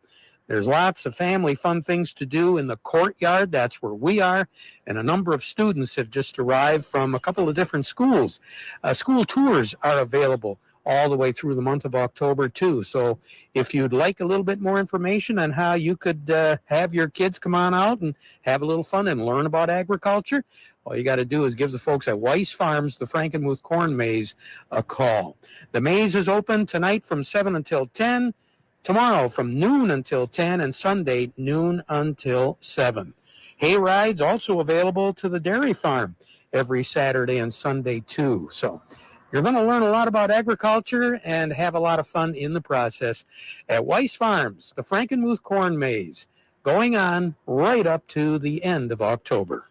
Speaker 22: There's lots of family fun things to do in the courtyard. That's where we are. And a number of students have just arrived from a couple of different schools. School tours are available all the way through the month of October, too. So if you'd like a little bit more information on how you could have your kids come on out and have a little fun and learn about agriculture, all you got to do is give the folks at Weiss Farms, the Frankenmuth Corn Maze, a call. The maze is open tonight from 7 until 10. Tomorrow from noon until 10 and Sunday noon until 7. Hay rides also available to the dairy farm every Saturday and Sunday too. So you're going to learn a lot about agriculture and have a lot of fun in the process at Weiss Farms, the Frankenmuth Corn Maze, going on right up to the end of October.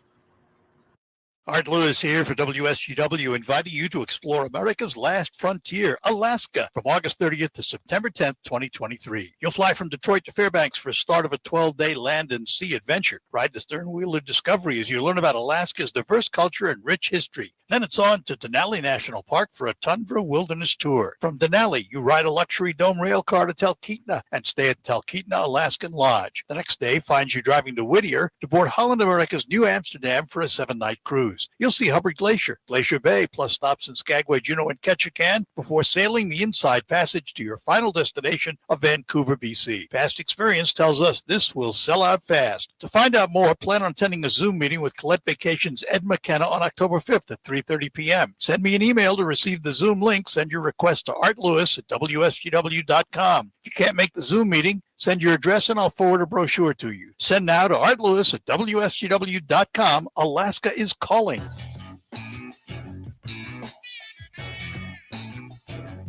Speaker 15: Art Lewis here for WSGW, inviting you to explore America's last frontier, Alaska, from August 30th to September 10th, 2023. You'll fly from Detroit to Fairbanks for a start of a 12-day land and sea adventure. Ride the stern wheel of discovery as you learn about Alaska's diverse culture and rich history. Then it's on to Denali National Park for a Tundra wilderness tour. From Denali, you ride a luxury dome rail car to Talkeetna and stay at Talkeetna Alaskan Lodge. The next day finds you driving to Whittier to board Holland America's New Amsterdam for a 7-night cruise. You'll see Hubbard Glacier, Glacier Bay, plus stops in Skagway, Juneau, and Ketchikan before sailing the inside passage to your final destination of Vancouver, BC. Past experience tells us this will sell out fast. To find out more, plan on attending a Zoom meeting with Colette Vacations Ed McKenna on October 5th at 3:30 p.m. Send me an email to receive the Zoom link. Send your request to artlewis@wsgw.com. If you can't make the Zoom meeting, send your address and I'll forward a brochure to you. Send now to artlewis@wsgw.com. Alaska is calling.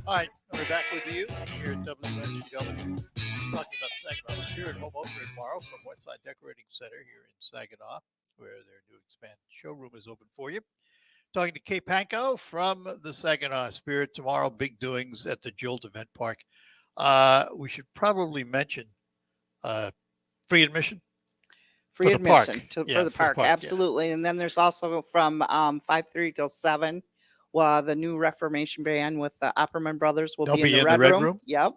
Speaker 15: All right, we're back with you here at WSGW. Talking about Saginaw Spirit Home Opener tomorrow from Westside Decorating Center here in Saginaw, where their new expanded showroom is open for you. Talking to Kay Panko from the Saginaw Spirit tomorrow. Big doings at the Jolt Event Park. We should probably mention free admission.
Speaker 30: Free admission for the park,
Speaker 15: yeah.
Speaker 30: absolutely. And then there's also from 5:30 till 7. Well, the new Reformation band with the Opperman Brothers will be in the Red Room. Yep.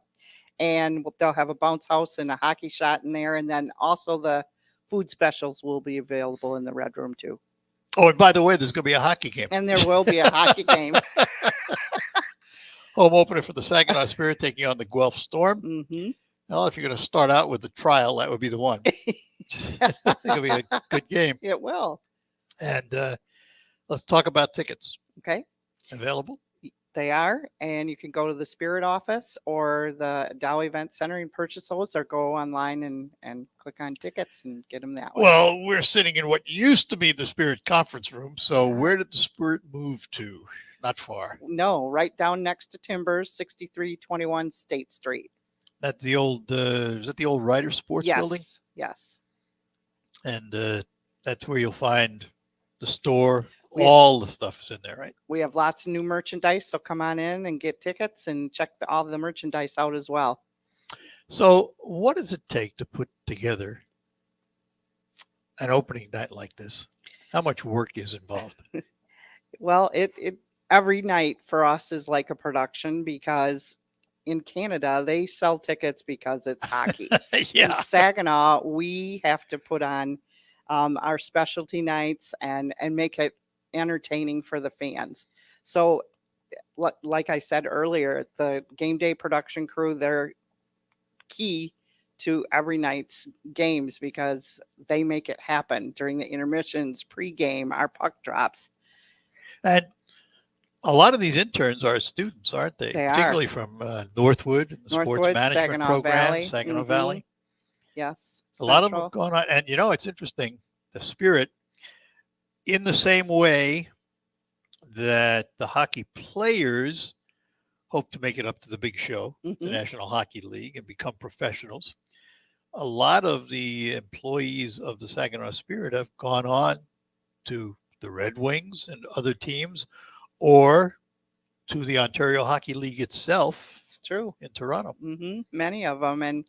Speaker 30: And they'll have a bounce house and a hockey shot in there. And then also the food specials will be available in the Red Room too.
Speaker 15: Oh, and by the way, there's going to be a hockey game.
Speaker 30: And there will be a hockey game.
Speaker 15: Home opener for the Saginaw Spirit taking on the Guelph Storm.
Speaker 30: Mm-hmm.
Speaker 15: Well, if you're going to start out with the trial, that would be the one. It'll be a good game.
Speaker 30: It will.
Speaker 15: And let's talk about tickets.
Speaker 30: Okay.
Speaker 15: Available?
Speaker 30: They are. And you can go to the Spirit office or the Dow Event Center and purchase those, or go online and click on tickets and get them that way.
Speaker 15: Well, we're sitting in what used to be the Spirit conference room. So where did the Spirit move to? Not far.
Speaker 30: No, right down next to Timbers, 6321 State Street.
Speaker 15: That's the old, is that the old Ryder Sports building?
Speaker 30: Yes.
Speaker 15: And that's where you'll find the store. All the stuff is in there, right?
Speaker 30: We have lots of new merchandise, so come on in and get tickets and check all the merchandise out as well.
Speaker 15: So, what does it take to put together an opening night like this? How much work is involved?
Speaker 30: Well, it every night for us is like a production because in Canada they sell tickets because it's hockey. In
Speaker 15: Yeah.
Speaker 30: Saginaw, we have to put on our specialty nights and make it entertaining for the fans. So, like I said earlier, the game day production crew, they're key to every night's games because they make it happen during the intermissions, pregame, our puck drops.
Speaker 15: And a lot of these interns are students, aren't they?
Speaker 30: They are.
Speaker 15: Particularly from Northwood, the sports
Speaker 30: Northwood,
Speaker 15: management
Speaker 30: Saginaw
Speaker 15: program,
Speaker 30: Valley.
Speaker 15: Saginaw
Speaker 30: Mhm.
Speaker 15: Valley.
Speaker 30: Yes.
Speaker 15: A lot of them
Speaker 30: Central.
Speaker 15: have gone on. And, it's interesting. The spirit, in the same way that the hockey players hope to make it up to the big show, the
Speaker 30: Mhm.
Speaker 15: National Hockey League, and become professionals, a lot of the employees of the Saginaw Spirit have gone on to the Red Wings and other teams or to the Ontario Hockey League itself.
Speaker 30: It's true.
Speaker 15: In Toronto.
Speaker 30: Many of them. And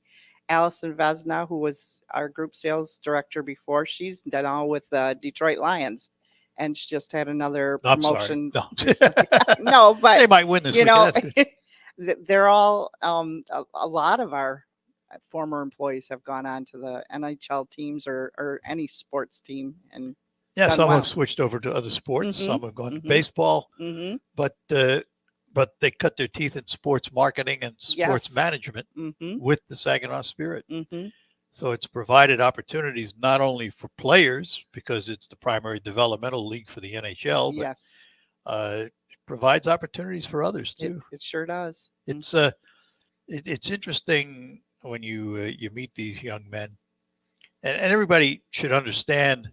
Speaker 30: Allison Vesna, who was our group sales director before, she's done all with the Detroit Lions. And she just had another
Speaker 15: I'm sorry.
Speaker 30: promotion.
Speaker 15: No.
Speaker 30: recently. No, but
Speaker 15: They might win this
Speaker 30: you
Speaker 15: weekend.
Speaker 30: know,
Speaker 15: That's good.
Speaker 30: they're all a lot of our former employees have gone on to the NHL teams or any sports team and
Speaker 15: Yeah,
Speaker 30: done
Speaker 15: some
Speaker 30: well.
Speaker 15: have switched over to other sports.
Speaker 30: Mhm,
Speaker 15: Some have gone to
Speaker 30: mhm.
Speaker 15: baseball.
Speaker 30: Mhm.
Speaker 15: But they cut their teeth in sports marketing and sports
Speaker 30: Yes.
Speaker 15: management
Speaker 30: Mhm.
Speaker 15: with the Saginaw Spirit.
Speaker 30: Mhm.
Speaker 15: So it's provided opportunities not only for players because it's the primary developmental league for the NHL, but
Speaker 30: Yes.
Speaker 15: it provides opportunities for others
Speaker 30: It,
Speaker 15: too.
Speaker 30: it sure does.
Speaker 15: It's it's interesting when you meet these young men, and everybody should understand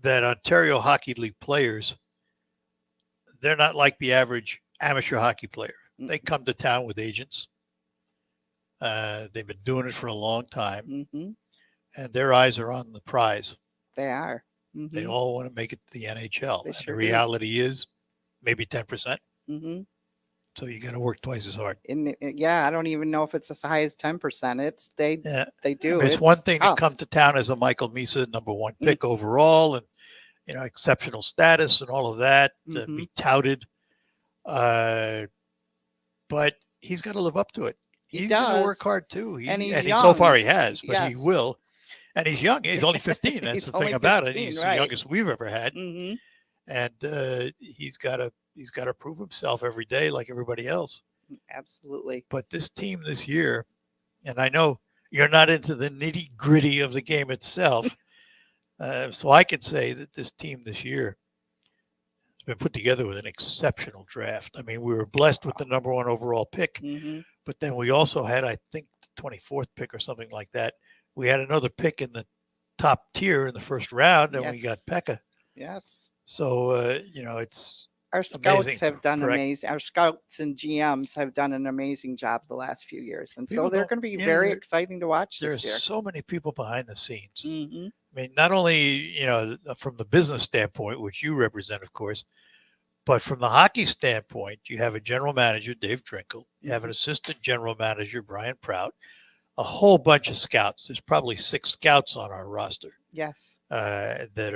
Speaker 15: that Ontario Hockey League players, they're not like the average amateur hockey player. They come to town with agents. They've been doing it for a long time,
Speaker 30: Mhm.
Speaker 15: and their eyes are on the prize.
Speaker 30: They are.
Speaker 15: They
Speaker 30: Mhm.
Speaker 15: all want to make it to the NHL.
Speaker 30: They
Speaker 15: And
Speaker 30: sure
Speaker 15: the
Speaker 30: do.
Speaker 15: reality is maybe 10%.
Speaker 30: Mhm.
Speaker 15: So you got to work twice as hard.
Speaker 30: And yeah, I don't even know if it's as high as 10%. They
Speaker 15: Yeah.
Speaker 30: do.
Speaker 15: It's one thing
Speaker 30: tough.
Speaker 15: to come to town as a Michael Misa #1 pick overall and exceptional status and all of that to be touted. But he's got to live up to it. He's going to work
Speaker 30: does.
Speaker 15: hard too.
Speaker 30: And he's
Speaker 15: so far
Speaker 30: young.
Speaker 15: he has, but he
Speaker 30: Yes.
Speaker 15: will. And he's young. He's only 15. That's
Speaker 30: He's
Speaker 15: the thing
Speaker 30: only
Speaker 15: about it.
Speaker 30: 15,
Speaker 15: He's
Speaker 30: right.
Speaker 15: the youngest we've ever had.
Speaker 30: Mhm.
Speaker 15: And he's got to prove himself every day like everybody else.
Speaker 30: Absolutely.
Speaker 15: But this team this year, and I know you're not into the nitty gritty of the game itself, so I can say that this team this year has been put together with an exceptional draft. I mean, we were blessed with the #1 overall pick,
Speaker 30: Mhm.
Speaker 15: but then we also had, I think, the 24th pick or something like that. We had another pick in the top tier in the first round, and we got
Speaker 30: Yes.
Speaker 15: Pekka.
Speaker 30: Yes.
Speaker 15: So, it's
Speaker 30: Our scouts
Speaker 15: amazing,
Speaker 30: have done
Speaker 15: correct?
Speaker 30: amazing. Our scouts and GMs have done an amazing job the last few years. And
Speaker 15: People
Speaker 30: so they're
Speaker 15: don't-
Speaker 30: going to be
Speaker 15: yeah,
Speaker 30: very
Speaker 15: there-
Speaker 30: exciting to watch
Speaker 15: There's
Speaker 30: this year.
Speaker 15: so many people behind the scenes.
Speaker 30: Mhm.
Speaker 15: I mean, not only, from the business standpoint, which you represent, of course, but from the hockey standpoint, you have a general manager, Dave Drinkle. You have an assistant general manager, Brian Prout, a whole bunch of scouts. There's probably 6 scouts on our roster
Speaker 30: Yes.
Speaker 15: that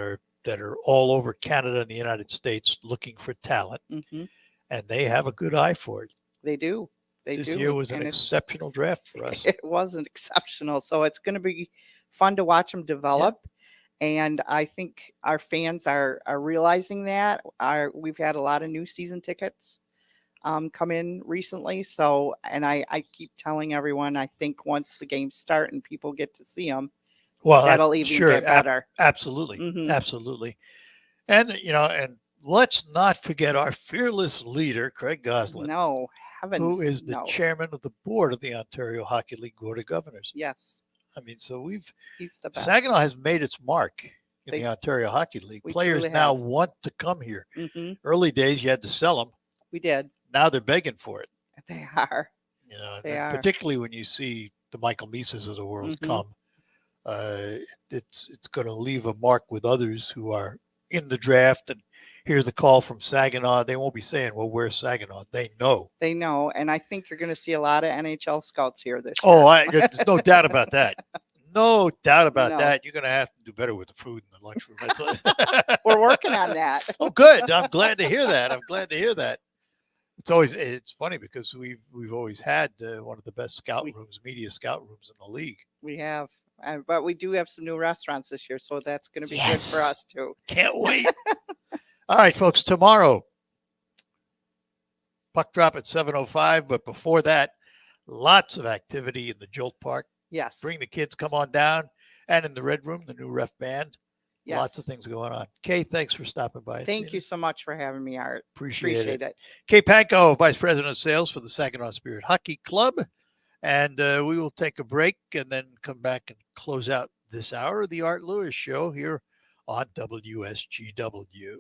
Speaker 15: are all over Canada and the United States looking for talent,
Speaker 30: Mhm.
Speaker 15: and they have a good eye for it.
Speaker 30: They do. They
Speaker 15: This
Speaker 30: do.
Speaker 15: year was an
Speaker 30: And it's-
Speaker 15: exceptional draft for us.
Speaker 30: It wasn't exceptional. So it's going to be fun to watch them develop. And I think our fans are realizing that. We've had a lot of new season tickets come in recently. So, and I keep telling everyone, I think once the games start and people get to see them,
Speaker 15: Well,
Speaker 30: that'll even
Speaker 15: sure,
Speaker 30: get better.
Speaker 15: absolutely,
Speaker 30: Mhm.
Speaker 15: absolutely. And and let's not forget our fearless leader, Craig Goslin.
Speaker 30: No, heavens,
Speaker 15: who is the
Speaker 30: no.
Speaker 15: chairman of the board of the Ontario Hockey League Board of Governors.
Speaker 30: Yes.
Speaker 15: I mean, so
Speaker 30: He's the best.
Speaker 15: Saginaw has made its mark in
Speaker 30: They-
Speaker 15: the Ontario Hockey League.
Speaker 30: we
Speaker 15: Players
Speaker 30: truly
Speaker 15: now
Speaker 30: have.
Speaker 15: want to come here.
Speaker 30: Mhm.
Speaker 15: Early days, you had to sell them.
Speaker 30: We did.
Speaker 15: Now they're begging for it.
Speaker 30: They are.
Speaker 15: and
Speaker 30: They are.
Speaker 15: particularly when you see the Michael Misas of the world
Speaker 30: Mhm.
Speaker 15: come, it's going to leave a mark with others who are in the draft and hear the call from Saginaw, they won't be saying, well, where's Saginaw? They know.
Speaker 30: They know, and I think you're going to see a lot of NHL scouts here this year.
Speaker 15: Oh, there's no doubt about that. No doubt about
Speaker 30: No.
Speaker 15: that. You're going to have to do better with the food in the lunchroom. That's what...
Speaker 30: We're working on that.
Speaker 15: Oh, good. I'm glad to hear that. It's funny because we've always had one of the best media scout rooms in the league.
Speaker 30: We have, but we do have some new restaurants this year, so that's going to be good for us too.
Speaker 15: Can't wait. All right, folks, tomorrow, puck drop at 7:05, but before that, lots of activity in the Jolt Park.
Speaker 30: Yes.
Speaker 15: Bring the kids, come on down, and in the Red Room, the new ref band.
Speaker 30: Yes.
Speaker 15: Lots of things going on. Kay, thanks for stopping by.
Speaker 30: Thank you so much for having me, Art.
Speaker 15: Appreciate it. Kay Panko, Vice President of Sales for the Saginaw Spirit Hockey Club. And we will take a break and then come back and close out this hour of the Art Lewis Show here on WSGW.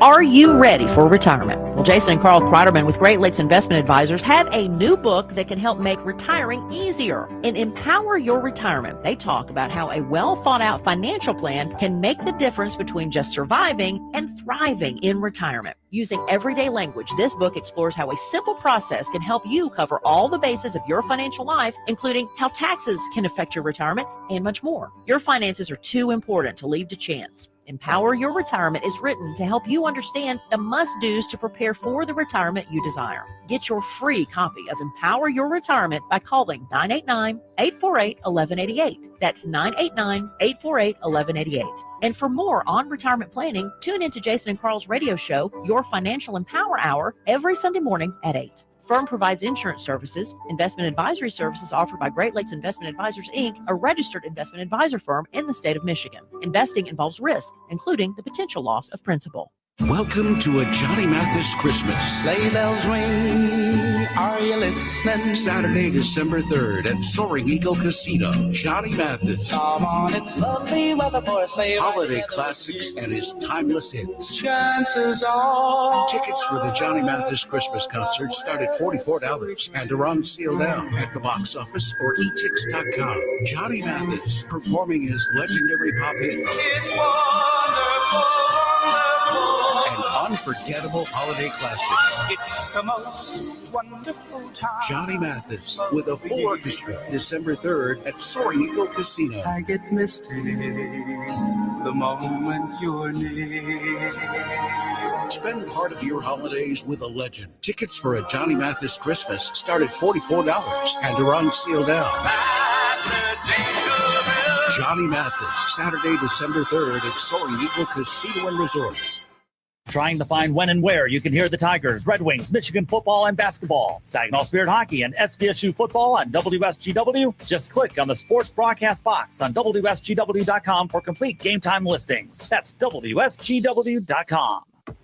Speaker 11: Are you ready for retirement? Well, Jason and Carl Kreiderman with Great Lakes Investment Advisors have a new book that can help make retiring easier. In Empower Your Retirement, they talk about how a well-thought-out financial plan can make the difference between just surviving and thriving in retirement. Using everyday language, this book explores how a simple process can help you cover all the bases of your financial life, including how taxes can affect your retirement and much more. Your finances are too important to leave to chance. Empower Your Retirement is written to help you understand the must-dos to prepare for the retirement you desire. Get your free copy of Empower Your Retirement by calling 989-848-1188. That's 989-848-1188. And for more on retirement planning, tune into Jason and Carl's radio show, Your Financial Empower Hour, every Sunday morning at 8. Firm provides insurance services, investment advisory services offered by Great Lakes Investment Advisors, Inc., a registered investment advisor firm in the state of Michigan. Investing involves risk, including the potential loss of principal.
Speaker 12: Welcome to a Johnny Mathis Christmas.
Speaker 7: Sleigh bells ring, are you listening?
Speaker 12: Saturday, December 3rd at Soaring Eagle Casino. Johnny Mathis.
Speaker 7: Come on, it's lovely weather for a sleigh ride.
Speaker 12: Holiday classics and his timeless hits.
Speaker 7: Chances are.
Speaker 12: Tickets for the Johnny Mathis Christmas concert start at $44 and are on sale now at the box office or etix.com. Johnny Mathis performing his legendary pop hits.
Speaker 7: It's wonderful.
Speaker 12: And unforgettable holiday classics.
Speaker 7: It's the most wonderful time.
Speaker 12: Johnny Mathis with a full orchestra, December 3rd at Soaring Eagle Casino.
Speaker 7: I get misty the moment you're near.
Speaker 12: Spend part of your holidays with a legend. Tickets for a Johnny Mathis Christmas start at $44 and are on sale now. Johnny Mathis, Saturday, December 3rd at Soaring Eagle Casino and Resort.
Speaker 13: Trying to find when and where you can hear the Tigers, Red Wings, Michigan football, and basketball, Saginaw Spirit Hockey, and SVSU football on WSGW? Just click on the sports broadcast box on WSGW.com for complete game time listings. That's WSGW.com.
Speaker 15: All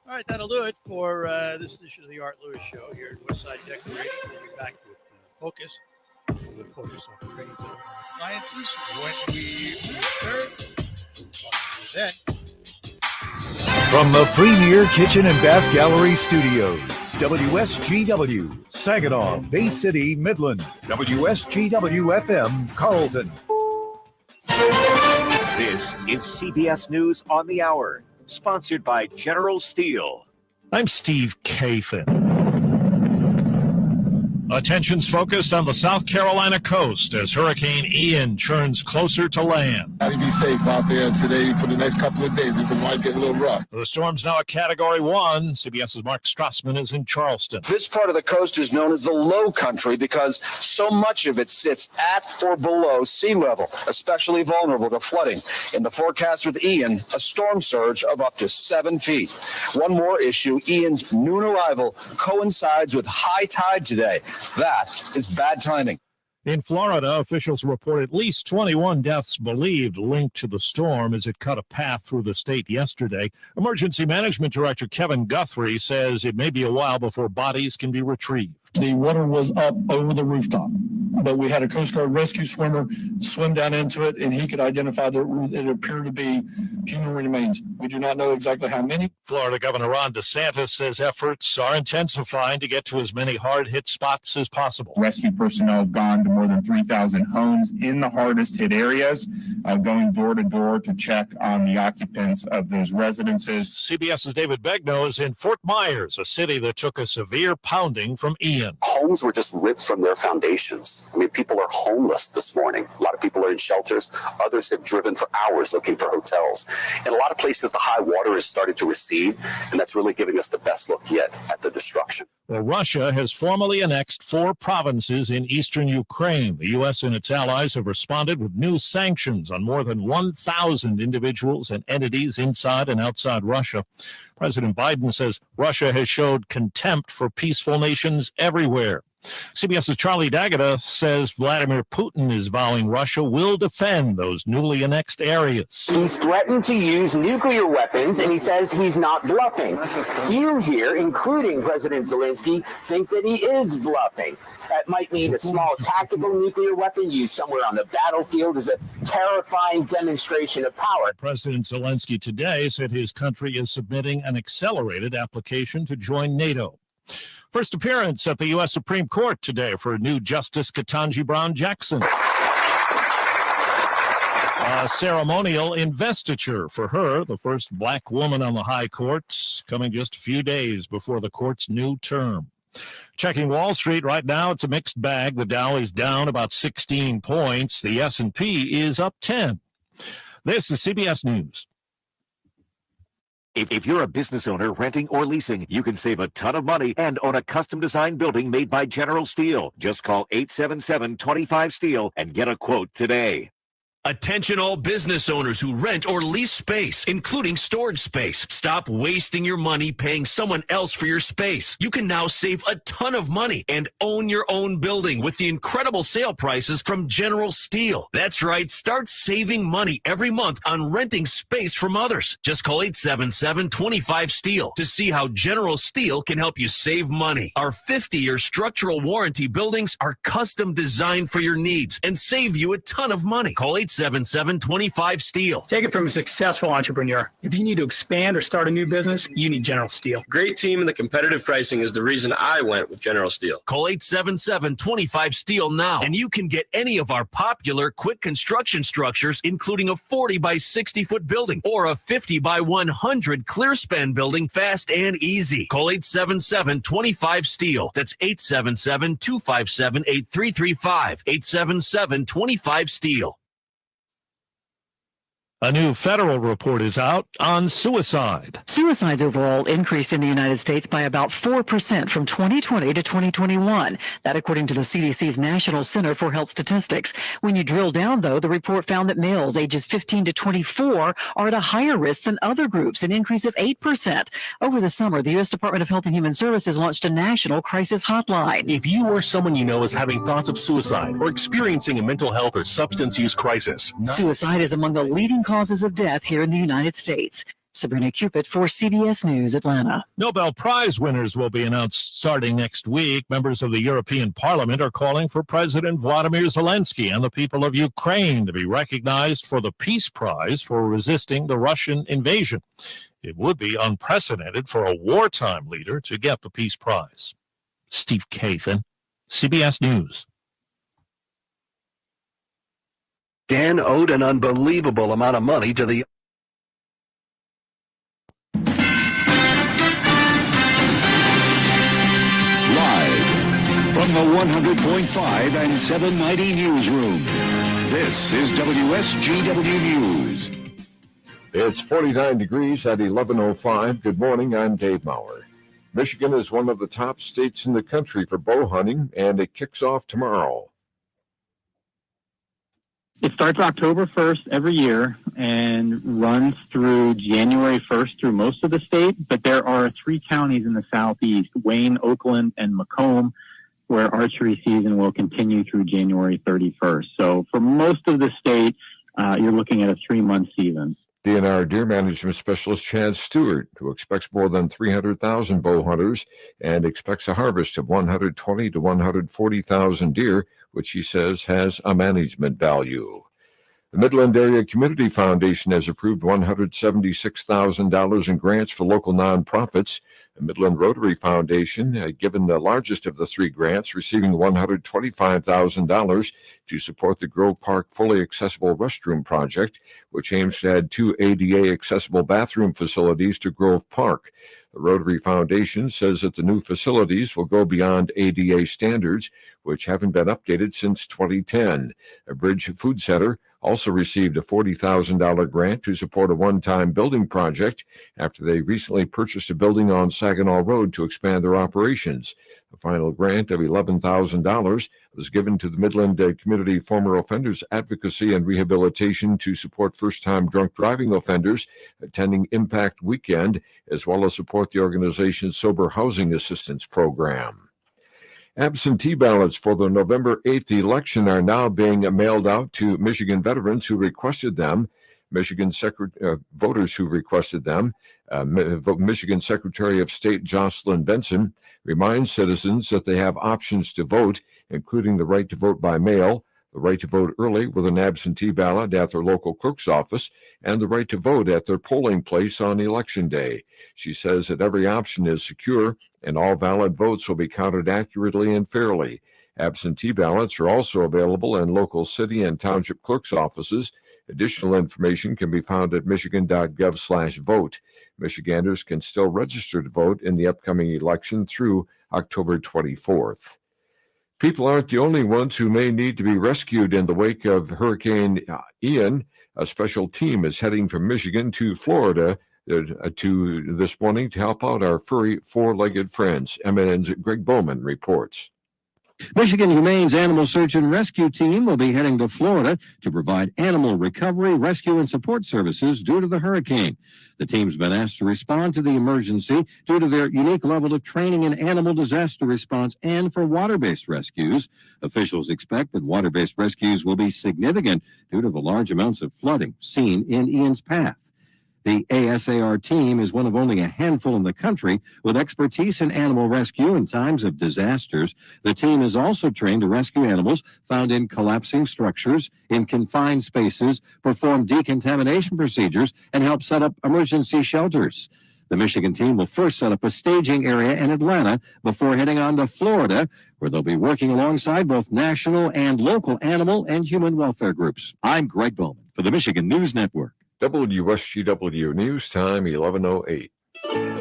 Speaker 15: right, that'll do it for this edition of the Art Lewis Show here at Westside Decorating. We'll be back with Focus. We'll focus on trades and appliances when we return. Then.
Speaker 10: From the Premier Kitchen and Bath Gallery Studios, WSGW, Saginaw, Bay City, Midland, WSGW-FM, Carlton.
Speaker 14: This is CBS News on the Hour, sponsored by General Steel.
Speaker 17: I'm Steve Kathan. Attention's focused on the South Carolina coast as Hurricane Ian churns closer to land.
Speaker 18: Got to be safe out there today for the next couple of days. It might get a little rough.
Speaker 17: The storm's now a Category 1. CBS's Mark Strassman is in Charleston.
Speaker 19: This part of the coast is known as the low country because so much of it sits at or below sea level, especially vulnerable to flooding. In the forecast with Ian, a storm surge of up to 7 feet. One more issue, Ian's noon arrival coincides with high tide today. That is bad timing.
Speaker 17: In Florida, officials report at least 21 deaths believed linked to the storm as it cut a path through the state yesterday. Emergency Management Director Kevin Guthrie says it may be a while before bodies can be retrieved.
Speaker 3: The water was up over the rooftop, but we had a Coast Guard rescue swimmer swim down into it, and he could identify that it appeared to be human remains. We do not know exactly how many.
Speaker 17: Florida Governor Ron DeSantis says efforts are intensifying to get to as many hard-hit spots as possible.
Speaker 5: Rescue personnel have gone to more than 3,000 homes in the hardest hit areas, going door to door to check on the occupants of those residences.
Speaker 17: CBS's David Begnaud is in Fort Myers, a city that took a severe pounding from Ian.
Speaker 6: Homes were just ripped from their foundations. I mean, people are homeless this morning. A lot of people are in shelters. Others have driven for hours looking for hotels. In a lot of places, the high water has started to recede, and that's really giving us the best look yet at the destruction.
Speaker 17: Well, Russia has formally annexed 4 provinces in eastern Ukraine. The U.S. and its allies have responded with new sanctions on more than 1,000 individuals and entities inside and outside Russia. President Biden says Russia has showed contempt for peaceful nations everywhere. CBS's Charlie D'Agata says Vladimir Putin is vowing Russia will defend those newly annexed areas.
Speaker 16: He's threatened to use nuclear weapons, and he says he's not bluffing. Few here, including President Zelensky, think that he is bluffing. That might mean a small tactical nuclear weapon used somewhere on the battlefield as a terrifying demonstration of power.
Speaker 17: President Zelensky today said his country is submitting an accelerated application to join NATO. First appearance at the U.S. Supreme Court today for new Justice Ketanji Brown Jackson. A ceremonial investiture for her, the first black woman on the high court, coming just a few days before the court's new term. Checking Wall Street right now, it's a mixed bag. The Dow is down about 16 points. The S&P is up 10. This is CBS News.
Speaker 14: If you're a business owner renting or leasing, you can save a ton of money and own a custom-designed building made by General Steel. Just call 877-25-STEEL and get a quote today.
Speaker 20: Attention all business owners who rent or lease space, including storage space. Stop wasting your money paying someone else for your space. You can now save a ton of money and own your own building with the incredible sale prices from General Steel. That's right. Start saving money every month on renting space from others. Just call 877-25-STEEL to see how General Steel can help you save money. Our 50-year structural warranty buildings are custom designed for your needs and save you a ton of money. Call 877-25-STEEL.
Speaker 21: Take it from a successful entrepreneur. If you need to expand or start a new business, you need General Steel.
Speaker 23: Great team and the competitive pricing is the reason I went with General Steel.
Speaker 20: Call 877-25-STEEL now, and you can get any of our popular quick construction structures, including a 40 by 60 foot building or a 50 by 100 clear span building fast and easy. Call 877-25-STEEL. That's 877-257-8335. 877-25-STEEL.
Speaker 17: A new federal report is out on suicide.
Speaker 25: Suicides overall increased in the United States by about 4% from 2020 to 2021. That according to the CDC's National Center for Health Statistics. When you drill down, though, the report found that males ages 15 to 24 are at a higher risk than other groups, an increase of 8%. Over the summer, the U.S. Department of Health and Human Services launched a national crisis hotline.
Speaker 26: If you or someone you know is having thoughts of suicide or experiencing a mental health or substance use crisis,
Speaker 25: suicide is among the leading causes of death here in the United States. Sabrina Cupid for CBS News, Atlanta.
Speaker 17: Nobel Prize winners will be announced starting next week. Members of the European Parliament are calling for President Vladimir Zelensky and the people of Ukraine to be recognized for the Peace Prize for resisting the Russian invasion. It would be unprecedented for a wartime leader to get the Peace Prize. Steve Kathan, CBS News.
Speaker 27: Dan owed an unbelievable amount of money to the
Speaker 10: Live from the 100.5 and 790 newsroom, this is WSGW News.
Speaker 31: It's 49 degrees at 11:05. Good morning, I'm Dave Maurer. Michigan is one of the top states in the country for bow hunting, and it kicks off tomorrow.
Speaker 32: It starts October 1st every year and runs through January 1st through most of the state, but there are 3 counties in the southeast, Wayne, Oakland, and Macomb, where archery season will continue through January 31st. So for most of the state, you're looking at a 3-month season.
Speaker 31: DNR Deer Management Specialist Chad Stewart, who expects more than 300,000 bow hunters and expects a harvest of 120 to 140,000 deer, which he says has a management value. The Midland Area Community Foundation has approved $176,000 in grants for local nonprofits. The Midland Rotary Foundation, given the largest of the three grants, receiving $125,000 to support the Grove Park Fully Accessible Restroom Project, which aims to add 2 ADA accessible bathroom facilities to Grove Park. The Rotary Foundation says that the new facilities will go beyond ADA standards, which haven't been updated since 2010. A Bridge Food Center also received a $40,000 grant to support a one-time building project after they recently purchased a building on Saginaw Road to expand their operations. The final grant of $11,000 was given to the Midland Community Former Offenders Advocacy and Rehabilitation to support first-time drunk driving offenders attending Impact Weekend, as well as support the organization's Sober Housing Assistance Program. Absentee ballots for the November 8th election are now being mailed out to Michigan veterans who requested them. Voters who requested them. Michigan Secretary of State Jocelyn Benson reminds citizens that they have options to vote, including the right to vote by mail, the right to vote early with an absentee ballot at their local clerk's office, and the right to vote at their polling place on Election Day. She says that every option is secure and all valid votes will be counted accurately and fairly. Absentee ballots are also available in local city and township clerk's offices. Additional information can be found at michigan.gov/vote. Michiganders can still register to vote in the upcoming election through October 24th. People aren't the only ones who may need to be rescued in the wake of Hurricane Ian. A special team is heading from Michigan to Florida to this morning to help out our furry four-legged friends. MNN's Greg Bowman reports.
Speaker 1: Michigan Humane's Animal Search and Rescue Team will be heading to Florida to provide animal recovery, rescue, and support services due to the hurricane. The team's been asked to respond to the emergency due to their unique level of training in animal disaster response and for water-based rescues. Officials expect that water-based rescues will be significant due to the large amounts of flooding seen in Ian's path. The ASAR team is one of only a handful in the country with expertise in animal rescue in times of disasters. The team is also trained to rescue animals found in collapsing structures, in confined spaces, perform decontamination procedures, and help set up emergency shelters. The Michigan team will first set up a staging area in Atlanta before heading on to Florida, where they'll be working alongside both national and local animal and human welfare groups. I'm Greg Bowman for the Michigan News Network.
Speaker 31: WSGW News Time 11:08.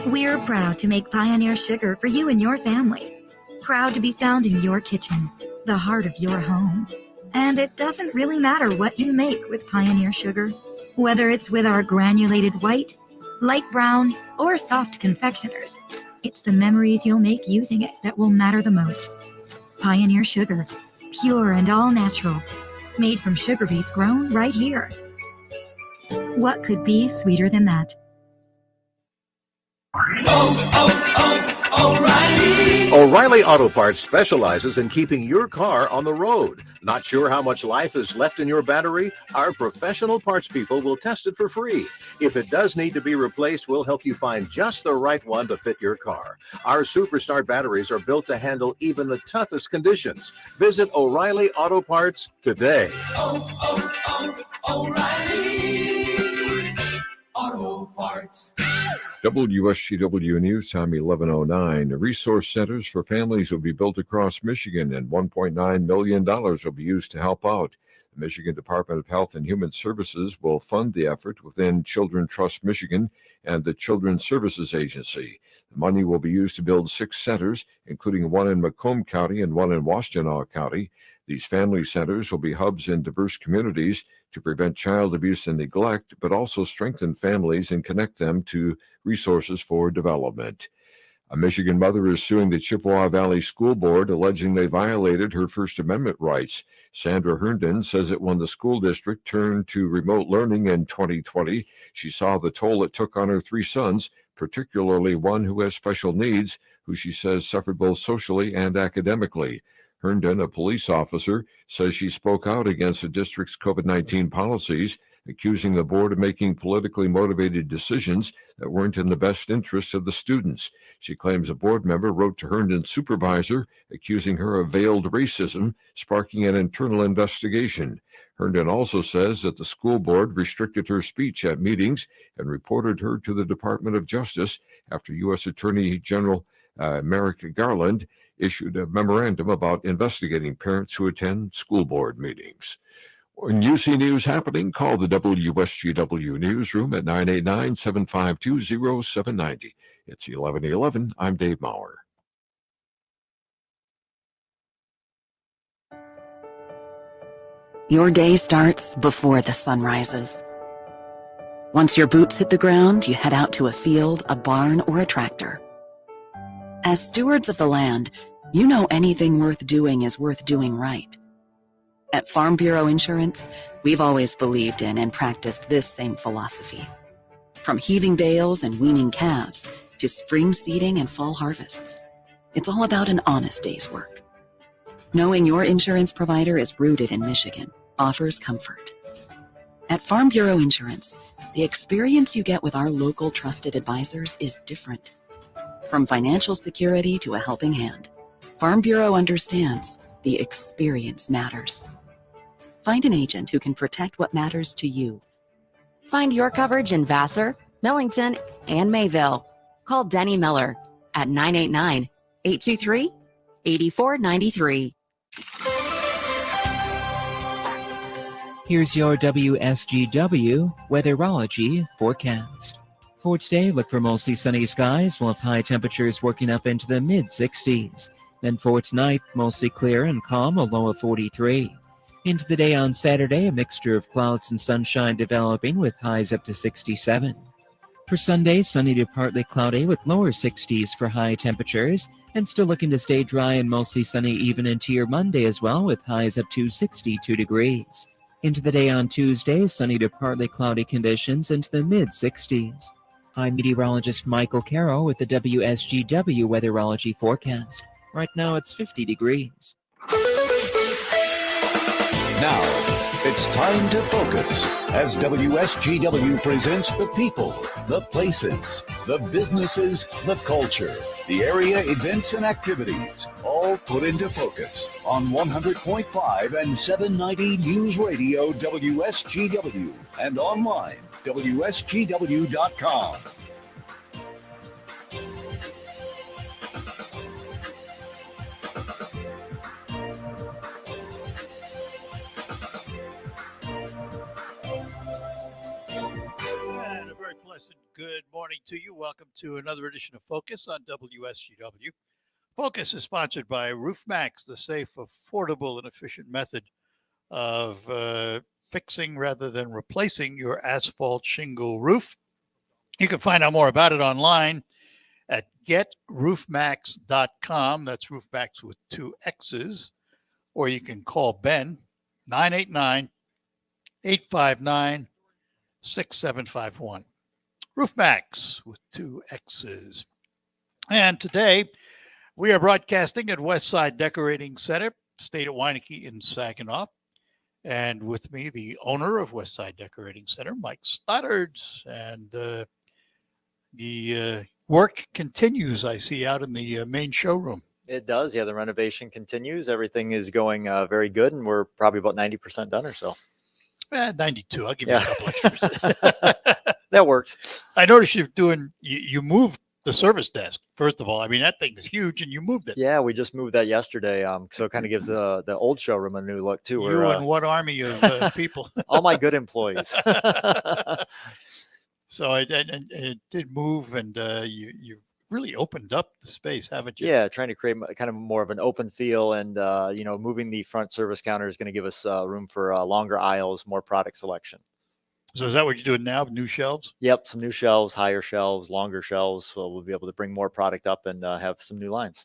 Speaker 2: We're proud to make Pioneer Sugar for you and your family. Proud to be found in your kitchen, the heart of your home. And it doesn't really matter what you make with Pioneer Sugar, whether it's with our granulated white, light brown, or soft confectioners. It's the memories you'll make using it that will matter the most. Pioneer Sugar, pure and all natural, made from sugar beets grown right here. What could be sweeter than that?
Speaker 4: O'Reilly Auto Parts specializes in keeping your car on the road. Not sure how much life is left in your battery? Our professional parts people will test it for free. If it does need to be replaced, we'll help you find just the right one to fit your car. Our Superstar batteries are built to handle even the toughest conditions. Visit O'Reilly Auto Parts today.
Speaker 7: O'Reilly Auto Parts.
Speaker 31: WSGW News Time 11:09. The resource centers for families will be built across Michigan, and $1.9 million will be used to help out. The Michigan Department of Health and Human Services will fund the effort within Children Trust Michigan and the Children's Services Agency. The money will be used to build 6 centers, including one in Macomb County and one in Washtenaw County. These family centers will be hubs in diverse communities to prevent child abuse and neglect, but also strengthen families and connect them to resources for development. A Michigan mother is suing the Chippewa Valley School Board, alleging they violated her First Amendment rights. Sandra Herndon says that when the school district turned to remote learning in 2020, she saw the toll it took on her 3 sons, particularly one who has special needs, who she says suffered both socially and academically. Herndon, a police officer, says she spoke out against the district's COVID-19 policies, accusing the board of making politically motivated decisions that weren't in the best interests of the students. She claims a board member wrote to Herndon's supervisor, accusing her of veiled racism, sparking an internal investigation. Herndon also says that the school board restricted her speech at meetings and reported her to the Department of Justice after U.S. Attorney General Merrick Garland issued a memorandum about investigating parents who attend school board meetings. When you see news happening, call the WSGW newsroom at 989-752-0790. It's 11:11. I'm Dave Maurer.
Speaker 8: Your day starts before the sun rises. Once your boots hit the ground, you head out to a field, a barn, or a tractor. As stewards of the land, you know anything worth doing is worth doing right. At Farm Bureau Insurance, we've always believed in and practiced this same philosophy. From heaving bales and weaning calves to spring seeding and fall harvests, it's all about an honest day's work. Knowing your insurance provider is rooted in Michigan offers comfort. At Farm Bureau Insurance, the experience you get with our local trusted advisors is different. From financial security to a helping hand, Farm Bureau understands the experience matters. Find an agent who can protect what matters to you.
Speaker 9: Find your coverage in Vassar, Millington, and Mayville. Call Denny Miller at 989-823-8493.
Speaker 11: Here's your WSGW weatherology forecast. For today, look for mostly sunny skies. We'll have high temperatures working up into the mid-60s. Then for tonight, mostly clear and calm, a low of 43. Into the day on Saturday, a mixture of clouds and sunshine developing with highs up to 67. For Sunday, sunny to partly cloudy with lower 60s for high temperatures, and still looking to stay dry and mostly sunny even into your Monday as well with highs up to 62 degrees. Into the day on Tuesday, sunny to partly cloudy conditions into the mid-60s. I'm meteorologist Michael Caro with the WSGW weatherology forecast. Right now it's 50 degrees.
Speaker 10: Now, it's time to focus as WSGW presents the people, the places, the businesses, the culture, the area events and activities, all put into focus on 100.5 and 790 News Radio WSGW and online WSGW.com.
Speaker 12: And a very pleasant good morning to you. Welcome to another edition of Focus on WSGW. Focus is sponsored by RoofMax, the safe, affordable, and efficient method of fixing rather than replacing your asphalt shingle roof. You can find out more about it online at getroofmax.com. That's RoofMax with 2 X's. Or you can call Ben, 989-859-6751. RoofMax with 2 X's. And today we are broadcasting at Westside Decorating Center, State of Waineke in Saginaw. And with me, the owner of Westside Decorating Center, Mike Stoddard. And the work continues, I see, out in the main showroom.
Speaker 13: It does. Yeah, the renovation continues. Everything is going very good, and we're probably about 90% done or so.
Speaker 12: 92. I'll give you a couple extras.
Speaker 13: That worked.
Speaker 12: I noticed you moved the service desk. First of all, I mean, that thing is huge, and you moved it.
Speaker 13: Yeah, we just moved that yesterday. So it kind of gives the old showroom a new look too.
Speaker 12: You and what army of people?
Speaker 13: All my good employees.
Speaker 12: So it did move, and you really opened up the space, haven't you?
Speaker 13: Yeah, trying to create kind of more of an open feel, and moving the front service counter is going to give us room for longer aisles, more product selection.
Speaker 12: So is that what you're doing now? New shelves?
Speaker 13: Yep, some new shelves, higher shelves, longer shelves. So we'll be able to bring more product up and have some new lines.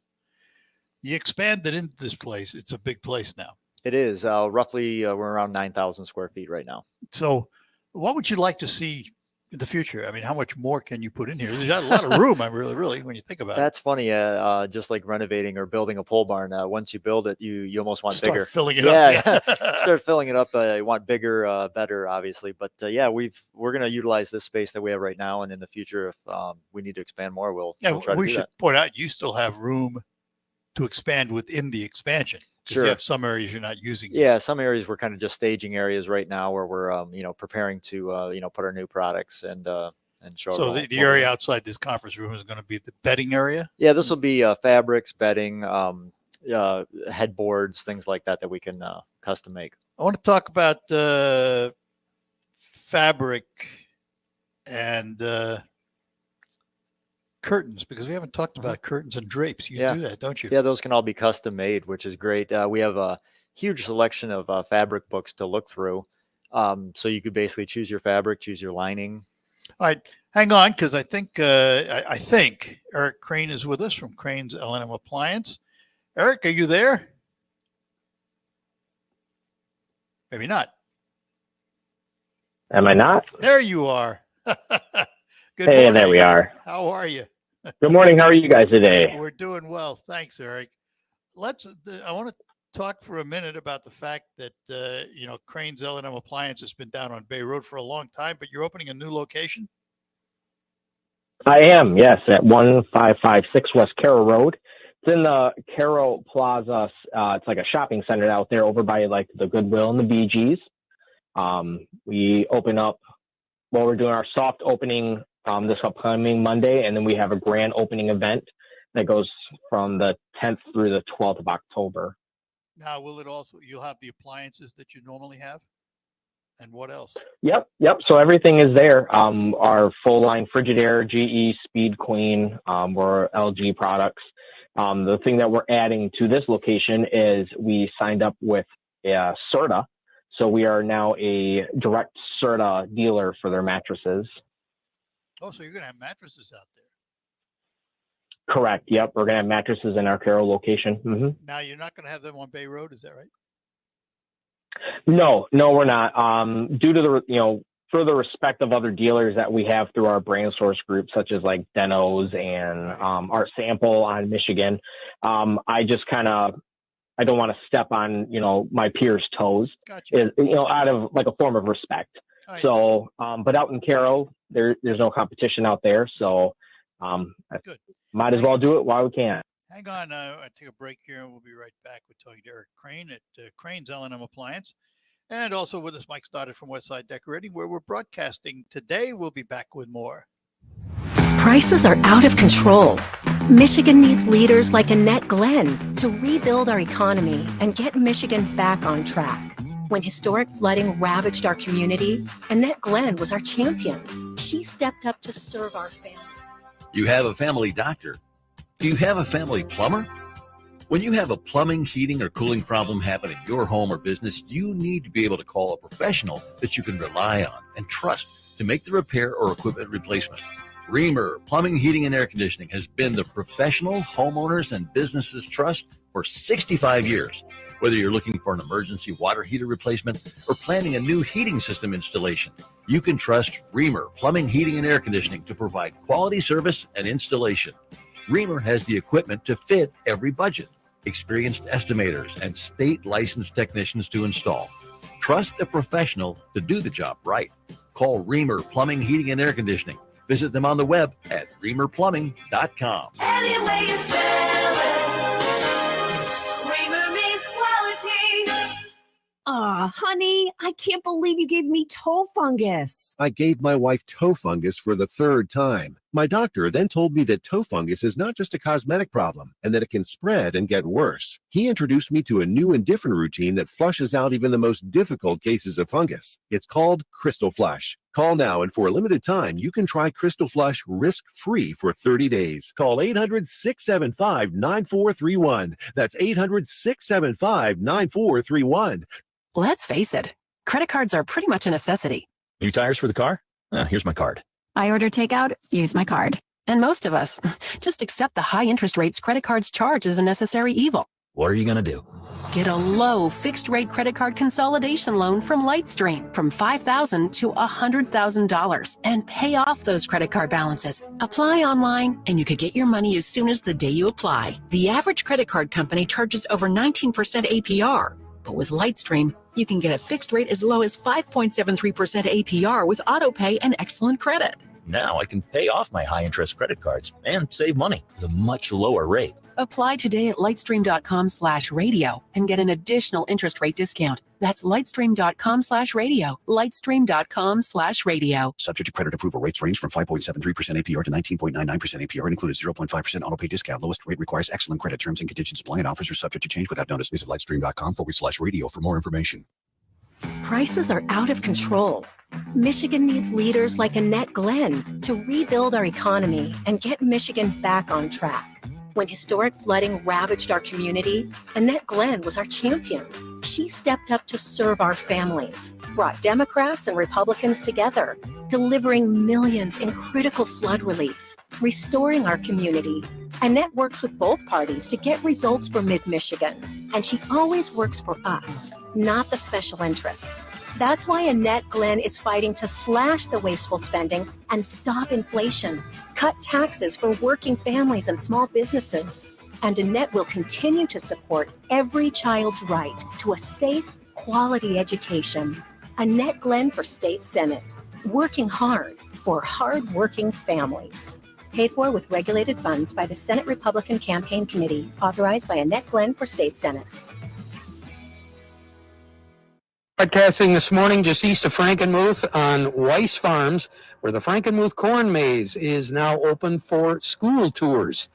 Speaker 12: You expanded into this place. It's a big place now.
Speaker 13: It is. Roughly, we're around 9,000 square feet right now.
Speaker 12: So what would you like to see in the future? I mean, how much more can you put in here? There's a lot of room. I'm really, when you think about
Speaker 13: That's funny. Just like renovating or building a pole barn. Once you build it, you almost want
Speaker 12: Start
Speaker 13: bigger.
Speaker 12: filling it up.
Speaker 13: Yeah. Start filling it up. You want bigger, better, obviously. But yeah, we're going to utilize this space that we have right now, and in the future, if we need to expand more, we'll try to
Speaker 12: we
Speaker 13: do
Speaker 12: should
Speaker 13: that.
Speaker 12: point out you still have room to expand within the expansion. Because
Speaker 13: Sure.
Speaker 12: you have some areas you're not using.
Speaker 13: Yeah, some areas we're kind of just staging areas right now where we're preparing to put our new products and show.
Speaker 12: So the area outside this conference room is going to be the bedding area.
Speaker 13: Yeah, this will be fabrics, bedding, headboards, things like that we can custom make.
Speaker 12: I want to talk about fabric and curtains, because we haven't talked about curtains and drapes. You do that, don't you?
Speaker 13: Yeah, those can all be custom made, which is great. We have a huge selection of fabric books to look through. So you could basically choose your fabric, choose your lining.
Speaker 12: All right, hang on, because I think Eric Crane is with us from Crane's L&M Appliance. Eric, are you there? Maybe not.
Speaker 3: Am I not?
Speaker 12: There you are. Good
Speaker 3: Hey,
Speaker 12: morning.
Speaker 3: there we are.
Speaker 12: How are you?
Speaker 3: Good morning. How are you guys today?
Speaker 12: We're doing well. Thanks, Eric. I want to talk for a minute about the fact that, Crane's L&M Appliance has been down on Bay Road for a long time, but you're opening a new location?
Speaker 3: I am, yes, at 1556 West Carroll Road. It's in the Carroll Plaza. It's like a shopping center out there over by like the Goodwill and the BG's. We open up, we're doing our soft opening this upcoming Monday, and then we have a grand opening event that goes from the 10th through the 12th of October.
Speaker 12: Now, you'll have the appliances that you normally have? And what else?
Speaker 3: Yep. So everything is there. Our full line Frigidaire, GE, Speed Queen, we're LG products. The thing that we're adding to this location is we signed up with Serta. So we are now a direct Serta dealer for their mattresses.
Speaker 12: Oh, so you're going to have mattresses out there?
Speaker 3: Correct. Yep. We're going to have mattresses in our Carroll location. Mm-hmm.
Speaker 12: Now, you're not going to have them on Bay Road, is that right?
Speaker 3: No, we're not. Due to the, for the respect of other dealers that we have through our brand source group, such as like Deno's and Art Sample on Michigan, I just I don't want to step on, my peers' toes,
Speaker 12: Gotcha.
Speaker 3: Out of like a form of respect. Right. So, but out in Carroll, there's no competition out there. So, might as well do it while we can.
Speaker 12: Hang on, I take a break here, and we'll be right back with talking to Eric Crane at Crane's L&M Appliance, and also with us, Mike Stoddard from Westside Decorating, where we're broadcasting today. We'll be back with more.
Speaker 5: Prices are out of control. Michigan needs leaders like Annette Glenn to rebuild our economy and get Michigan back on track. When historic flooding ravaged our community, Annette Glenn was our champion. She stepped up to serve our family.
Speaker 6: You have a family doctor. Do you have a family plumber? When you have a plumbing, heating, or cooling problem happen in your home or business, you need to be able to call a professional that you can rely on and trust to make the repair or equipment replacement. Reamer Plumbing, Heating, and Air Conditioning has been the professional homeowners and businesses trust for 65 years. Whether you're looking for an emergency water heater replacement or planning a new heating system installation, you can trust Reamer Plumbing, Heating, and Air Conditioning to provide quality service and installation. Reamer has the equipment to fit every budget, experienced estimators, and state licensed technicians to install. Trust a professional to do the job right. Call Reamer Plumbing, Heating, and Air Conditioning. Visit them on the web at reamerplumbing.com.
Speaker 7: Any way you spell it, Reamer means quality.
Speaker 15: Aw, honey, I can't believe you gave me toe fungus.
Speaker 16: I gave my wife toe fungus for the third time. My doctor then told me that toe fungus is not just a cosmetic problem and that it can spread and get worse. He introduced me to a new and different routine that flushes out even the most difficult cases of fungus. It's called Crystal Flush. Call now, and for a limited time, you can try Crystal Flush risk-free for 30 days. Call 800-675-9431. That's 800-675-9431.
Speaker 6: Let's face it, credit cards are pretty much a necessity. New tires for the car? Here's my card. I order takeout, use my card. And most of us just accept the high interest rates credit cards charge as a necessary evil.
Speaker 14: What are you going to do?
Speaker 5: Get a low fixed-rate credit card consolidation loan from Lightstream from $5,000 to $100,000 and pay off those credit card balances. Apply online, and you could get your money as soon as the day you apply. The average credit card company charges over 19% APR, but with Lightstream, you can get a fixed rate as low as 5.73% APR with autopay and excellent credit.
Speaker 14: Now I can pay off my high-interest credit cards and save money with a much lower rate.
Speaker 5: Apply today at lightstream.com/radio and get an additional interest rate discount. That's lightstream.com/radio. Lightstream.com/radio.
Speaker 27: Subject to credit approval. Rates range from 5.73% APR to 19.99% APR and included 0.5% autopay discount. Lowest rate requires excellent credit. Terms and conditions apply, and offers are subject to change without notice. Visit lightstream.com/radio for more information.
Speaker 5: Prices are out of control. Michigan needs leaders like Annette Glenn to rebuild our economy and get Michigan back on track. When historic flooding ravaged our community, Annette Glenn was our champion. She stepped up to serve our families, brought Democrats and Republicans together, delivering millions in critical flood relief, restoring our community. Annette works with both parties to get results for Mid-Michigan, and she always works for us, not the special interests. That's why Annette Glenn is fighting to slash the wasteful spending and stop inflation, cut taxes for working families and small businesses. And Annette will continue to support every child's right to a safe, quality education. Annette Glenn for State Senate, working hard for hard-working families. Paid for with regulated funds by the Senate Republican Campaign Committee, authorized by Annette Glenn for State Senate.
Speaker 18: Broadcasting this morning just east of Frankenmuth on Weiss Farms, where the Frankenmuth Corn Maze is now open for school tours.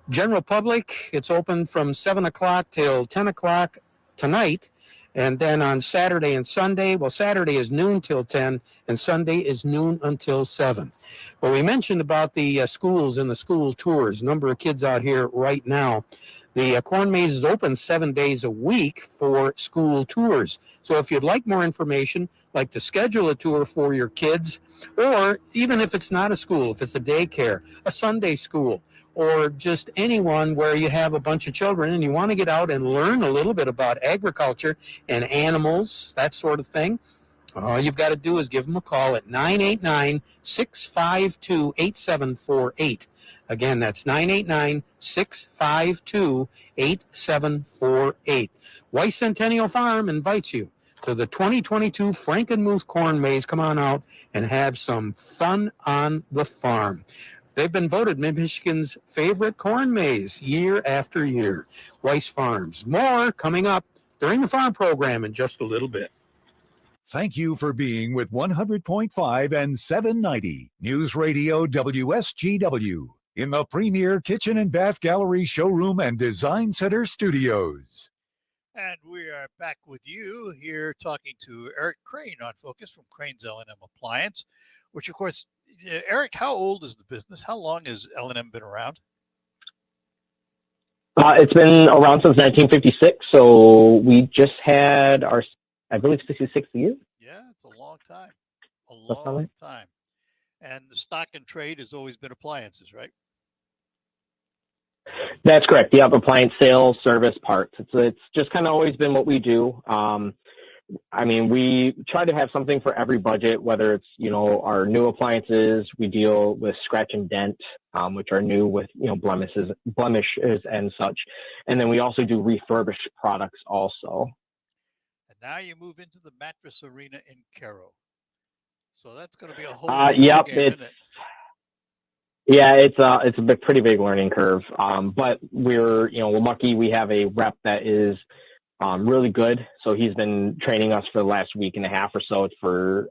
Speaker 18: General public, it's open from 7 o'clock till 10 o'clock tonight. And then on Saturday and Sunday, well, Saturday is noon till 10, and Sunday is noon until 7. Well, we mentioned about the schools and the school tours, number of kids out here right now. The Corn Maze is open 7 days a week for school tours. So if you'd like more information, like to schedule a tour for your kids, or even if it's not a school, if it's a daycare, a Sunday school, or just anyone where you have a bunch of children and you want to get out and learn a little bit about agriculture and animals, that sort of thing, all you've got to do is give them a call at 989-652-8748. Again, that's 989-652-8748. Weiss Centennial Farm invites you to the 2022 Frankenmuth Corn Maze. Come on out and have some fun on the farm. They've been voted Michigan's favorite corn maze year after year. Weiss Farms. More coming up during the farm program in just a little bit.
Speaker 10: Thank you for being with 100.5 and 790 News Radio WSGW in the premier kitchen and bath gallery showroom and design center studios.
Speaker 12: And we are back with you here talking to Eric Crane on Focus from Crane's L&M Appliance, which, of course, Eric, how old is the business? How long has L&M been around?
Speaker 3: It's been around since 1956, so we just had our, I believe, 66th year.
Speaker 12: Yeah, it's a long time. A long time. And the stock and trade has always been appliances, right?
Speaker 3: That's correct. Yep, appliance sales, service, parts. It's just kind of always been what we do. I mean, we try to have something for every budget, whether it's, our new appliances. We deal with scratch and dent, which are new with, blemishes and such. And then we also do refurbished products also.
Speaker 12: And now you move into the mattress arena in Cairo. So that's going to be a whole
Speaker 3: yep,
Speaker 12: game, isn't it?
Speaker 3: Yeah, it's a pretty big learning curve. But we're lucky we have a rep that is really good. So he's been training us for the last week and a half or so for,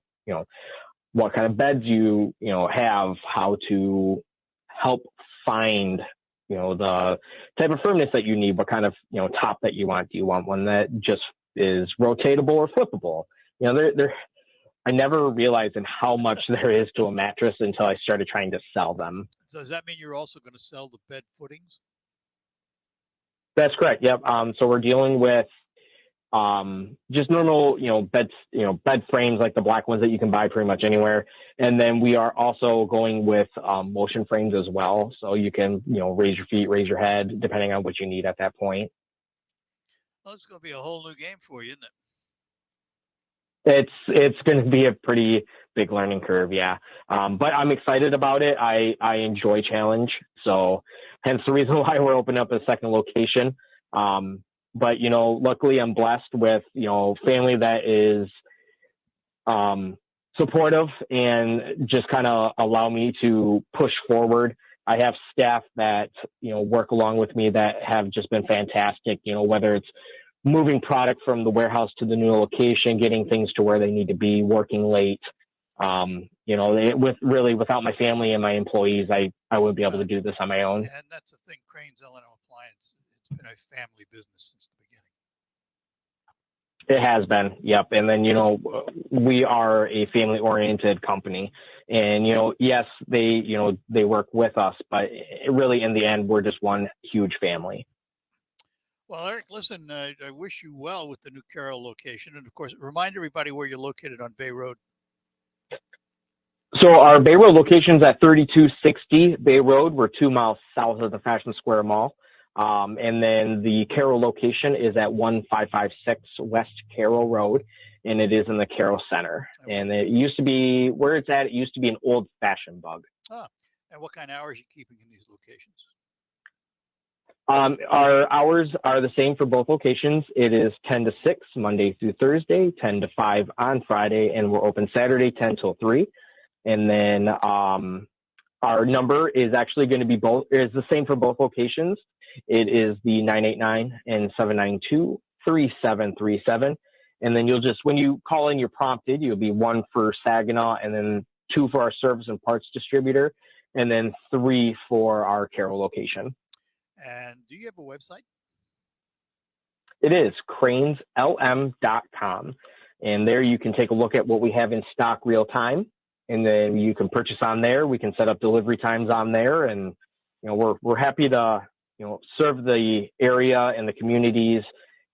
Speaker 3: what kind of beds you have, how to help find, the type of firmness that you need, what kind of, top that you want. Do you want one that just is rotatable or flippable? I never realized in how much there is to a mattress until I started trying to sell them.
Speaker 12: So does that mean you're also going to sell the bed footings?
Speaker 3: That's correct. Yep. So we're dealing with just normal, beds, bed frames like the black ones that you can buy pretty much anywhere. And then we are also going with motion frames as well. So you can, raise your feet, raise your head, depending on what you need at that point.
Speaker 12: Well, it's going to be a whole new game for you, isn't it?
Speaker 3: It's going to be a pretty big learning curve, yeah. But I'm excited about it. I enjoy challenge, so hence the reason why we're opening up a second location. But luckily I'm blessed with family that is supportive and just kind of allow me to push forward. I have staff that work along with me that have just been fantastic. Whether it's moving product from the warehouse to the new location, getting things to where they need to be, working late. Without my family and my employees, I wouldn't be able to do this on my own.
Speaker 12: And that's the thing, Crane's L&M Appliance, it's been a family business since the beginning.
Speaker 3: It has been, yep. And then, we are a family-oriented company. And, yes, they work with us, but really in the end, we're just one huge family.
Speaker 12: Well, Eric, listen, I wish you well with the new Carroll location. And, of course, remind everybody where you're located on Bay Road.
Speaker 3: So our Bay Road location is at 3260 Bay Road. We're 2 miles south of the Fashion Square Mall. And then the Carroll location is at 1556 West Carroll Road, and it is in the Carroll Center. And it used to be, where it's at, it used to be an old-fashioned Bug.
Speaker 12: And what kind of hours are you keeping in these locations?
Speaker 3: Our hours are the same for both locations. It is 10 to 6, Monday through Thursday, 10 to 5 on Friday, and we're open Saturday, 10 till 3. And then our number is actually going to be is the same for both locations. It is the 989 and 792-3737. And then when you call in, you're prompted. You'll be 1 for Saginaw, and then 2 for our service and parts distributor, and then 3 for our Carroll location.
Speaker 12: And do you have a website?
Speaker 3: It is craneslm.com. And there you can take a look at what we have in stock real time. And then you can purchase on there. We can set up delivery times on there. And, we're happy to, serve the area and the communities.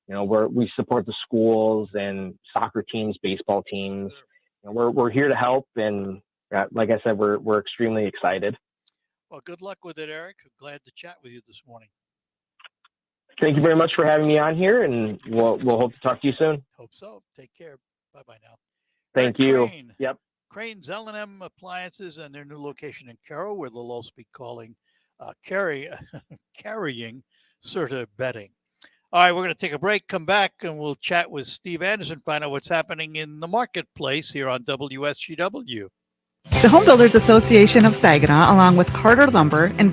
Speaker 3: We support the schools and soccer teams, baseball teams. We're here to help. And like I said, we're extremely excited.
Speaker 12: Well, good luck with it, Eric. I'm glad to chat with you this morning.
Speaker 3: Thank you very much for having me on here, and we'll hope to talk to you soon.
Speaker 12: Hope so. Take care. Bye-bye now.
Speaker 3: Thank you.
Speaker 12: Crane.
Speaker 3: Yep.
Speaker 12: Crane's L&M Appliances and their new location in Carroll, where they'll also be carrying Serta bedding. All right, we're going to take a break, come back, and we'll chat with Steve Anderson, find out what's happening in the marketplace here on WSGW.
Speaker 17: The Home Builders Association of Saginaw, along with Carter Lumber and